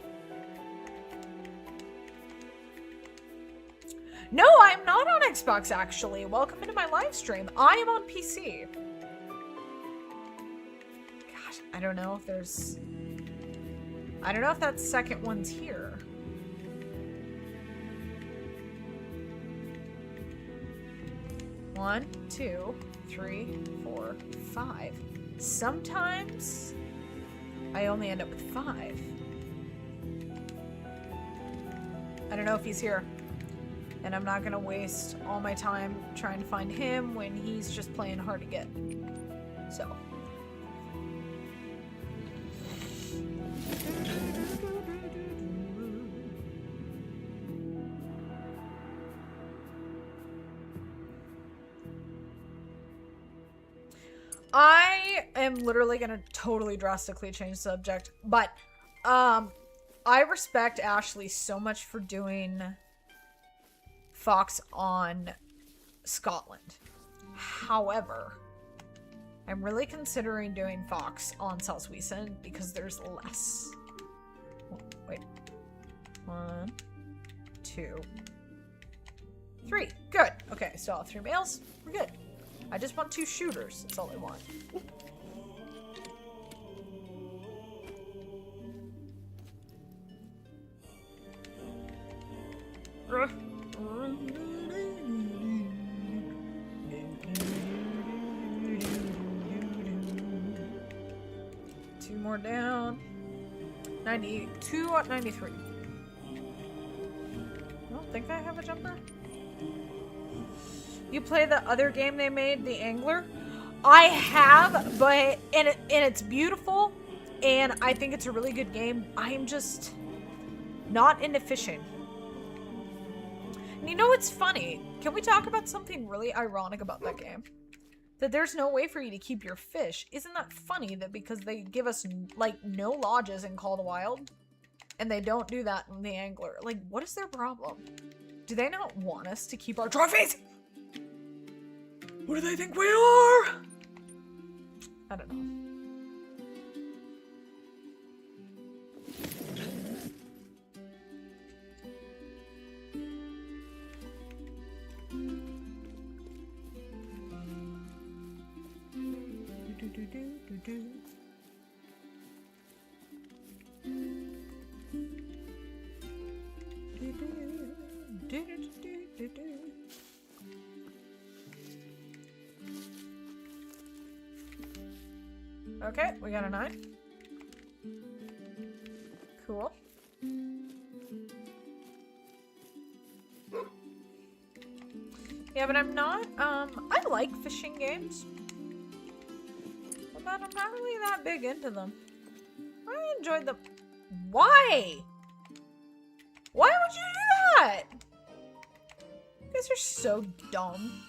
No, I'm not on Xbox, actually. Welcome into my live stream. I am on PC. Gosh, I don't know if there's... I don't know if that second one's here. One, 2, 3, 4, 5. Sometimes I only end up with 5. I don't know if he's here. And I'm not gonna waste all my time trying to find him when he's just playing hard to get. So. I am literally gonna totally drastically change the subject, but I respect Ashley so much for doing Fox on Scotland. However, I'm really considering doing Fox on South Sweden because there's less. Wait. 1, 2, 3. Good. Okay, so all 3 males. We're good. I just want 2 shooters. That's all I want. Two more down. 92 at 93. I don't think I have a jumper. You play the other game they made, The Angler? I have, but and it's beautiful, and I think it's a really good game. I'm just not into fishing. And you know what's funny? Can we talk about something really ironic about that game? That there's no way for you to keep your fish. Isn't that funny that because they give us, like, no lodges in Call of the Wild, and they don't do that in The Angler? Like, what is their problem? Do they not want us to keep our trophies? What do they think we are? I don't know. Okay, we got a 9. Cool. Yeah, Yeah, but I'm not, I like fishing games. But I'm not really that big into them. I enjoyed them. Why? Why would you do that? You guys are so dumb.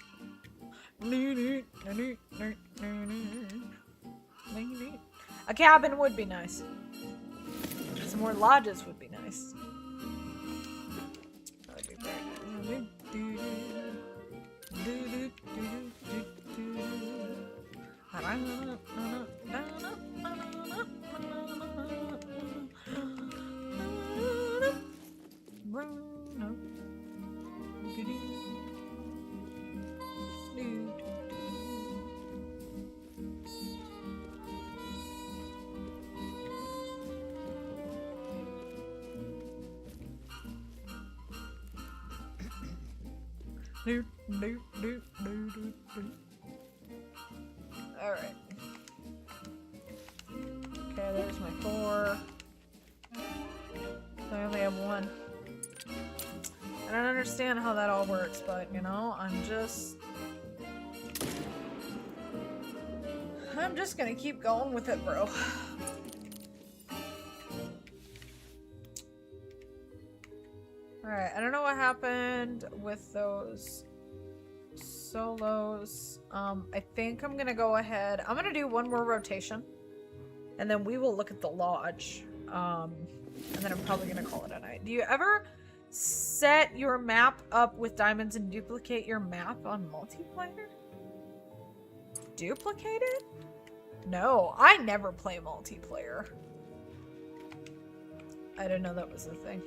A cabin would be nice. Some more lodges would be nice. That'd be very Alright. Okay, there's my 4. I only have 1. I don't understand how that all works, but you know, I'm just gonna keep going with it, bro. Alright, I don't know what happened with those solos. I think I'm gonna go ahead. I'm gonna do one more rotation. And then we will look at the lodge. And then I'm probably gonna call it a night. Do you ever set your map up with diamonds and duplicate your map on multiplayer? Duplicate it? No, I never play multiplayer. I didn't know that was a thing.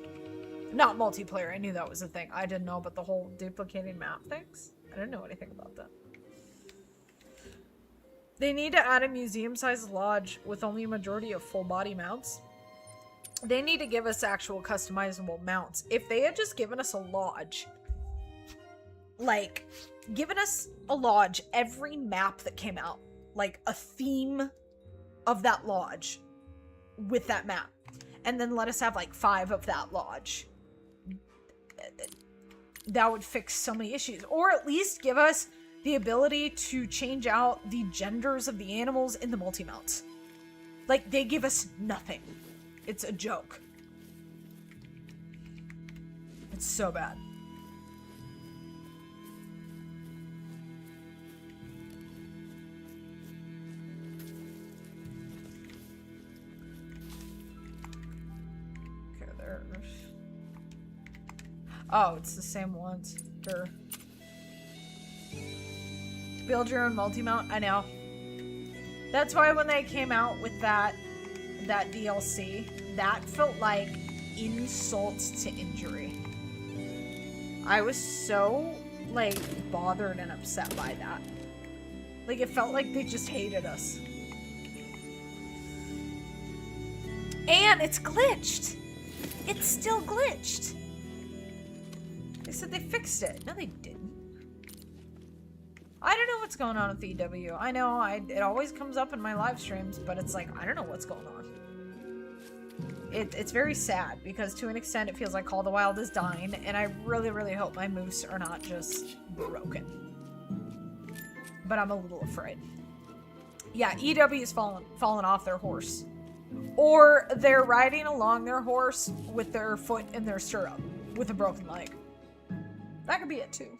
Not multiplayer, I knew that was a thing. I didn't know about the whole duplicating map things. I didn't know anything about that. They need to add a museum-sized lodge with only a majority of full-body mounts. They need to give us actual customizable mounts. If they had just given us a lodge, like, given us a lodge every map that came out, like a theme of that lodge with that map, and then let us have like 5 of that lodge, that would fix so many issues. Or at least give us the ability to change out the genders of the animals in the multi-mounts. Like, they give us nothing. It's a joke. It's so bad. Okay, there's... Oh, it's the same ones. Sure. Build your own multi-mount? I know. That's why when they came out with that DLC, that felt like insults to injury. I was so, like, bothered and upset by that. Like, it felt like they just hated us. And it's glitched! It's still glitched! They said they fixed it. No, they didn't. I don't know what's going on with EW. I know it always comes up in my live streams, but it's like, I don't know what's going on. It's very sad, because to an extent it feels like Call of the Wild is dying, and I really, really hope my moose are not just broken. But I'm a little afraid. Yeah, EW is fallen off their horse. Or they're riding along their horse with their foot in their stirrup with a broken leg. That could be it too.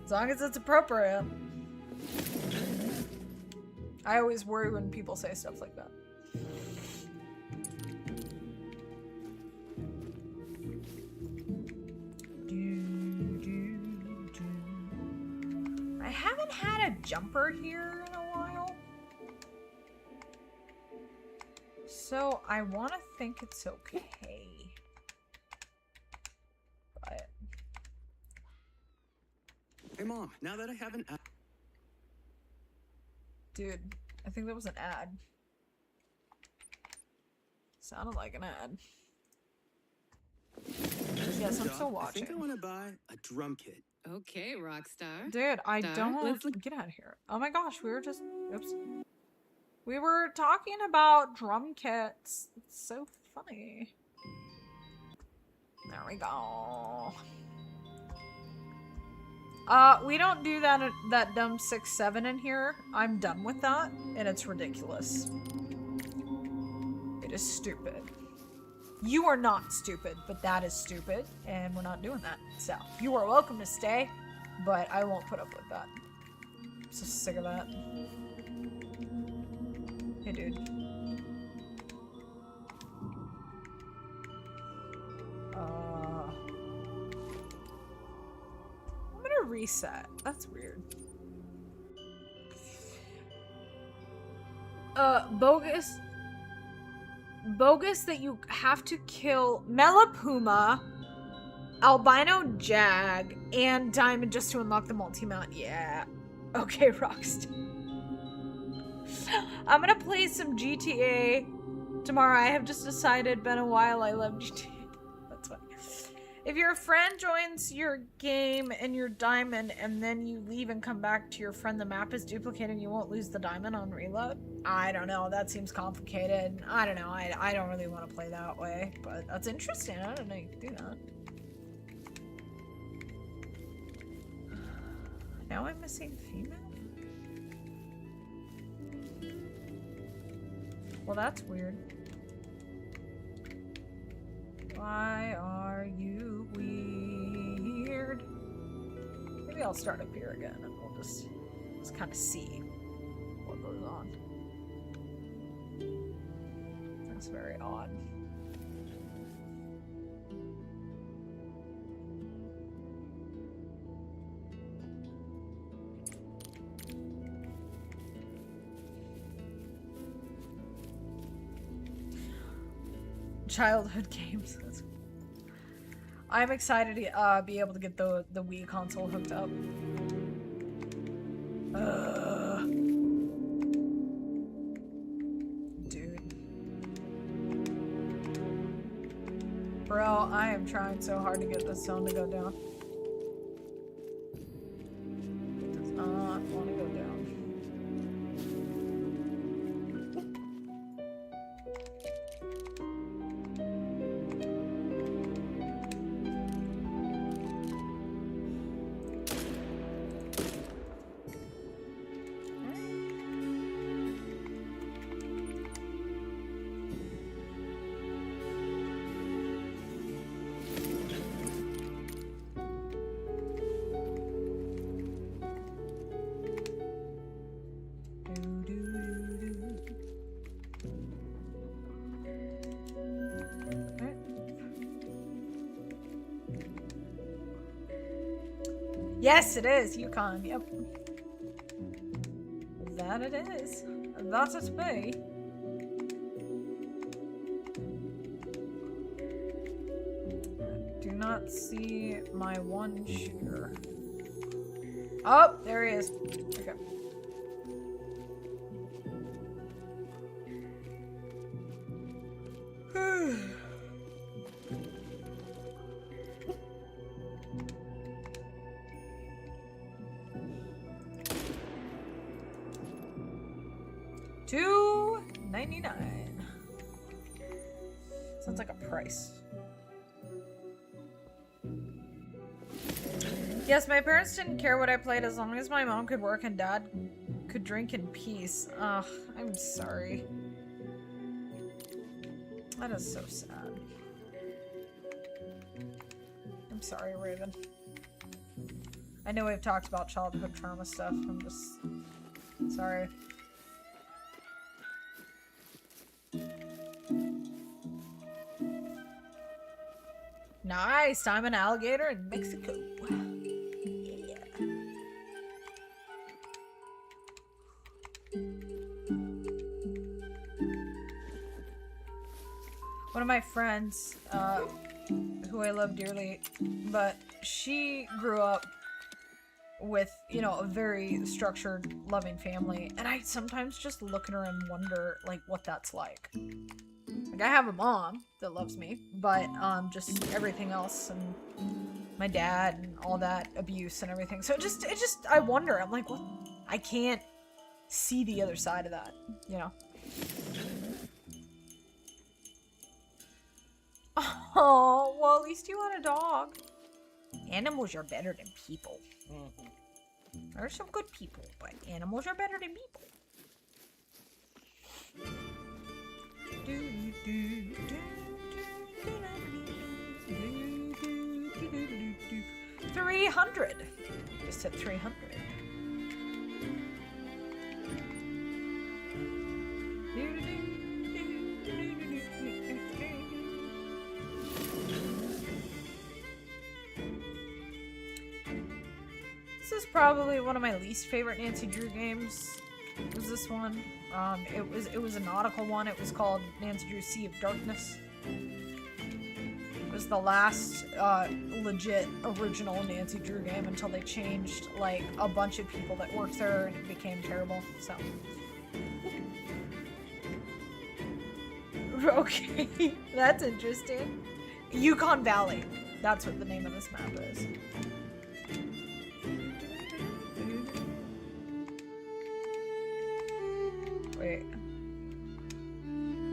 As long as it's appropriate. I always worry when people say stuff like that. I haven't had a jumper here in a while. So I want to think it's okay. But... Hey Mom, now that I have an ad. Dude, I think that was an ad. Sounded like an ad. Yes, I'm still watching. I think I want to buy a drum kit. Okay, Rockstar. Dude, I Star, don't... let's look. Get out of here. Oh my gosh, we were just... Oops. We were talking about drum kits. It's so funny. There we go. We don't do that dumb 6-7 in here. I'm done with that, and it's ridiculous. It is stupid. You are not stupid, but that is stupid, and we're not doing that. So, you are welcome to stay, but I won't put up with that. I'm so sick of that. Hey, dude. I'm gonna reset. That's weird. Bogus that you have to kill Melapuma, Albino Jag, and Diamond just to unlock the multi-mount. Yeah. Okay, Rockstar. I'm gonna play some GTA tomorrow. I have just decided, been a while, I love GTA. That's funny. If your friend joins your game and your diamond and then you leave and come back to your friend, the map is duplicated, you won't lose the diamond on reload? I don't know. That seems complicated. I don't know. I don't really want to play that way, but that's interesting. I don't know you can do that. Now I'm missing female? Well, that's weird. Why are you weird? Maybe I'll start up here again and we'll just kind of see what goes on. That's very odd. Childhood games. I'm excited to be able to get the Wii console hooked up. Dude. Bro, I am trying so hard to get this sound to go down. It does not want to go down. Yes, it is. Yukon, yep. That it is. That it be. Do not see my one shooter. Oh, there he is. Okay. $2.99. Sounds like a price. Yes, my parents didn't care what I played as long as my mom could work and dad could drink in peace. Ugh, I'm sorry. That is so sad. I'm sorry, Raven. I know we've talked about childhood trauma stuff. I'm just sorry. Nice! I'm an alligator in Mexico. Yeah. One of my friends, who I love dearly, but she grew up with, you know, a very structured, loving family, and I sometimes just look at her and wonder, like, what that's like. Like, I have a mom that loves me, but just everything else, and my dad and all that abuse and everything. So it just I wonder. I'm like, what? I can't see the other side of that, you know? Oh, well, at least you want a dog. Animals are better than people. There are some good people, but animals are better than people. 300. Just hit 300. This is probably one of my least favorite Nancy Drew games. Was this one? It was a nautical one. It was called Nancy Drew Sea of Darkness. It was the last legit original Nancy Drew game until they changed like a bunch of people that worked there and it became terrible. So okay, that's interesting. Yukon Valley. That's what the name of this map is. Wait.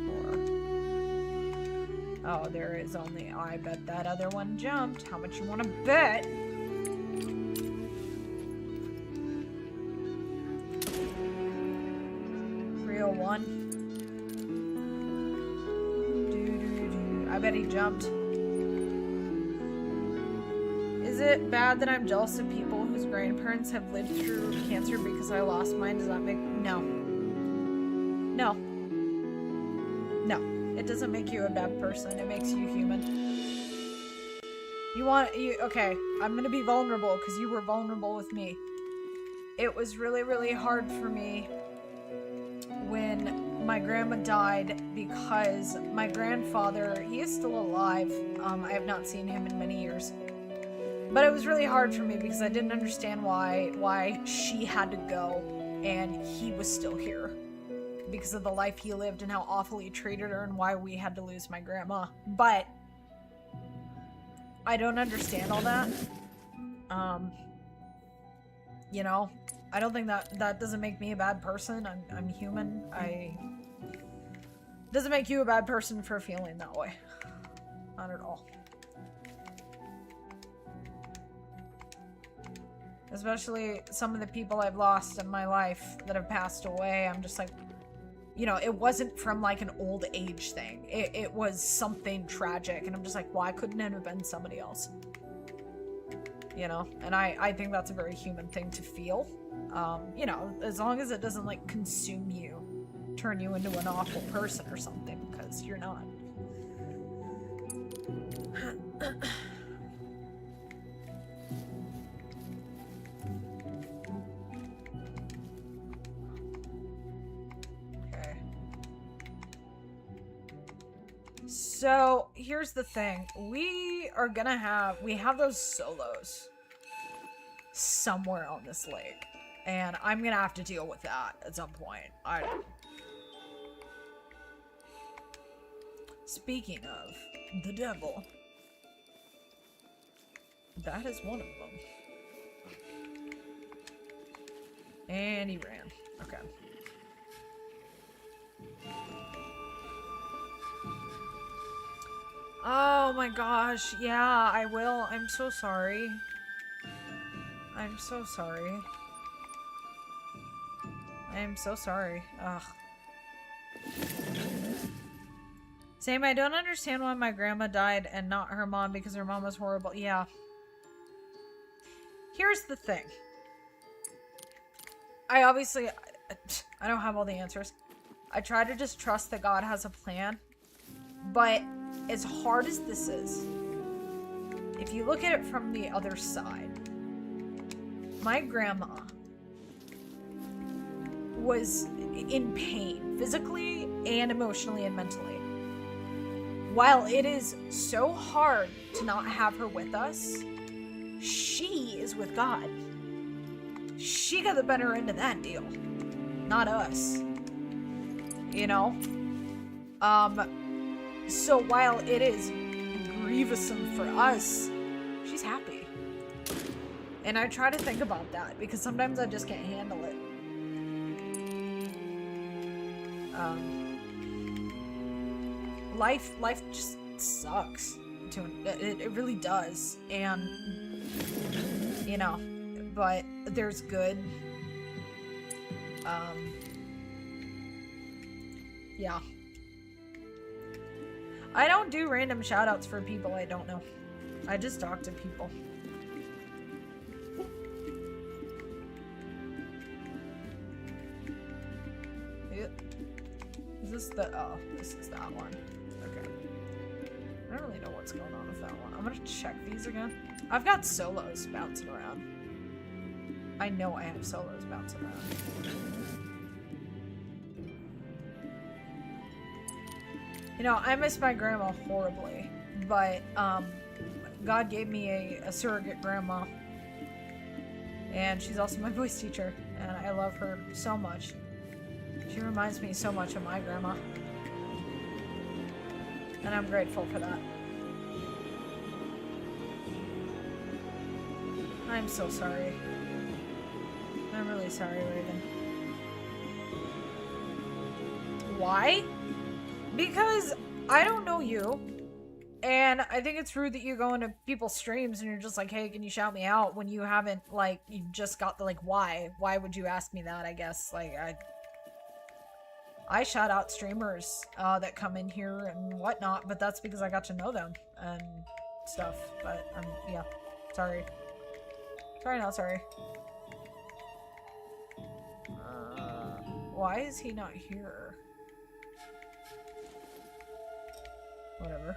4. Oh, there is only... Oh, I bet that other one jumped. How much you want to bet? Real one. I bet he jumped. Is it bad that I'm jealous of people whose grandparents have lived through cancer because I lost mine? Does that make... No. No. No. It doesn't make you a bad person. It makes you human. Okay, I'm gonna be vulnerable because you were vulnerable with me. It was really, really hard for me when my grandma died because my grandfather, he is still alive. I have not seen him in many years. But it was really hard for me because I didn't understand why she had to go and he was still here. Because of the life he lived and how awful he treated her and why we had to lose my grandma. But I don't understand all that. You know, I don't think that doesn't make me a bad person. I'm human. Doesn't make you a bad person for feeling that way. Not at all. Especially some of the people I've lost in my life that have passed away. I'm just like, you know, it wasn't from like an old age thing. It was something tragic. And I'm just like, why couldn't it have been somebody else? You know, and I think that's a very human thing to feel. You know, as long as it doesn't like consume you, turn you into an awful person or something, because you're not. So here's the thing. We have those solos somewhere on this lake. And I'm gonna have to deal with that at some point. Speaking of the devil, that is one of them. And he ran. Okay. Oh my gosh, yeah, I will. I'm so sorry. I'm so sorry. I'm so sorry. Ugh. Same, I don't understand why my grandma died and not her mom because her mom was horrible. Yeah. Here's the thing. I don't have all the answers. I try to just trust that God has a plan. But as hard as this is, if you look at it from the other side, my grandma was in pain, physically and emotionally and mentally. While it is so hard to not have her with us, she is with God. She got the better end of that deal, not us. You know? So while it is grievousome for us, she's happy. And I try to think about that because sometimes I just can't handle it. Life just sucks. It really does. And, you know, but there's good. Yeah. I don't do random shoutouts for people I don't know. I just talk to people. Is this the... Oh, this is that one. Okay. I don't really know what's going on with that one. I'm gonna check these again. I've got solos bouncing around. I know I have solos bouncing around. You know, I miss my grandma horribly, but God gave me a surrogate grandma, and she's also my voice teacher, and I love her so much. She reminds me so much of my grandma, and I'm grateful for that. I'm so sorry. I'm really sorry, Raven. Why? Because I don't know you, and I think it's rude that you go into people's streams and you're just like, hey, can you shout me out when you haven't, like, you just got the, like, why? Why would you ask me that, I guess? Like, I shout out streamers that come in here and whatnot, but that's because I got to know them and stuff, but, yeah, sorry. Sorry, not sorry. Why is he not here? Whatever.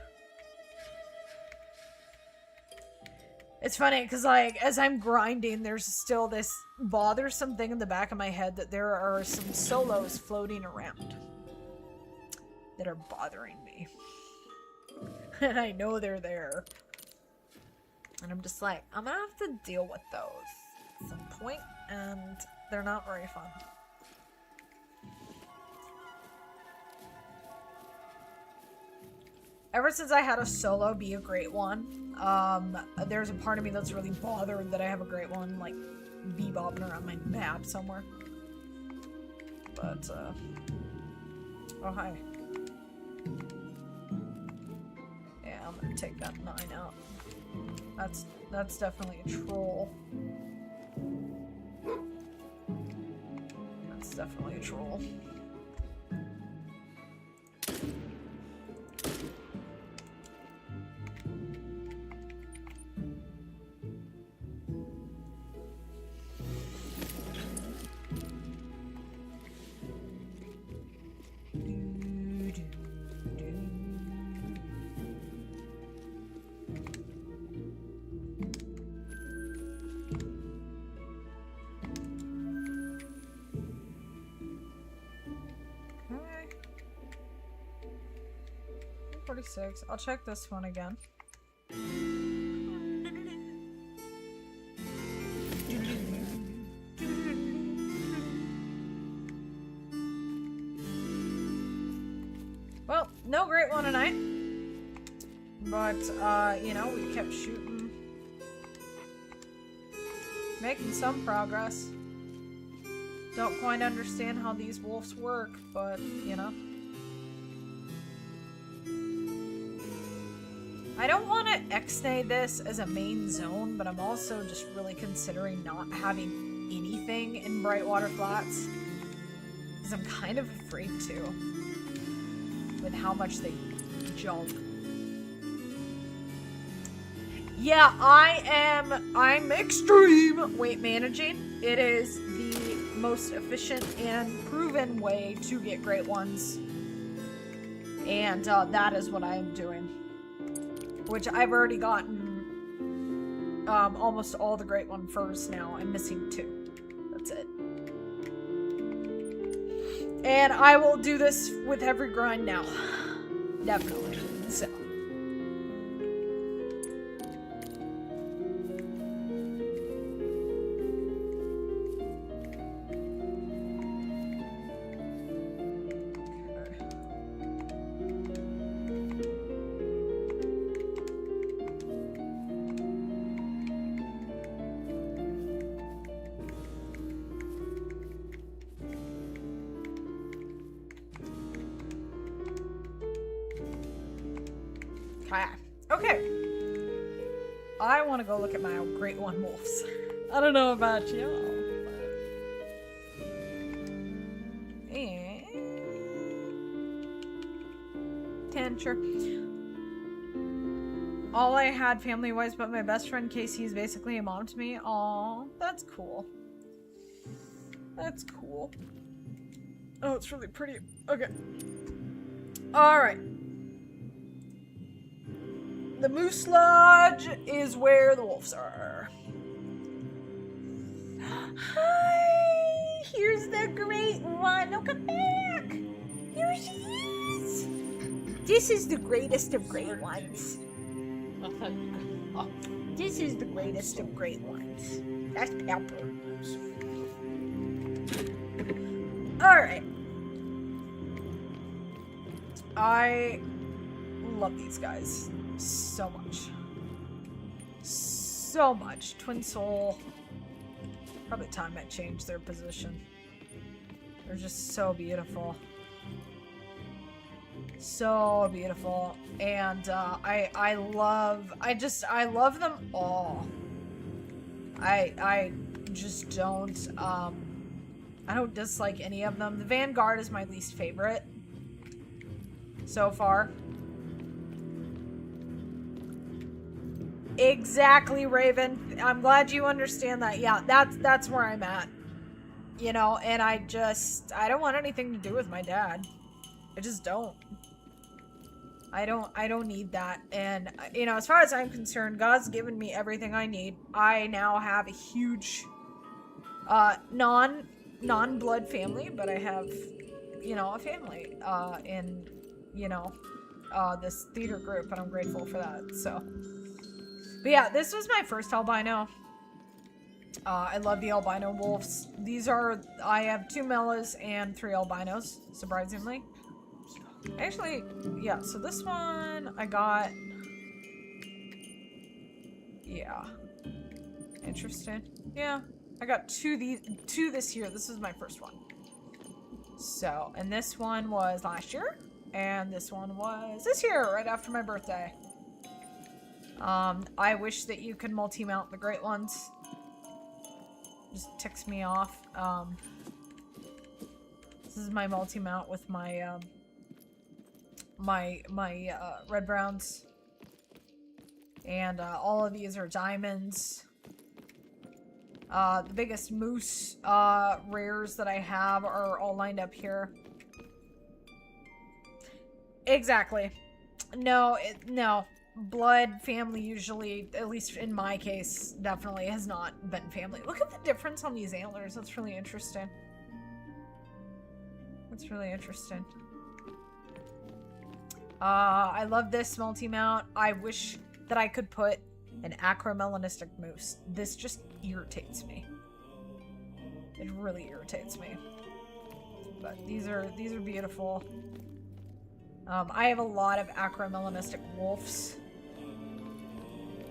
It's funny because, like, as I'm grinding, there's still this bothersome thing in the back of my head that there are some solos floating around that are bothering me. And I know they're there. And I'm just like, I'm gonna have to deal with those at some point, and they're not very fun. Ever since I had a solo be a great one, there's a part of me that's really bothered that I have a great one, like, bebopping around my map somewhere. But, oh, hi. Yeah, I'm gonna take that 9 out. That's definitely a troll. That's definitely a troll. Okay. 46. I'll check this one again. Well, no great one tonight. But, you know, we kept shooting. Making some progress. Don't quite understand how these wolves work, but, you know. I don't want to X-nay this as a main zone, but I'm also just really considering not having anything in Brightwater Flats. Because I'm kind of afraid to. With how much they jump. Yeah, I'm extreme weight managing. It is the most efficient and proven way to get great ones. And that is what I am doing. Which I've already gotten almost all the great one first now. I'm missing 2. That's it. And I will do this with every grind now. Definitely. So. Okay. I want to go look at my Great One wolves. I don't know about you. And Tancher. All I had family-wise but my best friend Casey is basically a mom to me. Aw, that's cool. That's cool. Oh, it's really pretty. Okay. Alright. The Moose Lodge is where the wolves are. Hi! Here's the Great One. Oh, come back! Here she is! This is the greatest of great ones. This is the greatest of great ones. That's Pepper. Alright. I love these guys so much. So much. Twin Soul. Probably time I change their position. They're just so beautiful. So beautiful. And I love them all. I just don't I don't dislike any of them. The Vanguard is my least favorite so far. Exactly, Raven. I'm glad you understand that. Yeah, that's where I'm at. You know, and I don't want anything to do with my dad. I just don't. I don't need that. And you know, as far as I'm concerned, God's given me everything I need. I now have a huge non-blood family, but I have, you know, a family in, you know, this theater group, and I'm grateful for that. So, but yeah, this was my first albino. I love the albino wolves. I have 2 Mellas and 3 albinos, surprisingly. Actually, yeah, so this one I got, yeah, interesting. Yeah, I got 2 this year. This is my first one. So, and this one was last year, and this one was this year, right after my birthday. I wish that you could multi-mount the great ones. Just ticks me off. This is my multi-mount with my my red browns, and all of these are diamonds. The biggest moose rares that I have are all lined up here. Exactly. No, no. Blood family usually, at least in my case, definitely has not been family. Look at the difference on these antlers. That's really interesting. That's really interesting. I love this multi-mount. I wish that I could put an acromelanistic moose. This just irritates me. It really irritates me. But these are beautiful. I have a lot of acromelanistic wolves.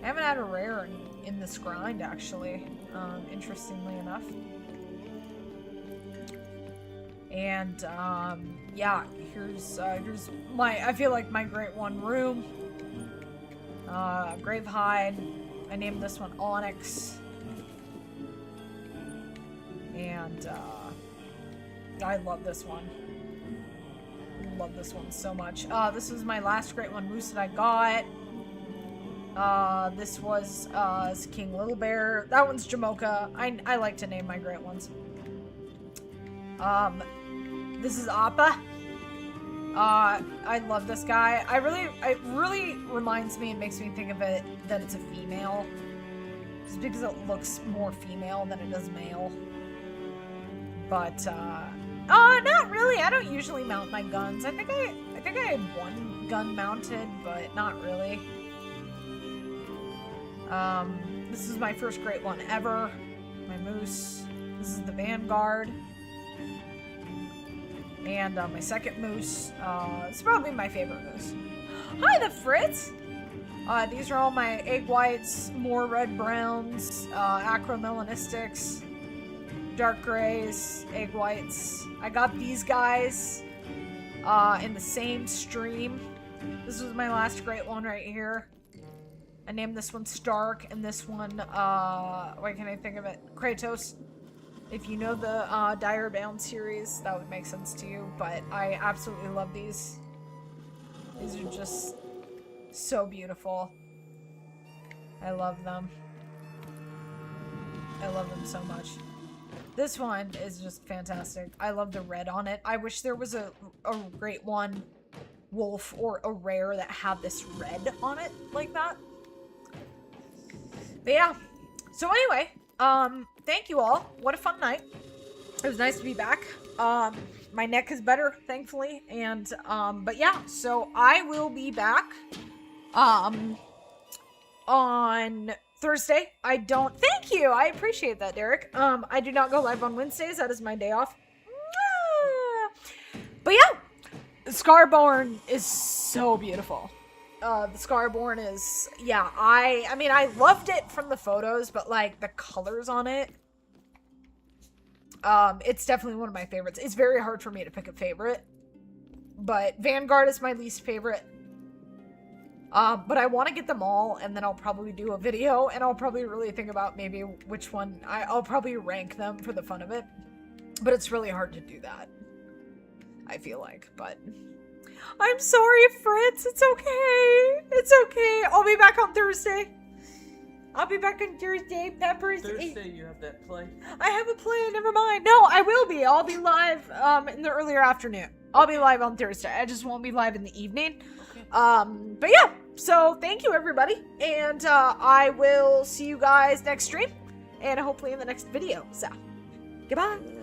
I haven't had a rare in this grind, actually, interestingly enough. And yeah, here's I feel like my Great One room. Gravehide. I named this one Onyx. And I love this one. Love this one so much. This was my last Great One moose that I got. This was King Little Bear. That one's Jamocha. I like to name my Great Ones. This is Appa. I love this guy. It really reminds me and makes me think of it that it's a female. Just because it looks more female than it does male. But, not really. I don't usually mount my guns. I think I had 1 gun mounted, but not really. This is my first Great One ever. My moose. This is the Vanguard. And my second moose. It's probably my favorite moose. Hi, the Fritz! These are all my egg whites, more red browns, acromelanistics, dark grays, egg whites. I got these guys in the same stream This was my last great one right here. I named this one Stark, and this one, why can't I think of it? Kratos. If you know the Dire Bound series, that would make sense to you, but I absolutely love these. These are just so beautiful. I love them. I love them so much. This one is just fantastic. I love the red on it. I wish there was a great one, wolf, or a rare that had this red on it like that. But yeah. So anyway, thank you all. What a fun night. It was nice to be back. My neck is better, thankfully. And, but yeah, so I will be back, on Thursday. Thank you. I appreciate that, Derek. I do not go live on Wednesdays. That is my day off. But yeah, Scarborn is so beautiful. The Scarborn is, yeah, I mean, I loved it from the photos, but like the colors on it, it's definitely one of my favorites. It's very hard for me to pick a favorite, but Vanguard is my least favorite. But I want to get them all, and then I'll probably do a video, and I'll probably really think about maybe which one, I'll probably rank them for the fun of it, but it's really hard to do that, I feel like, but I'm sorry, Fritz, it's okay, it's okay, I'll be back on Thursday. I'll be back on Thursday. Thursday you have that play. I have a play, never mind. No, I will be. I'll be live in the earlier afternoon. I'll be live on Thursday. I just won't be live in the evening. Okay. But yeah, so thank you everybody. And I will see you guys next stream. And hopefully in the next video. So, goodbye.